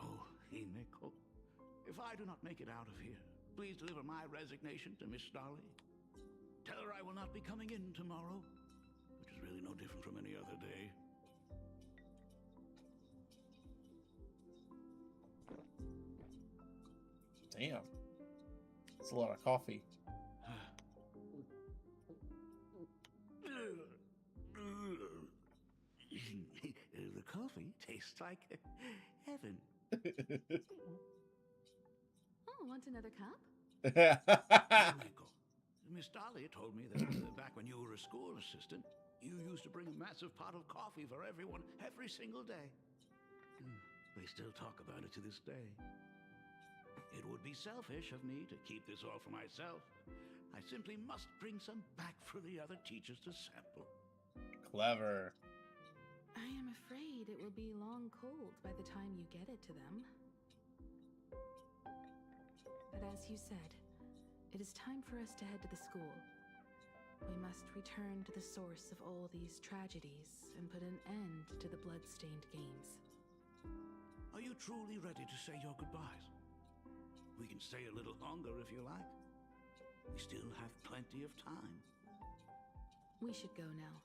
Oh, Himeko, if I do not make it out of here, please deliver my resignation to Miss Starley. Tell her I will not be coming in tomorrow, which is really no different from any other day. Damn. It's a lot of coffee. The coffee tastes like heaven. Oh, want another cup? Himeko, Miss Dolly told me that back when you were a school assistant, you used to bring a massive pot of coffee for everyone every single day. They still talk about it to this day. It would be selfish of me to keep this all for myself. I simply must bring some back for the other teachers to sample. Clever. I am afraid it will be long cold by the time you get it to them. But as you said, it is time for us to head to the school. We must return to the source of all these tragedies and put an end to the blood-stained games. Are you truly ready to say your goodbyes? We can stay a little longer if you like. We still have plenty of time. We should go now.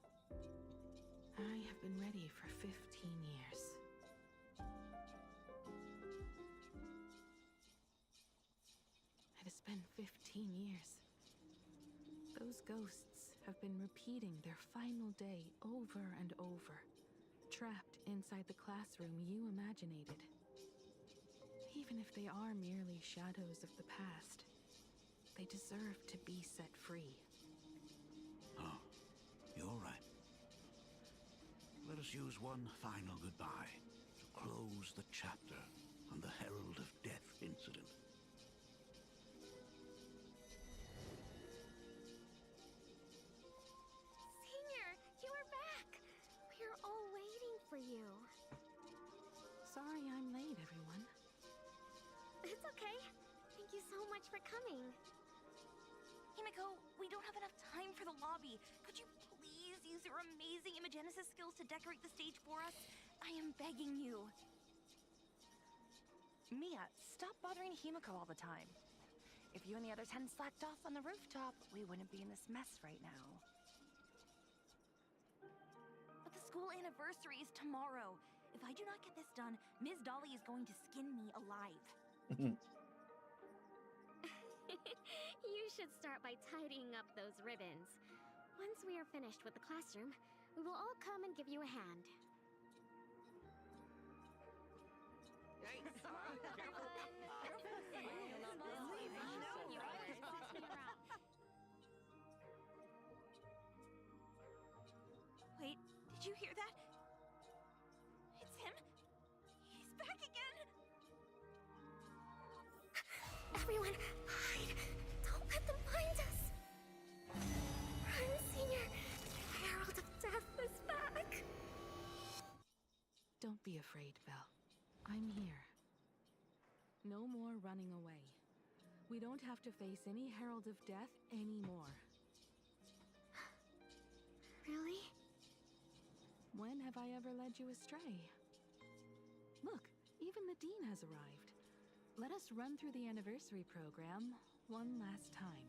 I have been ready for 15 years. It has been 15 years. Those ghosts have been repeating their final day over and over, trapped inside the classroom you imaginated. Even if they are merely shadows of the past, they deserve to be set free. Oh, you're right. Let us use one final goodbye to close the chapter on the Herald of Death incident. Senior, you are back! We are all waiting for you. Sorry I'm late, everyone. It's okay. Thank you so much for coming. Himeko, we don't have enough time for the lobby. Could you please use your amazing Imagenesis skills to decorate the stage for us? I am begging you. Mia, stop bothering Himeko all the time. If you and the others hadn't slacked off on the rooftop, we wouldn't be in this mess right now. But the school anniversary is tomorrow. If I do not get this done, Ms. Dolly is going to skin me alive. You should start by tidying up those ribbons. Once we are finished with the classroom, we will all come and give you a hand. Hey, Wait, did you hear that? It's him. He's back again. Everyone, hide! Don't let them find us! Run, Senior! The Herald of Death is back! Don't be afraid, Belle. I'm here. No more running away. We don't have to face any Herald of Death anymore. Really? When have I ever led you astray? Look, even the Dean has arrived. Let us run through the anniversary program one last time.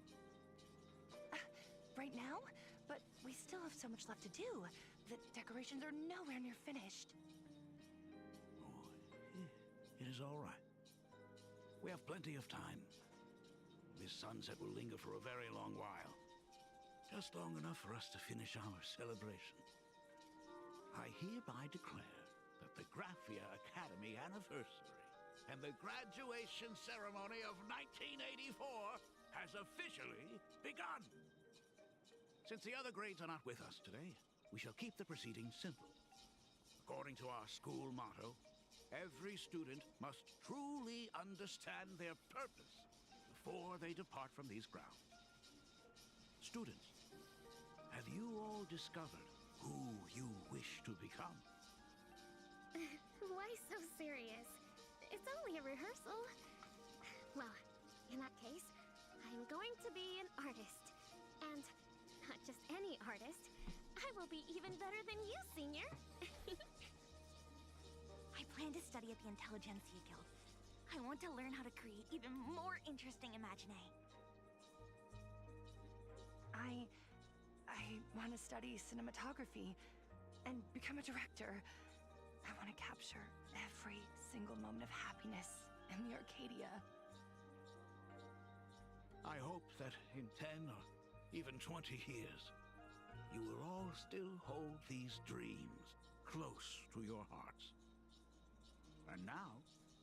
Right now? But we still have so much left to do. The decorations are nowhere near finished. It is all right. We have plenty of time. This sunset will linger for a very long while. Just long enough for us to finish our celebration. I hereby declare that the Graphia Academy anniversary and the graduation ceremony of 1984 has officially begun. Since the other grades are not with us today, we shall keep the proceedings simple. According to our school motto, every student must truly understand their purpose before they depart from these grounds. Students, have you all discovered who you wish to become? Why so serious? It's only a rehearsal. Well, in that case, I'm going to be an artist. And not just any artist. I will be even better than you, Senior. I plan to study at the Intelligentsia Guild. I want to learn how to create even more interesting imaginae. I want to study cinematography and become a director. I want to capture every single moment of happiness in the Arcadia. I hope that in 10 or even 20 years, you will all still hold these dreams close to your hearts. And now,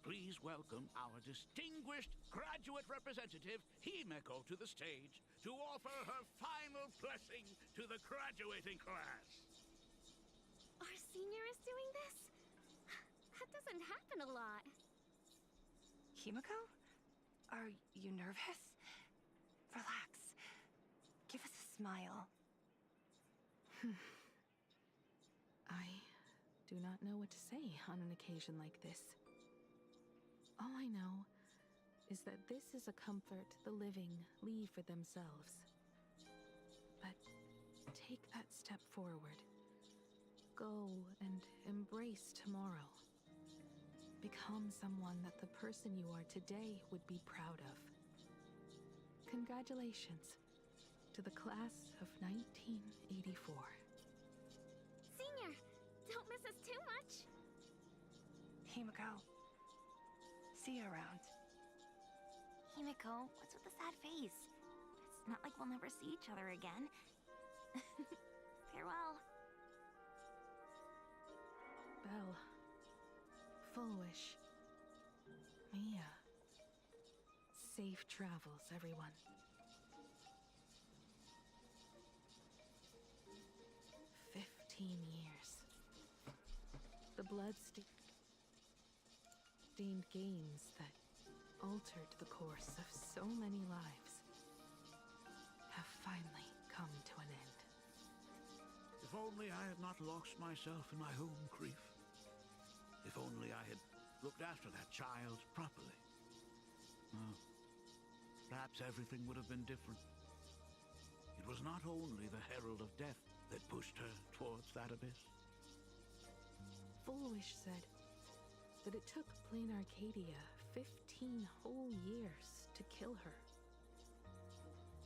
please welcome our distinguished graduate representative, Himeko, to the stage to offer her final blessing to the graduating class. Our senior is doing this? That doesn't happen a lot. Himeko? Are you nervous? Relax. Give us a smile. I do not know what to say on an occasion like this. All I know is that this is a comfort the living leave for themselves. But take that step forward. Go and embrace tomorrow. Become someone that the person you are today would be proud of. Congratulations to the class of 1984. Senior, don't miss us too much. Himeko. See you around. Himeko, what's with the sad face? It's not like we'll never see each other again. Farewell. Belle. Foolish. Mia. Safe travels, everyone. 15 years. The blood-stained games that altered the course of so many lives have finally come to an end. If only I had not lost myself in my own grief. If only I had looked after that child properly. Perhaps everything would have been different. It was not only the herald of death that pushed her towards that abyss. Foolish said that it took Plain Arcadia 15 whole years to kill her.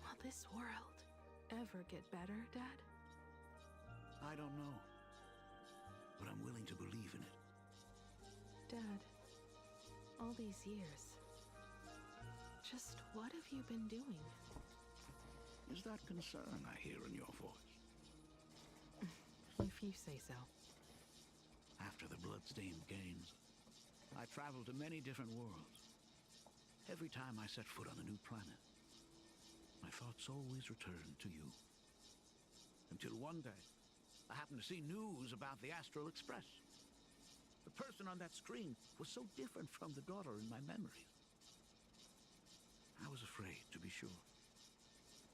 Will this world ever get better, Dad? I don't know, but I'm willing to believe in it. Dad, all these years, just what have you been doing? Is that concern I hear in your voice? If you say so. After the blood-stained games, I traveled to many different worlds. Every time I set foot on a new planet, my thoughts always returned to you. Until one day, I happened to see news about the Astral Express. The person on that screen was so different from the daughter in my memories. I was afraid, to be sure.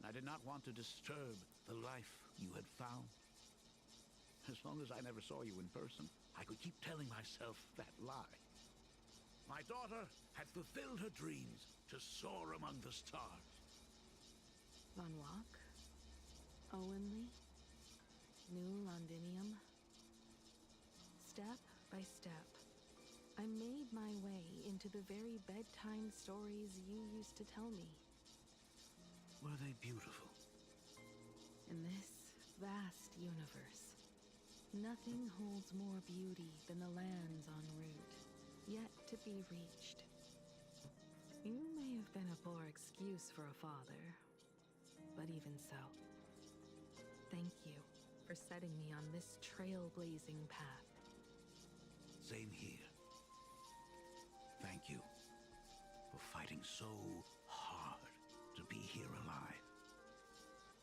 I did not want to disturb the life you had found. As long as I never saw you in person, I could keep telling myself that lie. My daughter had fulfilled her dreams to soar among the stars. Von Walk? Owenly? New Londinium? Step by step, I made my way into the very bedtime stories you used to tell me. Were they beautiful? In this vast universe, nothing holds more beauty than the lands en route, yet to be reached. You may have been a poor excuse for a father, but even so, thank you for setting me on this trailblazing path. Same here. Thank you for fighting so hard to be here alive.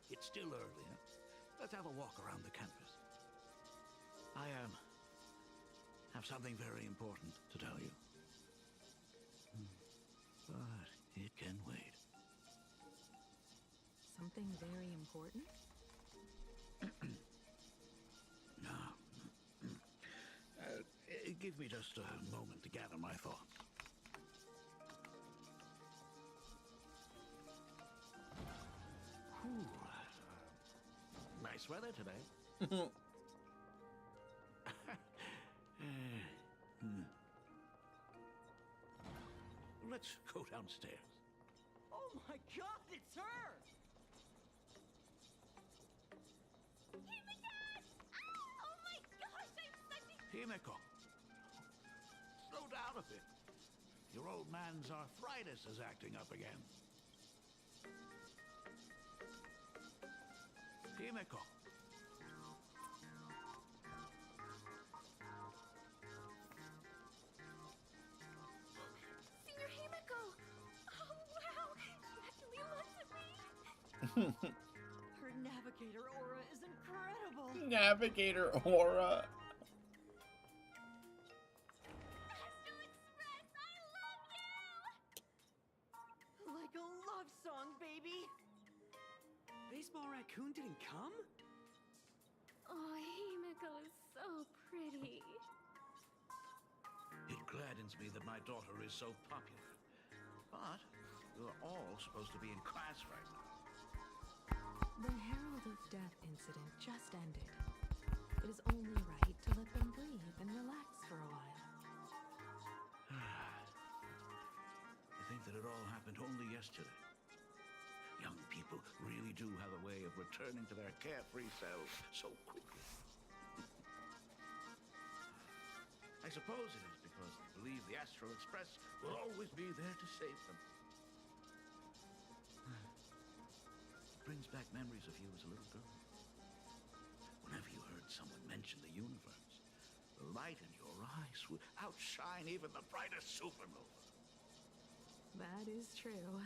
It's still early. Huh? Let's have a walk around the campus. I have something very important to tell you. But it can wait. Something very important? No. Give me just a moment to gather my thoughts. Whew. Nice weather today. Let's go downstairs. Oh my god, it's her! Oh my gosh, I'm such a... Himiko, slow down a bit. Your old man's arthritis is acting up again. Himiko. Senior Himiko! Oh wow, she actually looks at me! Her navigator aura is incredible! Navigator aura. Like a love song, baby! Baseball Raccoon didn't come? Oh, Himiko is so pretty. It gladdens me that my daughter is so popular. But you're all supposed to be in class right now. The Herald of Death incident just ended. It is only right to let them breathe and relax for a while. I think that it all happened only yesterday. Young people really do have a way of returning to their carefree selves so quickly. I suppose it is because they believe the Astral Express will always be there to save them. It brings back memories of you as a little girl. Whenever you heard someone mention the universe, the light in your eyes would outshine even the brightest supernova. That is true.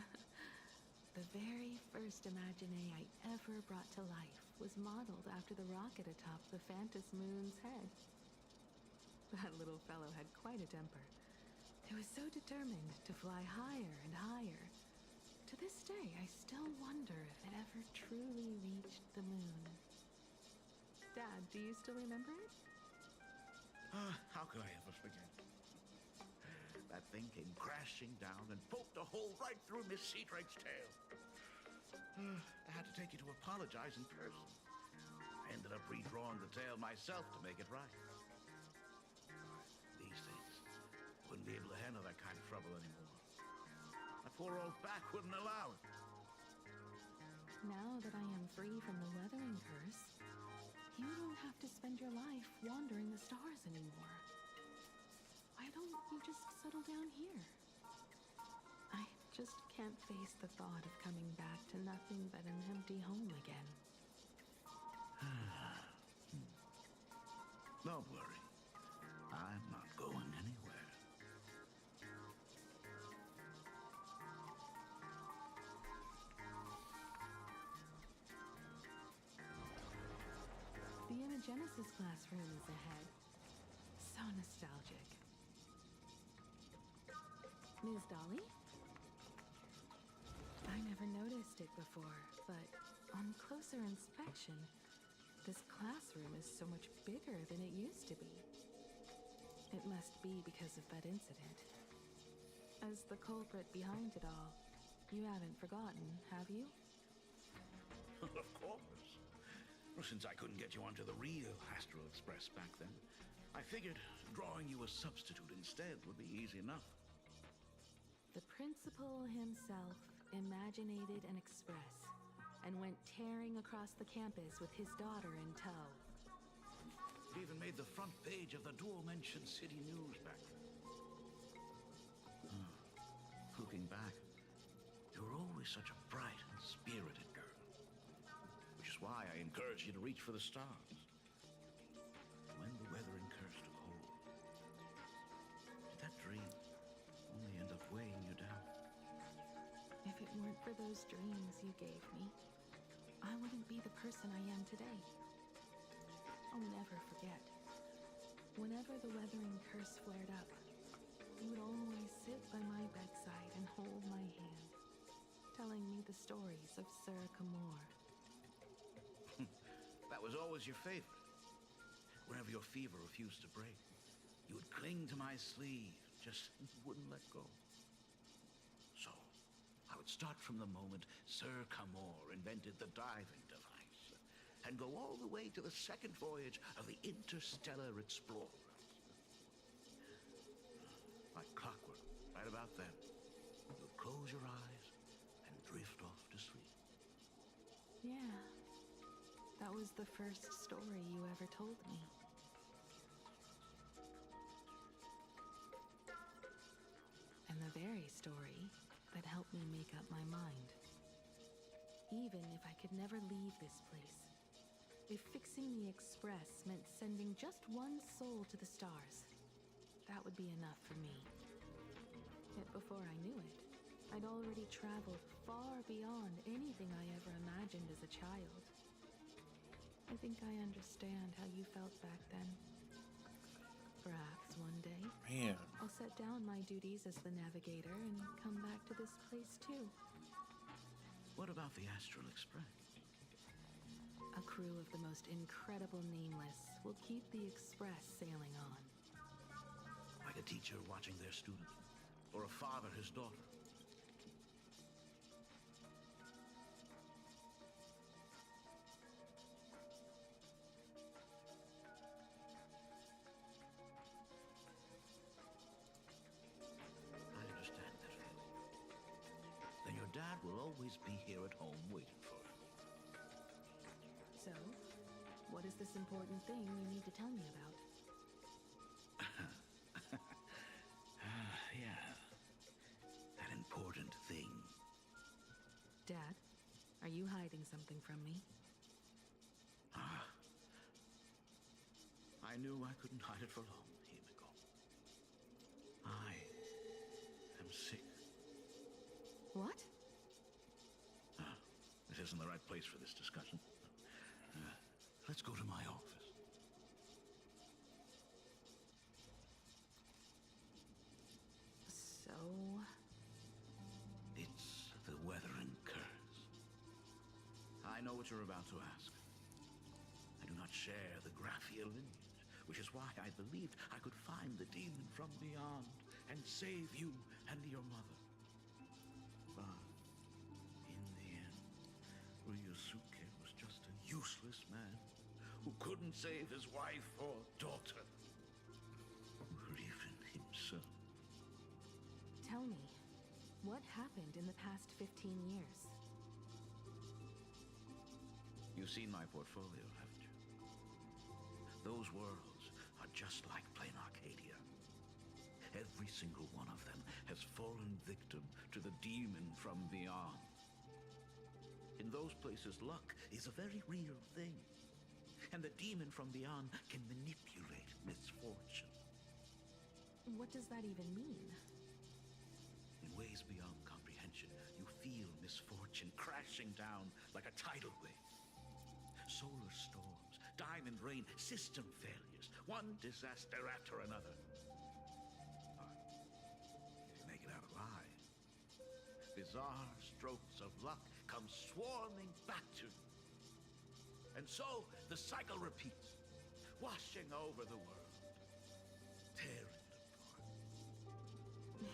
The very first Imagine I ever brought to life was modeled after the rocket atop the Phantom Moon's head. That little fellow had quite a temper. It was so determined to fly higher and higher. To this day, I still wonder if it ever truly reached the moon. Dad, do you still remember it? How could I ever forget? That thing came crashing down and poked a hole right through Miss Seadrake's tail. I had to take you to apologize in person. I ended up redrawing the tail myself to make it right. These things wouldn't be able to handle that kind of trouble anymore. My poor old back wouldn't allow it. Now that I am free from the weathering curse, you don't have to spend your life wandering the stars anymore. Why don't you just settle down here? I just can't face the thought of coming back to nothing but an empty home again. Don't worry. I'm not going anywhere. The Imagenesis classroom is ahead. So nostalgic. Ms. Dolly? I never noticed it before, but on closer inspection, this classroom is so much bigger than it used to be. It must be because of that incident. As the culprit behind it all, you haven't forgotten, have you? Of course. Well, since I couldn't get you onto the real Astral Express back then, I figured drawing you a substitute instead would be easy enough. The principal himself imaginated an express and went tearing across the campus with his daughter in tow. It even made the front page of the Dual-Mention City News back then. Looking back, you were always such a bright and spirited girl. Which is why I encourage you to reach for the stars. When the weathering curse took hold, did that dream only end up weighing you down? If it weren't for those dreams you gave me, I wouldn't be the person I am today. I'll never forget. Whenever the weathering curse flared up, you would always sit by my bedside and hold my hand, telling me the stories of Sir Camor. That was always your favorite. Whenever your fever refused to break, you would cling to my sleeve, just wouldn't let go. So, I would start from the moment Sir Camor invented the diving device, and go all the way to the second voyage of the Interstellar Explorer. Like clockwork, right about then, you would close your eyes and drift off to sleep. Yeah, that was the first story you ever told me. And the very story that helped me make up my mind. Even if I could never leave this place, if fixing the Express meant sending just one soul to the stars, that would be enough for me. Yet before I knew it, I'd already traveled far beyond anything I ever imagined as a child. I think I understand how you felt back then. Perhaps one day, Man. I'll set down my duties as the navigator and come back to this place too. What about the Astral Express? A crew of the most incredible nameless will keep the Express sailing on. Like a teacher watching their student, or a father his daughter. I understand that feeling. Then your dad will always be here at home waiting for you. So, what is this important thing you need to tell me about? Yeah. That important thing. Dad, are you hiding something from me? I knew I couldn't hide it for long, Himiko. I am sick. What? This isn't the right place for this discussion. Let's go to my office. So... It's the Weathering Curse. I know what you're about to ask. I do not share the Graphia lineage, which is why I believed I could find the demon from beyond and save you and your mother. But in the end, Ryusuke was just a useless man who couldn't save his wife or daughter, or even himself. Tell me, what happened in the past 15 years? You've seen my portfolio, haven't you? Those worlds are just like plain Arcadia. Every single one of them has fallen victim to the demon from beyond. In those places, luck is a very real thing. And the demon from beyond can manipulate misfortune. What does that even mean? In ways beyond comprehension, you feel misfortune crashing down like a tidal wave. Solar storms, diamond rain, system failures, one disaster after another. But if you make it out alive, bizarre strokes of luck come swarming back to you. And so the cycle repeats, washing over the world, tearing it apart.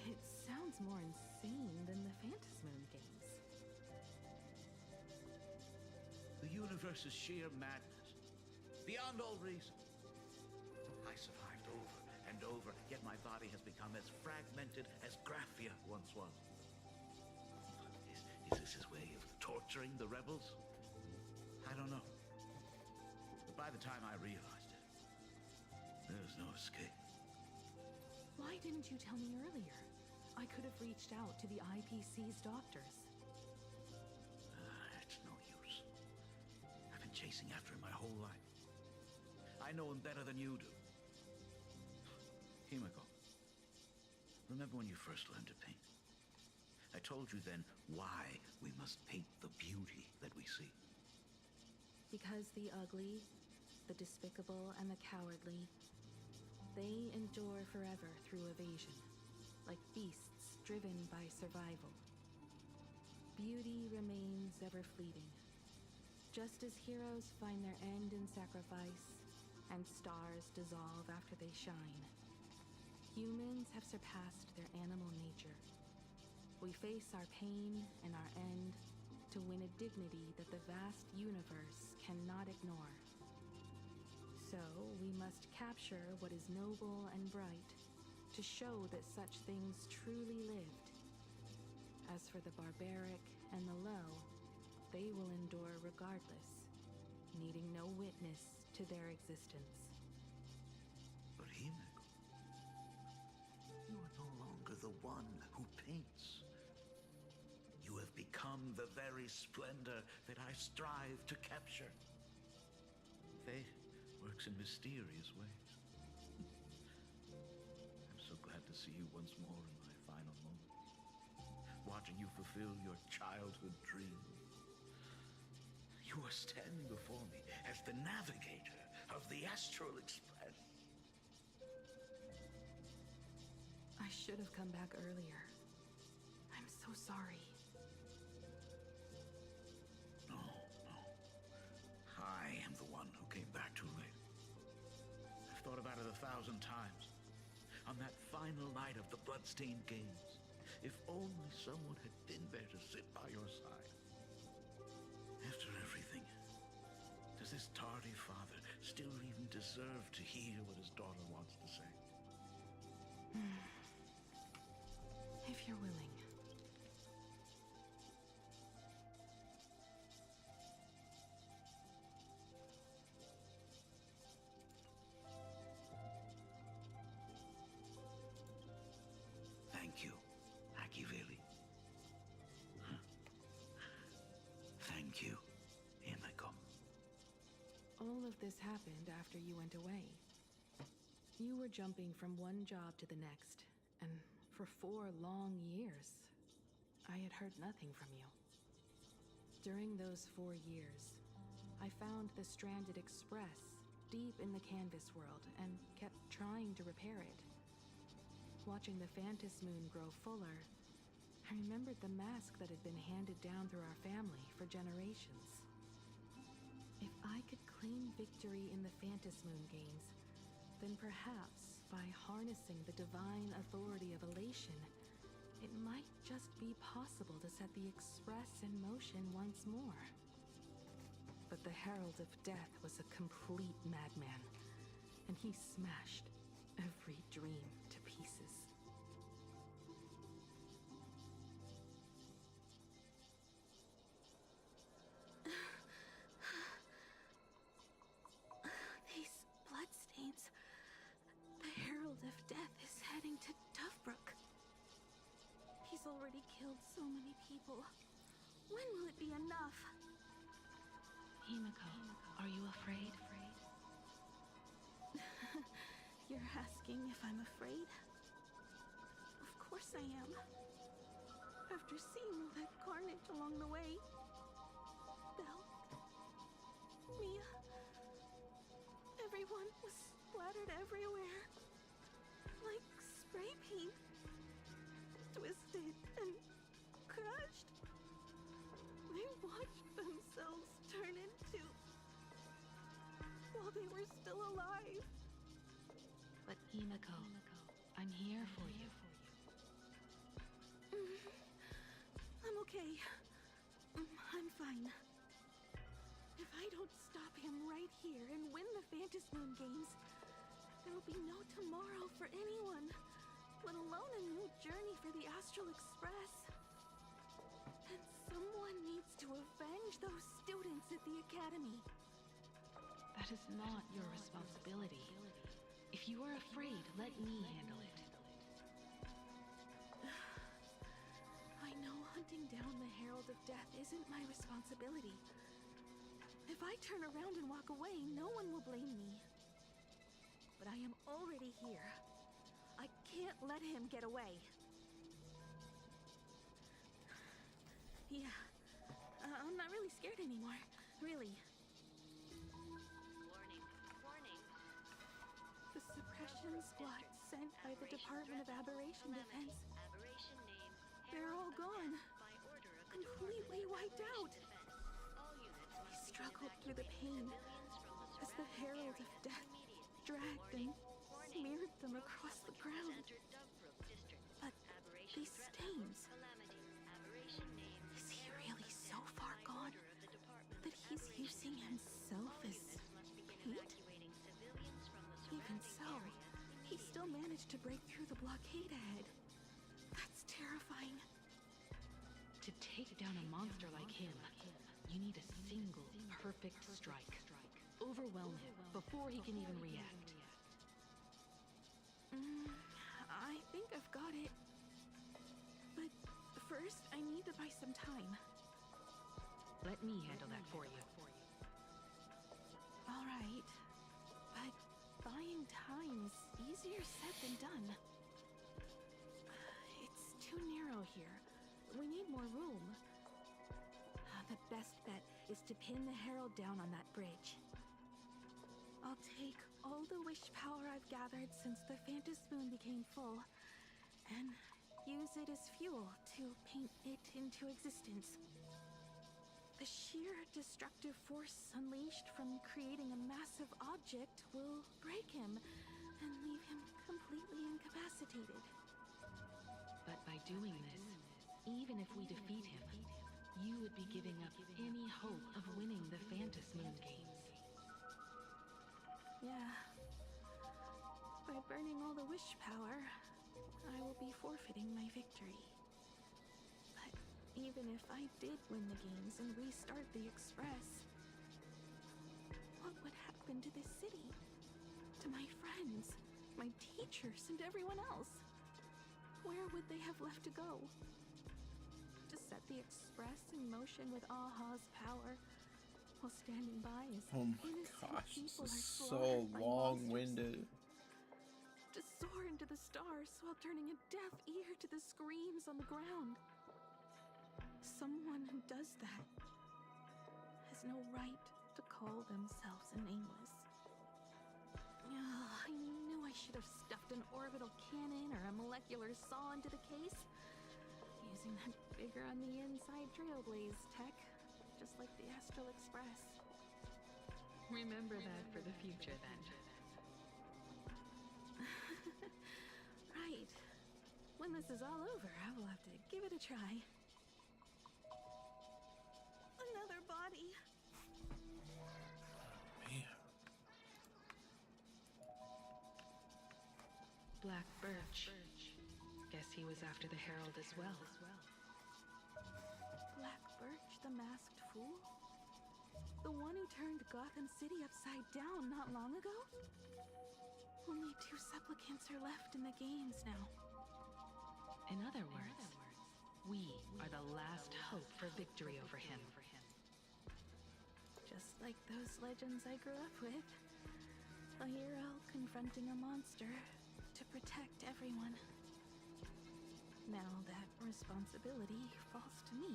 It sounds more insane than the Phantasmoon games. The universe is sheer madness, beyond all reason. I survived over and over, yet my body has become as fragmented as Graphia once was. Is this his way of torturing the rebels? I don't know. But by the time I realized it, there was no escape. Why didn't you tell me earlier? I could have reached out to the IPC's doctors. It's no use. I've I know him better than you do. Himiko, remember when you first learned to paint? I told you then why we must paint the beauty that we see. Because the ugly, the despicable, and the cowardly, they endure forever through evasion, like beasts driven by survival. Beauty remains ever fleeting, just as heroes find their end in sacrifice, and stars dissolve after they shine. Humans have surpassed their animal nature. We face our pain and our end to win a dignity that the vast universe cannot ignore. So we must capture what is noble and bright to show that such things truly lived. As for the barbaric and the low, they will endure regardless, needing no witness to their existence. But Himiko, you are no longer the one who paints. You have become the very splendor that I strive to capture. Fate works in mysterious ways. I'm so glad to see you once more in my final moments, watching you fulfill your childhood dream. You are standing before me as the navigator of the Astral Express. I should have come back earlier. I'm so sorry. No. I am the one who came back too late. I've thought about it 1,000 times. On that final night of the Bloodstained Games, if only someone had been there to sit by your side. After everything, does this tardy father still even deserve to hear what his daughter wants to say? If you're willing. Thank you, Akiveli. Thank you, Himiko. All of this happened after you went away. You were jumping from one job to the next, and for 4 long years, I had heard nothing from you. During those 4 years, I found the stranded express deep in the canvas world and kept trying to repair it. Watching the Phantas Moon grow fuller, I remembered the mask that had been handed down through our family for generations. If I could claim victory in the Phantas Moon games, then perhaps by harnessing the divine authority of elation, it might just be possible to set the Express in motion once more. But the Herald of Death was a complete madman, and he smashed every dream to pieces. These bloodstains. The Herald of Death is heading to Dovebrook. He's already killed so many people. When will it be enough? Himiko, are you afraid? You're asking if I'm afraid? Of course I am. After seeing all that carnage along the way. Belle, Mia, everyone was splattered everywhere. Like spray paint. Twisted and crushed. They watched themselves turn into... while they were still alive. But Himiko, I'm here for you. I'm okay. I'm fine. If I don't stop him right here and win the Phantas Moon games, there'll be no tomorrow for anyone, let alone a new journey for the Astral Express. And someone needs to avenge those students at the Academy. That is not your responsibility. If you are afraid, let me handle it. I know hunting down the Herald of Death isn't my responsibility. If I turn around and walk away, no one will blame me. but I am already here. I can't let him get away. Yeah, I'm not really scared anymore, really. Warning, warning. The suppression squad sent by the Department of Aberration Defense. Aberration name. They're all gone. By order of the Completely wiped out. All units I must struggled through the pain as the Herald of Death dragged and smeared them across the ground. But these stains... Is he really so far gone that he's using himself as paint? Even so, he still managed to break through the blockade ahead. That's terrifying. To take down a monster like him, you need a single perfect strike. Overwhelm him before he can even react. I think I've got it. But first, I need to buy some time. Let me handle that for you. All right. But buying time's easier said than done. It's too narrow here. We need more room. The best bet is to pin the Herald down on that bridge. I'll take all the wish power I've gathered since the Phantom Moon became full, and use it as fuel to paint it into existence. The sheer destructive force unleashed from creating a massive object will break him and leave him completely incapacitated. But by doing this, even if we defeat him, you would be giving up any hope of winning the Phantom Moon games. Yeah. By burning all the wish power, I will be forfeiting my victory. But even if I did win the games and restart the Express, what would happen to this city? To my friends, my teachers, and everyone else? Where would they have left to go? To set the Express in motion with Aha's power, while standing by as Oh my innocent gosh, this people is are so slaughtered by long-winded. monsters. To soar into the stars while turning a deaf ear to the screams on the ground. Someone who does that has no right to call themselves a nameless. I knew I should have stuffed an orbital cannon or a molecular saw into the case. Using that bigger on the inside Trailblaze tech, just like the Astral Express. Remember that for the future, then. Right. When this is all over, I will have to give it a try. Another body. Man. Black Birch. Guess he was after the Herald as well. Black Birch, the masked fool? The one who turned Gotham City upside down not long ago? Only 2 supplicants are left in the games now. In other words, we are the last hope for victory over him. Just like those legends I grew up with. A hero confronting a monster to protect everyone. Now that responsibility falls to me.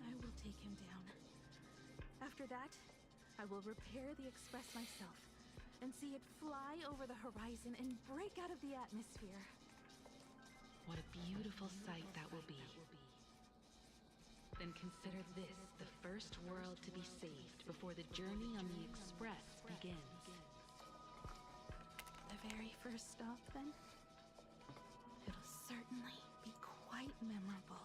I will take him down. After that, I will repair the Express myself and see it fly over the horizon and break out of the atmosphere. What a beautiful sight that will be. Then consider this the first world to be saved before the journey on the Express begins. The very first stop, then? It'll certainly be quite memorable.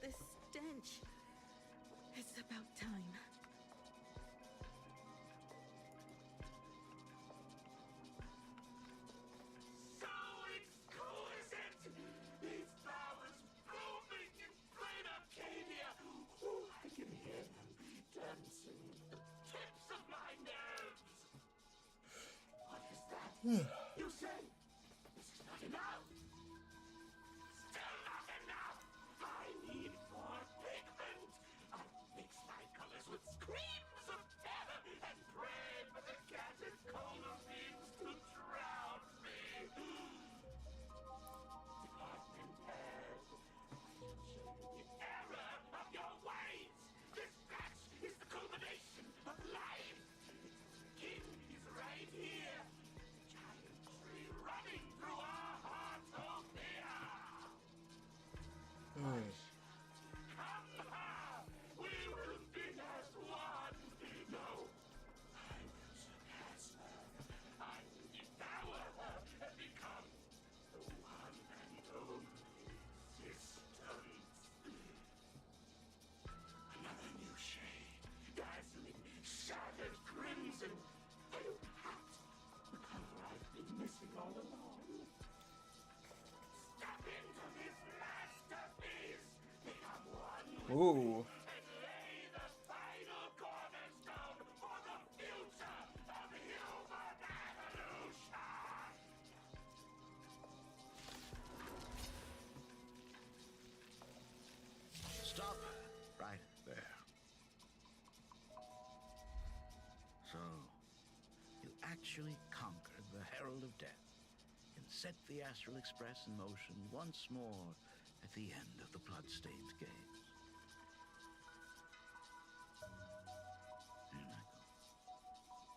The stench. It's about time. So exquisite! These flowers blooming in plain Arcadia! Oh, I can hear them dancing at the tips of my nerves! What is that? You say this is not enough? Still not enough! I need more pigment! I'll mix my colors with screams of terror Ooh. Stop right there. So, you actually conquered the Herald of Death and set the Astral Express in motion once more at the end of the Bloodstained Games. Here, Michael,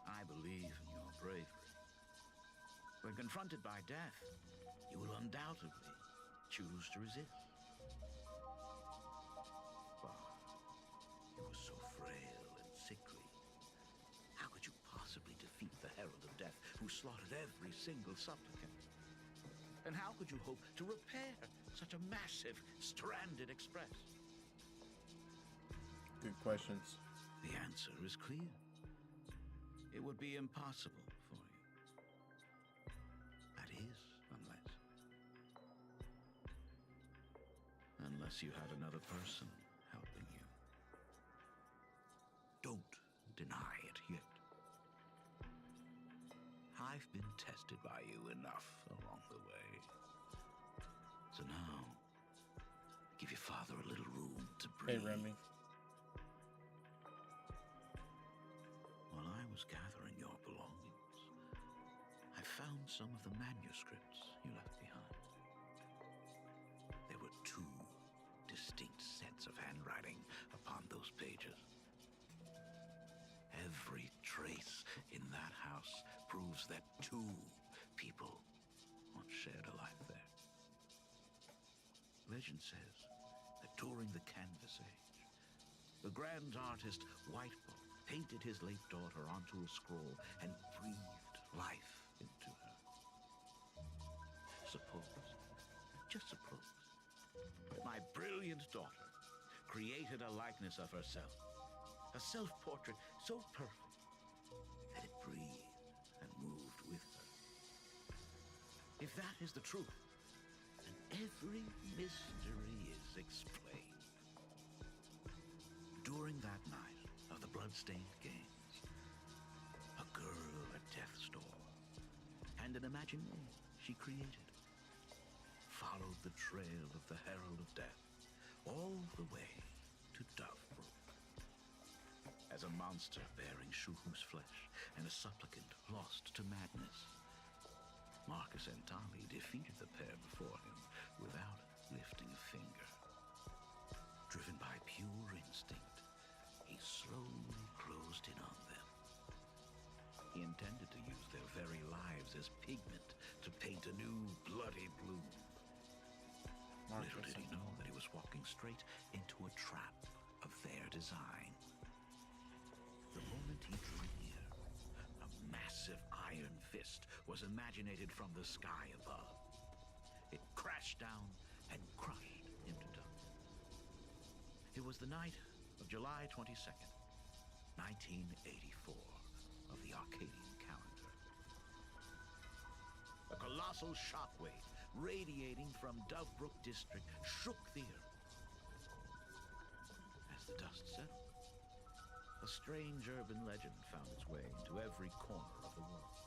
I believe in your bravery. When confronted by death, you will undoubtedly choose to resist. You were so frail and sickly. How could you possibly defeat the Herald of Death, who slaughtered every single supplicant? And how could you hope to repair such a massive, stranded express? Good questions. The answer is clear. It would be impossible for you. That is, unless you had another person helping you. Don't deny it yet. I've been tested by you enough along the way. So now, give your father a little room to breathe. Hey, Remy. While I was gathering your belongings, I found some of the manuscripts you left behind. There were two distinct sets of handwriting upon those pages. Every trace in that house proves that two people once shared a life there. Legend says that during the Canvas Age, the grand artist Whitebow painted his late daughter onto a scroll and breathed life into her. Suppose, just suppose, that my brilliant daughter created a likeness of herself, a self-portrait so perfect that it breathed and moved with her. If that is the truth, then every mystery is explained. During that night of the Bloodstained Games, a girl at death's door and an imagination she created followed the trail of the Herald of Death all the way to Dovebrook. As a monster bearing Shuhu's flesh and a supplicant lost to madness, Marcus and Tali defeated the pair before him without lifting a finger. Driven by pure instinct, he slowly closed in on them. He intended to use their very lives as pigment to paint a new bloody blue. Little did he know that he was walking straight into a trap of their design. The moment he drew near, a massive iron fist was imaginated from the sky above. It crashed down and crushed into dust. It was the night of July 22nd, 1984, of the Arcadian calendar. A colossal shockwave radiating from Dovebrook District shook the earth. As the dust settled, a strange urban legend found its way into every corner of the world.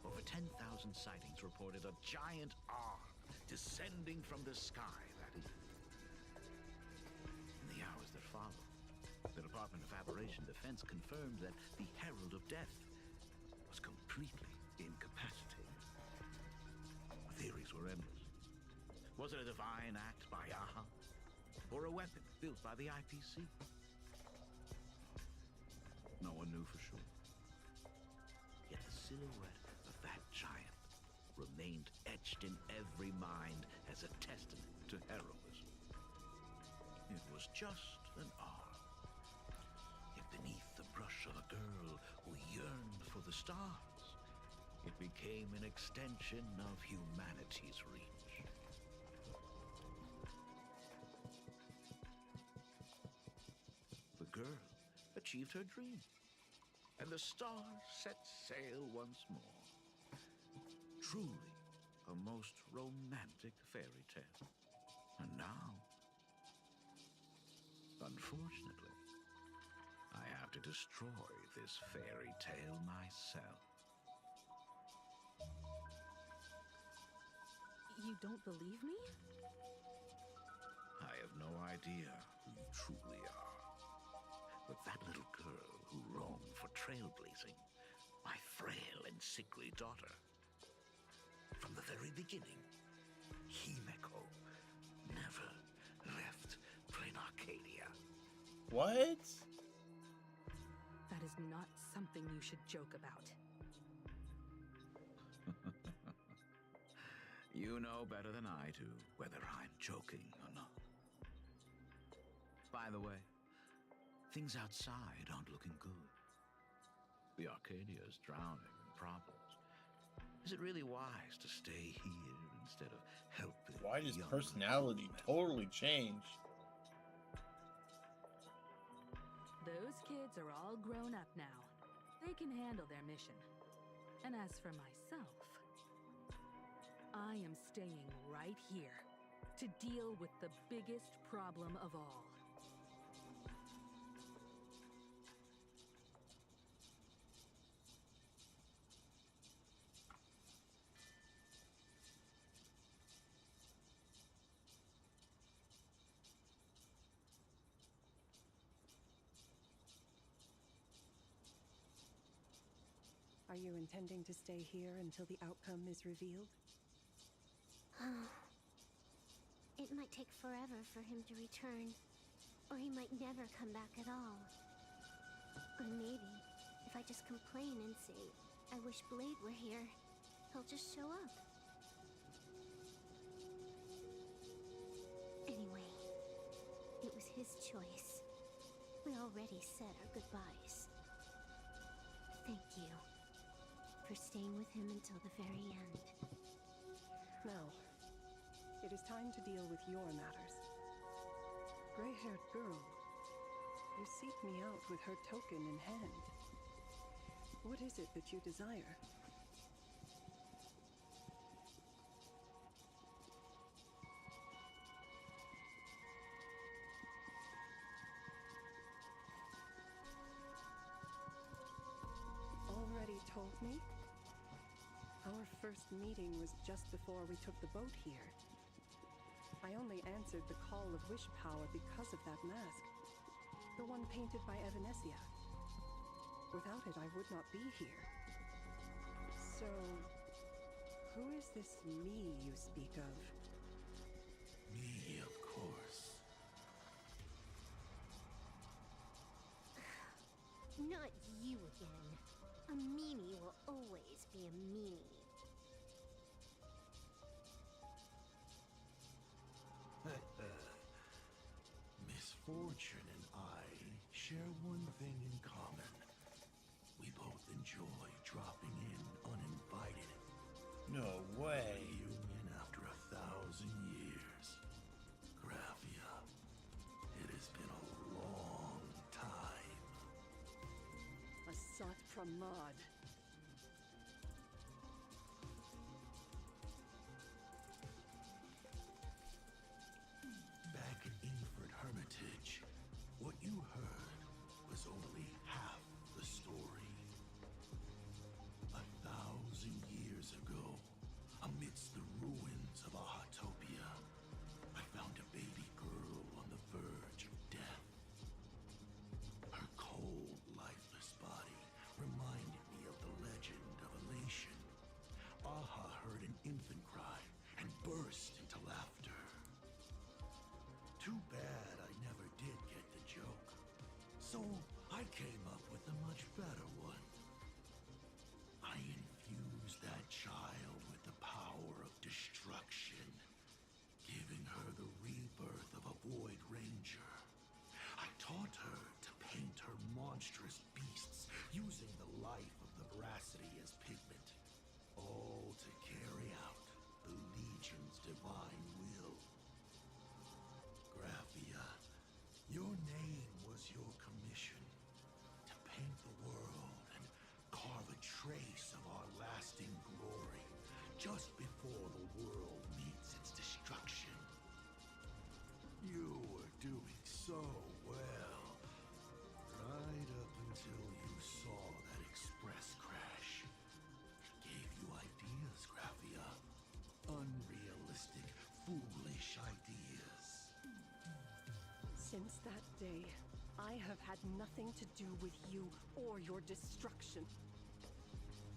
Over 10,000 sightings reported a giant arm descending from the sky that evening. In the hours that followed, the Department of Aberration Defense confirmed that the Herald of Death was completely incapacitated. Theories were endless. Was it a divine act by Aha? Or a weapon built by the IPC? No one knew for sure. Yet the silhouette of that giant remained etched in every mind as a testament to heroism. It was just an arm. Yet beneath the brush of a girl who yearned for the stars, it became an extension of humanity's reach. The girl achieved her dream, and the stars set sail once more. Truly a most romantic fairy tale. And now, Unfortunately, I have to destroy this fairy tale myself. You don't believe me? I have no idea who you truly are. But that little girl who roamed for trailblazing, my frail and sickly daughter. From the very beginning, Himeko never left Plain Arcadia. What? That is not something you should joke about. You know better than I do whether I'm joking or not. By the way, things outside aren't looking good. The Arcadia is drowning in problems. Is it really wise to stay here instead of helping? Why does young personality totally change? Those kids are all grown up now. They can handle their mission. And as for myself, I am staying right here to deal with the biggest problem of all. Are you intending to stay here until the outcome is revealed? It might take forever for him to return, or he might never come back at all. Or maybe, if I just complain and say, I wish Blade were here, he'll just show up. Anyway, it was his choice. We already said our goodbyes. Thank you for staying with him until the very end. Now, it is time to deal with your matters. Gray-haired girl, you seek me out with her token in hand. What is it that you desire? Already told me? Our first meeting was just before we took the boat here. I only answered the call of wish power because of that mask. The one painted by Evanesia. Without it, I would not be here. So, who is this me you speak of? Me, of course. Not you again. A meanie will always be a meanie. Misfortune and I share one thing in common. We both enjoy dropping in uninvited. No way. Reunion after 1,000 years. Graphia, it has been a long time. Asat Pramad. Back in Inford Hermitage, what you heard was only half the story. 1,000 years ago, amidst the ruins of Ahatopia, I found a baby girl on the verge of death. Her cold, lifeless body reminded me of the legend of Elation. Aha heard an infant cry and burst into laughter. Too bad I never did get the joke. So I came up with a much better one. I infused that child with the power of destruction, giving her the rebirth of a Void Ranger. I taught her to paint her monstrous beasts using the life of the veracity as pigment, all to carry out the Legion's divine will. Graphia, your name was your commission, to paint the world and carve a trace of our lasting glory just before the world meets its destruction. You were doing so well. Since that day, I have had nothing to do with you or your destruction.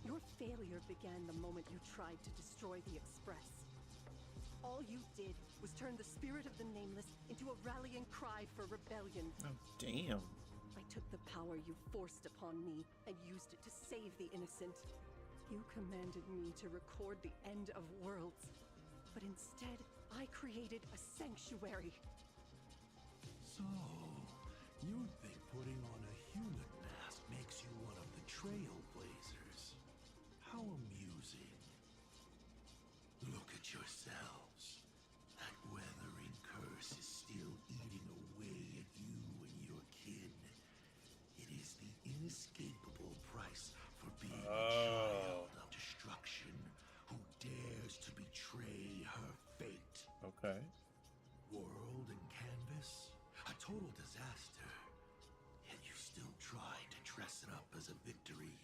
Your failure began the moment you tried to destroy the Express. All you did was turn the spirit of the Nameless into a rallying cry for rebellion. Oh, damn. I took the power you forced upon me and used it to save the innocent. You commanded me to record the end of worlds, but instead, I created a sanctuary. So, you think putting on a human mask makes you one of the trailblazers? How amusing. Look at yourselves. That weathering curse is still eating away at you and your kin. It is the inescapable price for being a child of destruction who dares to betray her fate. Okay. World and canvas, a total disaster. Yet you still try to dress it up as a victory.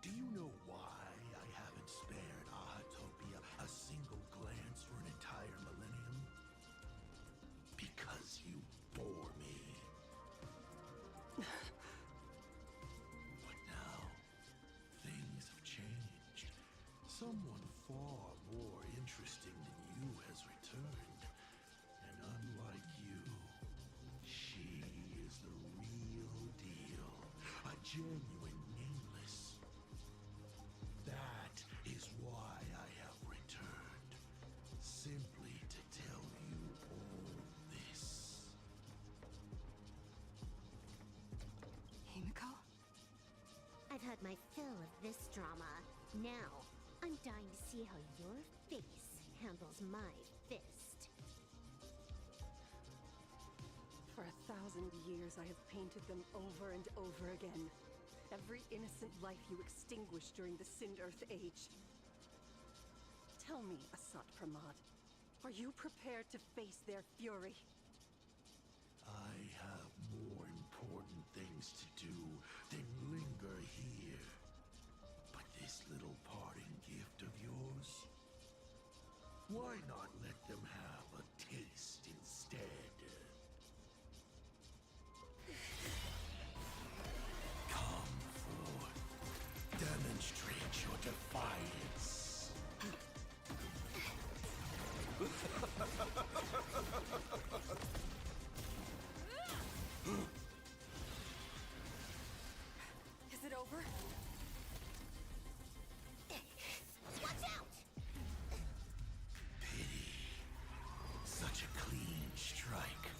Do you know why I haven't spared Ahatopia a single glance for an entire millennium? Because you bore me. But now, things have changed. Someone far more interesting than you has returned. And unlike you, she is the real deal. A genuine Nameless. That is why I have returned. Simply to tell you all this. Himiko? I've had my fill of this drama. Now, I'm dying to see how your face handles my fist. For 1,000 years, I have painted them over and over again. Every innocent life you extinguished during the Sind-Earth Age. Tell me, Asat Pramad, are you prepared to face their fury? I have more important things to do than linger here. But this little parting gift of yours, why not let them have a taste instead? Come forth, demonstrate your defiance. Is it over? Watch out! Pity. Such a clean strike.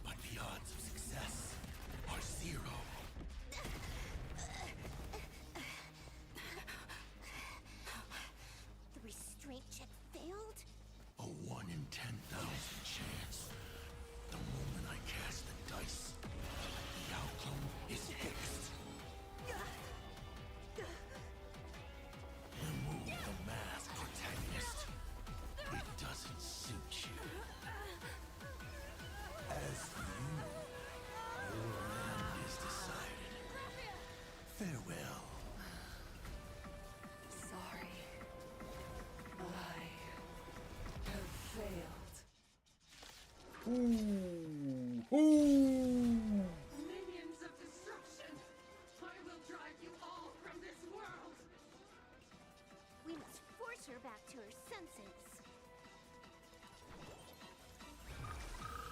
But the odds of success are 0. The restraint check failed? A 1 in 10,000 chance. The moment I cast the dice, the outcome is fixed. Remove the mask, protagonist. It doesn't suit you. As for you, your end is decided. Farewell. Sorry. I have failed. Ooh. Ooh. Minions of destruction! I will drive you all from this world! We must force her back to her senses.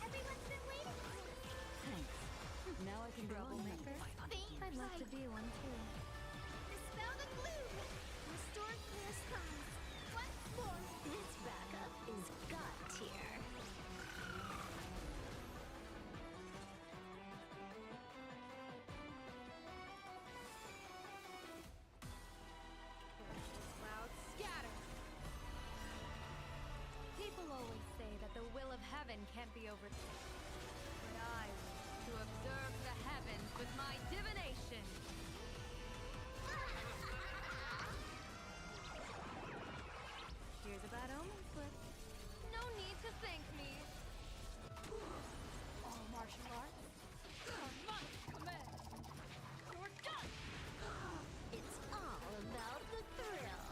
Everyone's been waiting for this. Thanks. Now I can go on. I'd love to be one too. Dispel the gloom. Restore clear skies. Once more. This backup is god tier. Clouds scatter. People always say that the will of heaven can't be overtaken. But I wish to observe the heavens with my divination. Here's a bad omen slip. No need to thank me. All martial arts are my command. You're done. It's all about the thrill.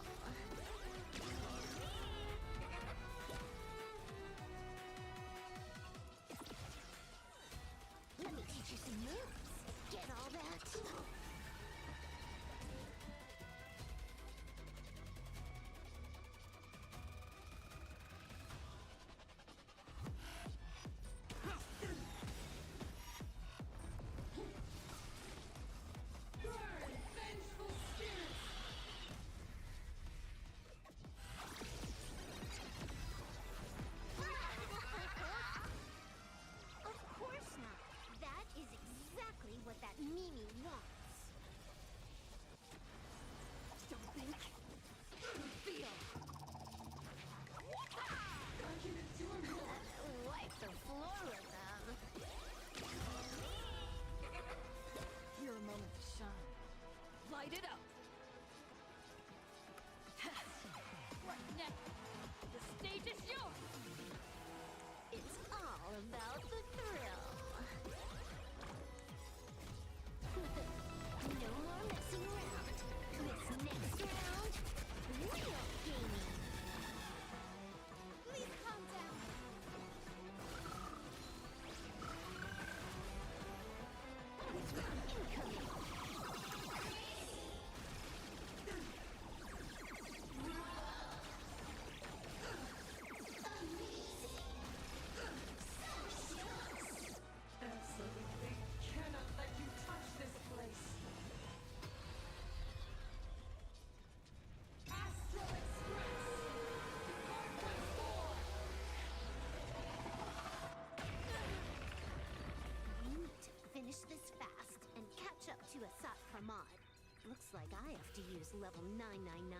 finish this fast and catch up to Asat Pramod. Looks like I have to use level 999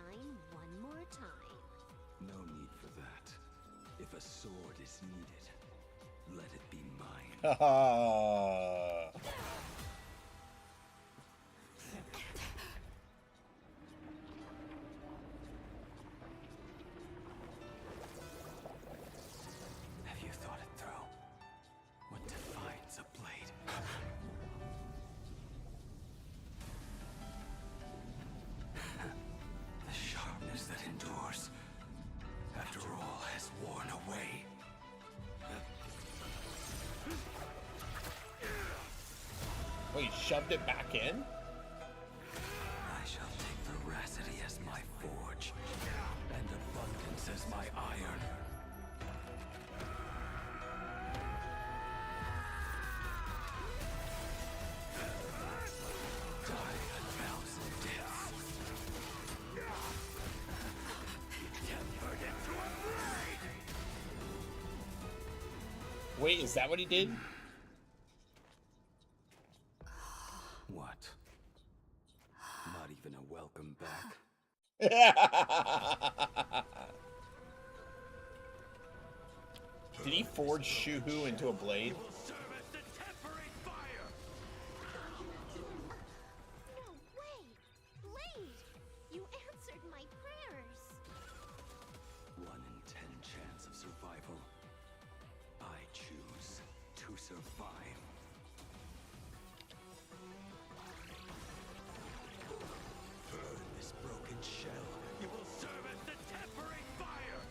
one more time. No need for that. If a sword is needed, let it be mine. Have you thought it through? What defines a blade? The sharpness that endures, after all has worn away. Wait, shoved it back in? I shall take veracity as my forge, and abundance as my iron. Die a thousand deaths. Tempered into a blade. Wait, is that what he did? What? Not even a welcome back? Did he forge Shuhu into a blade? No way! Blade! You answered my prayers! 1 in 10 chance of survival. I choose to survive. Burn this broken shell. You will serve as the tempering fire!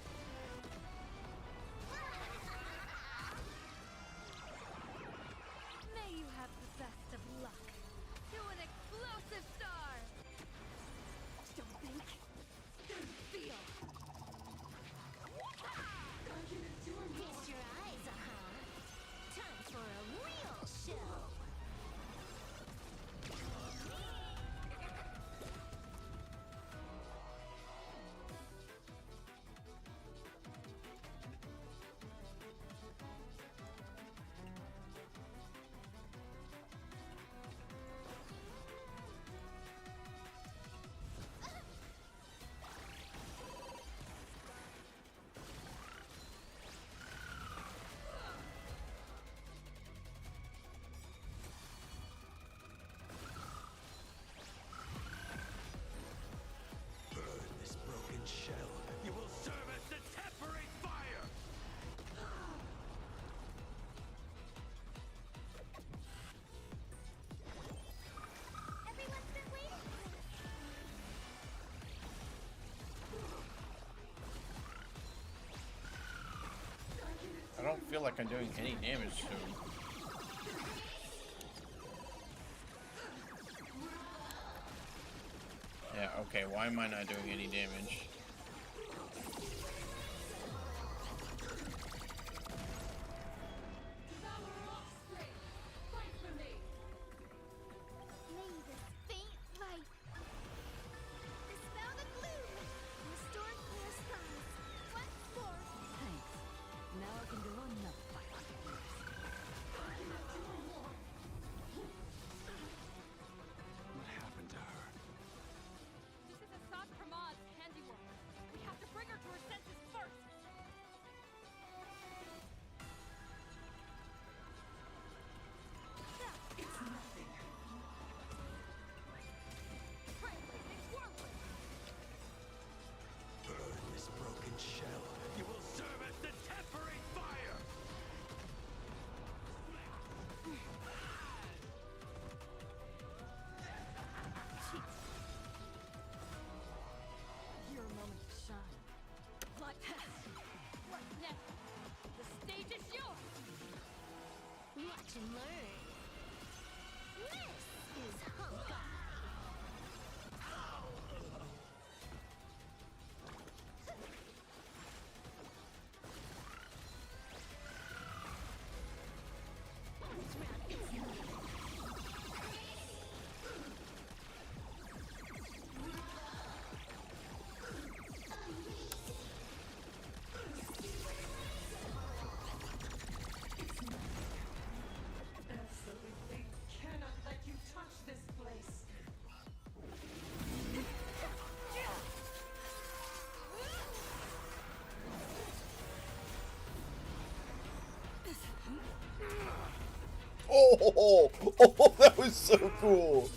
May you have the best of luck. To an explosive star! Don't think. Feel. Feast your eyes, time for a real show! Burn this broken shell. You will serve as the tempering fire! Everyone's been waiting for this! I don't feel like I'm doing any damage to him. Yeah, okay, why am I not doing any damage? May this faint light dispel the gloom, restore clear skies. Once more, Thanks. Now I can go on another fight. What happened to her? This is Asad Pramod's handiwork. We have to bring her to her senses first. Trailblazing whirlwind. Burn this broken shell. You will serve as the tempering fire! Your moment to shine. What next? The stage is yours. watch and learn. This is Honkai. Oh, that was so cool.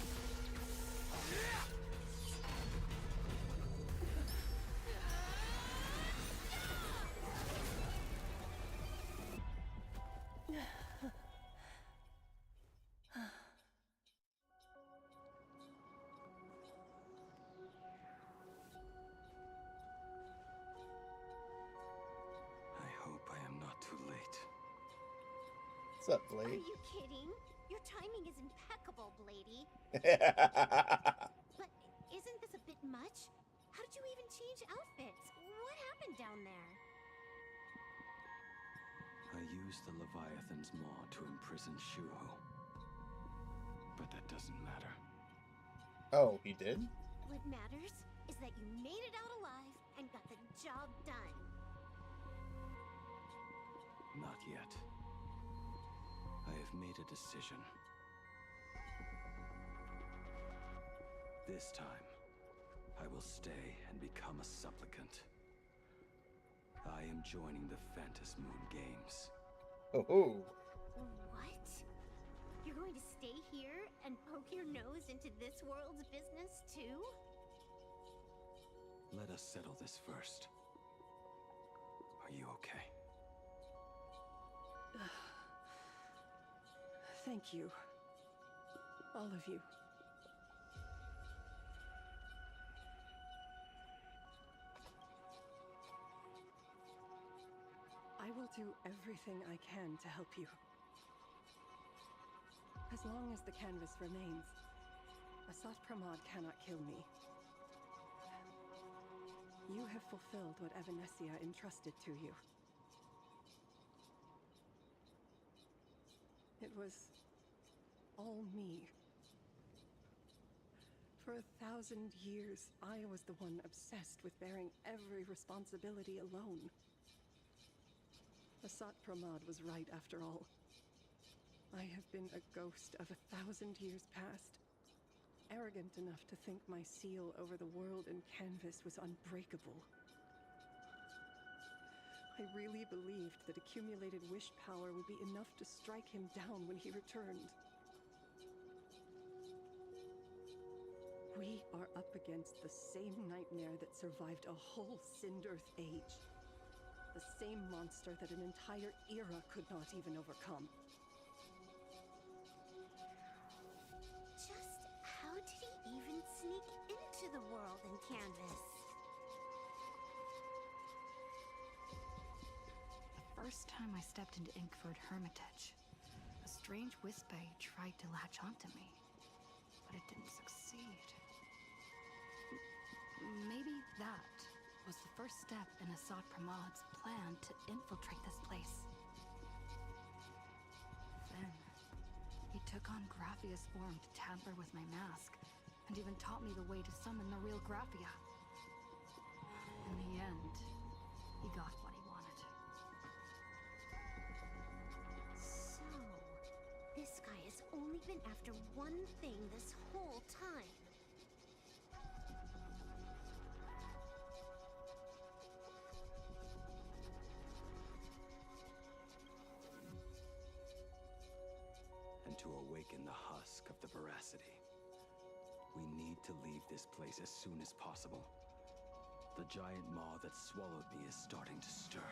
I hope I am not too late. What's up, Are Blade? you kidding? Your timing is impeccable, Blady. But isn't this a bit much? How did you even change outfits? What happened down there? I used the Leviathan's maw to imprison Shuho. But that doesn't matter. Oh, he did? What matters is that you made it out alive and got the job done. Not yet. I have made a decision. This time, I will stay and become a supplicant. I am joining the Phantas Moon Games. Oh. What? You're going to stay here and poke your nose into this world's business too? Let us settle this first. Are you okay? Thank you. All of you. I will do everything I can to help you. As long as the canvas remains, Asat Pramod cannot kill me. You have fulfilled what Evanescia entrusted to you. It was all me. For 1,000 years, I was the one obsessed with bearing every responsibility alone. Asat Pramod was right after all. I have been a ghost of 1,000 years past, arrogant enough to think my seal over the world and canvas was unbreakable. I really believed that accumulated wish power would be enough to strike him down when he returned. We are up against the same nightmare that survived a whole Sindearth age. The same monster that an entire era could not even overcome. Just how did he even sneak into the world in canvas? The first time I stepped into Inkford Hermitage, a strange Wispai tried to latch onto me, but it didn't succeed. Maybe that was the first step in Asat Pramod's plan to infiltrate this place. Then, he took on Graphia's form to tamper with my mask, and even taught me the way to summon the real Graphia. In the end, he got what he wanted. So, this guy has only been after one thing this whole time. And to awaken the husk of the veracity, we need to leave this place as soon as possible. The giant maw that swallowed me is starting to stir.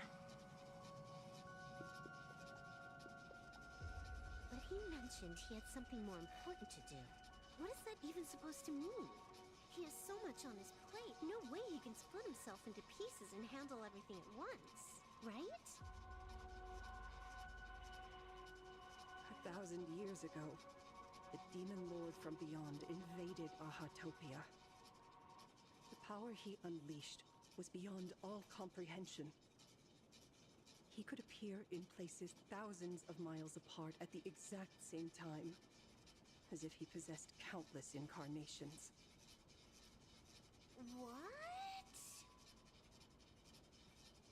But he mentioned he had something more important to do. What is that even supposed to mean? He has so much on his plate, no way he can split himself into pieces and handle everything at once, right? 1,000 years ago, the demon lord from beyond invaded Ahatopia. The power he unleashed was beyond all comprehension. He could appear in places thousands of miles apart at the exact same time, as if he possessed countless incarnations. What?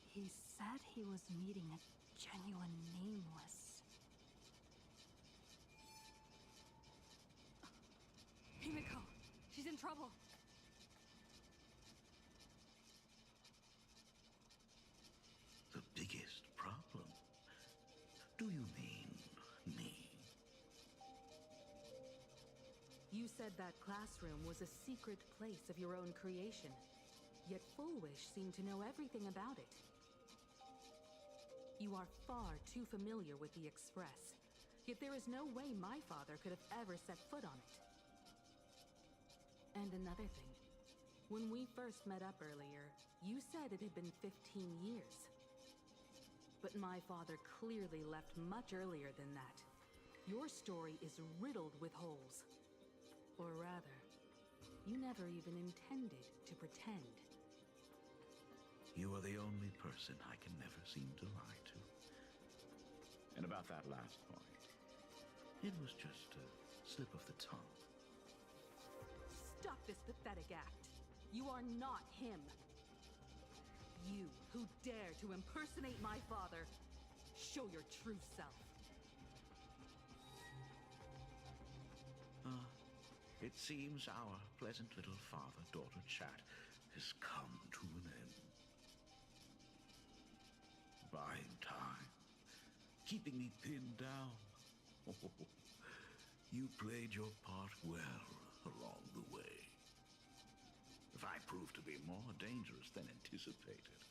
He said he was meeting a genuine nameless. Himiko, she's in trouble. The biggest problem? Do you mean said that classroom was a secret place of your own creation, yet Fullwish seemed to know everything about it. You are far too familiar with the Express, yet there is no way my father could have ever set foot on it. And another thing, when we first met up earlier, you said it had been 15 years. But my father clearly left much earlier than that. Your story is riddled with holes. Or rather, you never even intended to pretend. You are the only person I can never seem to lie to. And about that last point, it was just a slip of the tongue. Stop this pathetic act. You are not him. You who dare to impersonate my father, show your true self. It seems our pleasant little father-daughter chat has come to an end. Buying time, keeping me pinned down. You played your part well along the way. If I proved to be more dangerous than anticipated,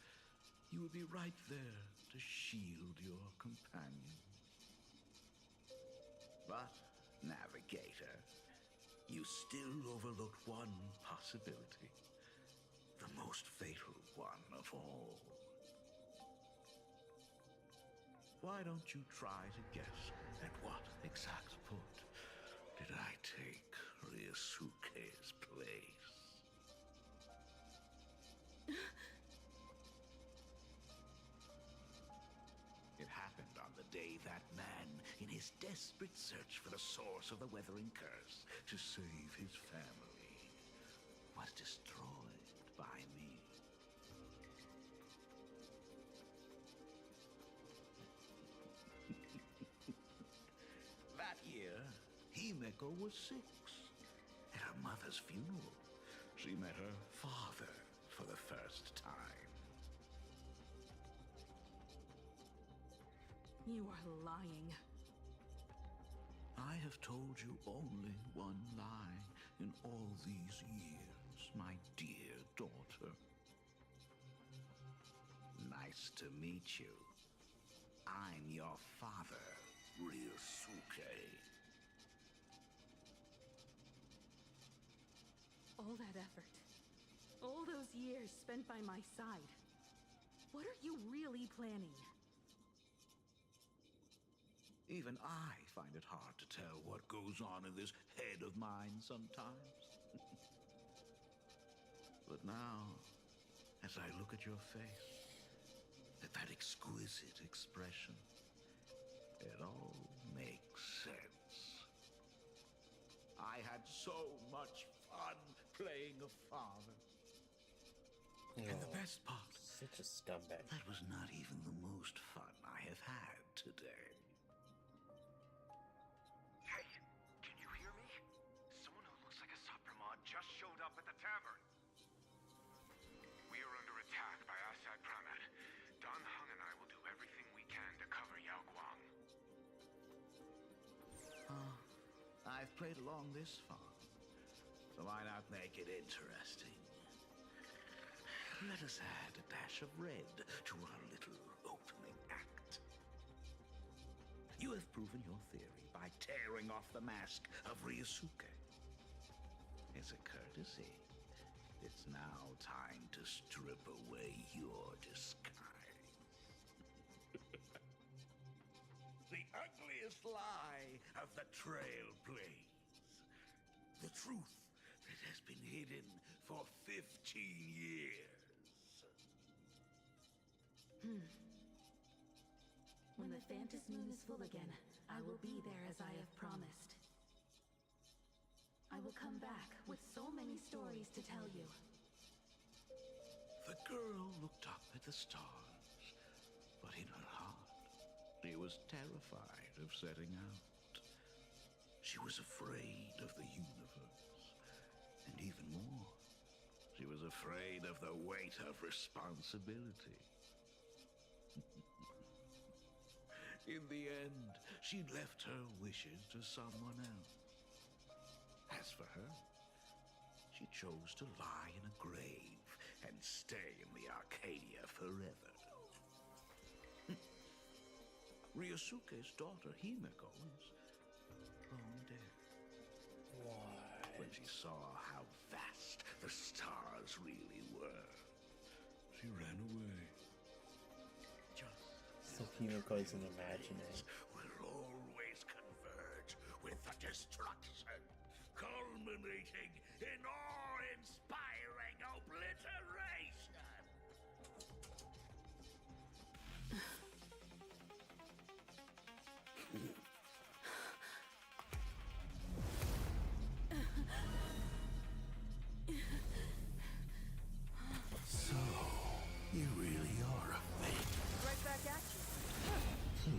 you would be right there to shield your companion. But, Navigator, you still overlooked one possibility. The most fatal one of all. Why don't you try to guess at what exact point did I take Ryusuke's place? It happened on the day that man, in his desperate search for the source of the Weathering Curse to save his family, was destroyed by me. That year, Himeko was 6. At her mother's funeral, she met her father for the first time. You are lying. I have told you only one lie in all these years, my dear daughter. Nice to meet you. I'm your father, Ryusuke. All that effort, all those years spent by my side, what are you really planning? Even I find it hard to tell what goes on in this head of mine sometimes. But now, as I look at your face, at that exquisite expression, it all makes sense. I had so much fun playing a father. And the best part, such a scumbag. That was not even the most fun I have had today. Hey, can you hear me? Someone who looks like a Sapramon just showed up at the tavern. We are under attack by Asai Pramet. Dan Heng and I will do everything we can to cover Yao Guang. I've played along this far, so why not make it interesting? Let us add a dash of red to our little opening act. You have proven your theory by tearing off the mask of Ryusuke. As a courtesy, it's now time to strip away your disguise. The ugliest lie of the Trailblaze. The truth that has been hidden for 15 years. When the Phantas Moon is full again, I will be there as I have promised. I will come back with so many stories to tell you. The girl looked up at the stars, but in her heart, she was terrified of setting out. She was afraid of the universe, and even more, she was afraid of the weight of responsibility. In the end, she left her wishes to someone else. As for her. She chose to lie in a grave and stay in the Arcadia forever. Ryosuke's daughter Himeko is long dead. What? When she saw how vast the stars really were, she ran away. So Himeko is an imaginary. Will always converge with the destruction, culminating in awe-inspiring obliteration. So, you really are a fake. Right back at you.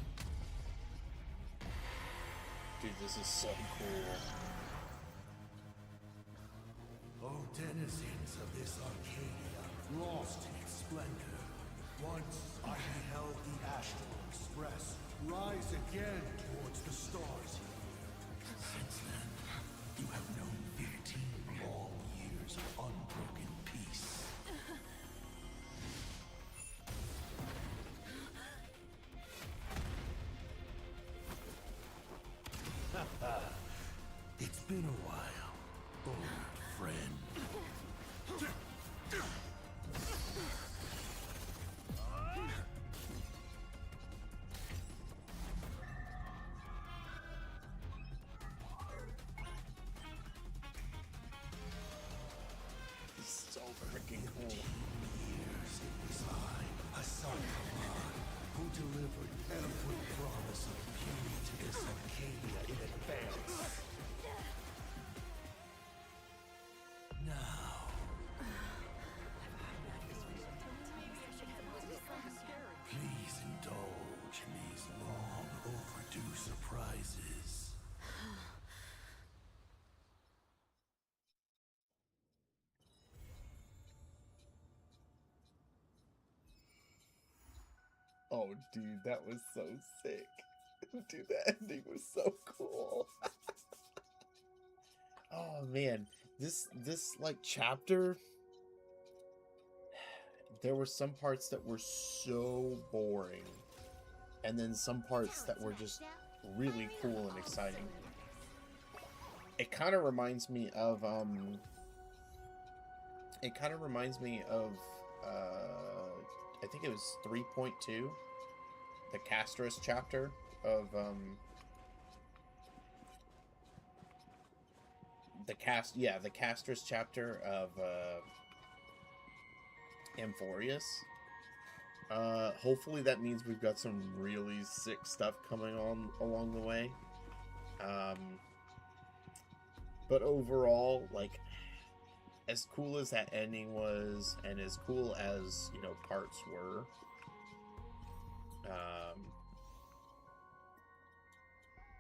Dude, this is so cool. O denizens of this Arcadia, lost in its splendor. Once I beheld the Astral Express rise again towards the stars here. Since then, you have known 15 long years of unbroken peace. It's been a while, old friend. This is so freaking cool. Years it was I, Asakaman, who delivered every promise of beauty to this Arcadia in advance. Now, please indulge in these long overdue surprises. Oh, dude, that was so sick. Dude, the ending was so cool. Oh man, this like chapter, there were some parts that were so boring, and then some parts that were just really cool and exciting. It kind of reminds me of I think it was 3.2, the Castris chapter of the Castris chapter of Amphorius. Hopefully that means we've got some really sick stuff coming on along the way. But overall, like, as cool as that ending was, and as cool as, you know, parts were,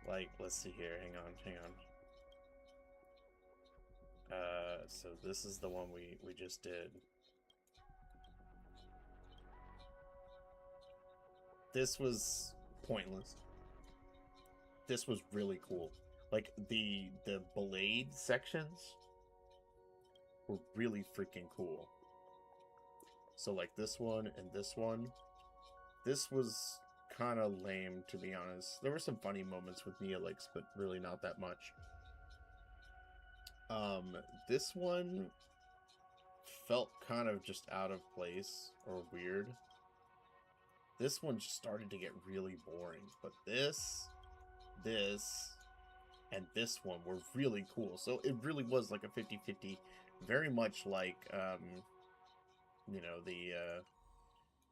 like, let's see here, hang on. So this is the one we just did. This was pointless. This was really cool. Like, the blade sections were really freaking cool. So like this one and this one, this was kind of lame, to be honest. There were some funny moments with Neelix, but really not that much. This one felt kind of just out of place or weird. This one just started to get really boring, but this, and this one were really cool. So it really was like a 50-50, very much like, you know, the,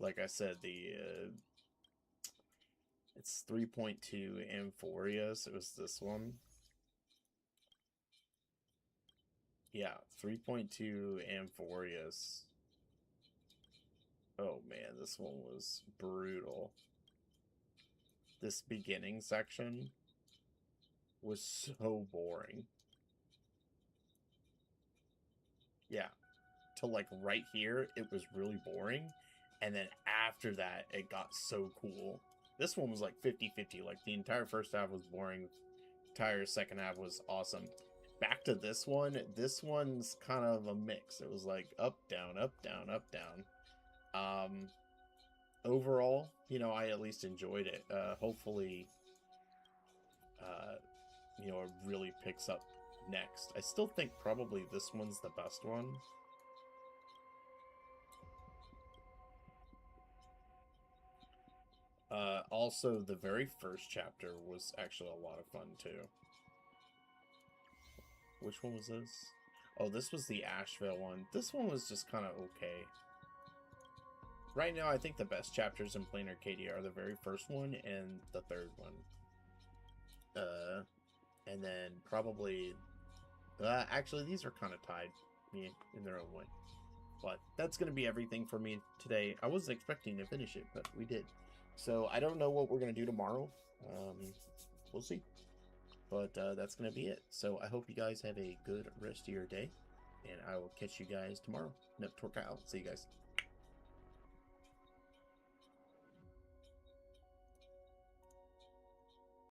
like I said, it's 3.2 Amphorius. It was this one. Yeah, 3.2 Amphorius. Oh man, this one was brutal. This beginning section was so boring. Yeah, to like right here, it was really boring. And then after that, it got so cool. This one was like 50-50. Like the entire first half was boring. The entire second half was awesome. back to this one. This one's kind of a mix. It was like up, down, up, down, up, down. Overall, you know, I at least enjoyed it. Hopefully, you know, it really picks up next. I still think probably this one's the best one. Also, the very first chapter was actually a lot of fun, too. Which one was this? Oh, this was the Asheville one. This one was just kind of okay. Right now, I think the best chapters in Plain Arcadia are the very first one and the third one. And then probably... actually, these are kind of tied in their own way. But that's going to be everything for me today. I wasn't expecting to finish it, but we did. So I don't know what we're going to do tomorrow. We'll see. But that's going to be it. So I hope you guys have a good rest of your day. And I will catch you guys tomorrow. Torque out. See you guys.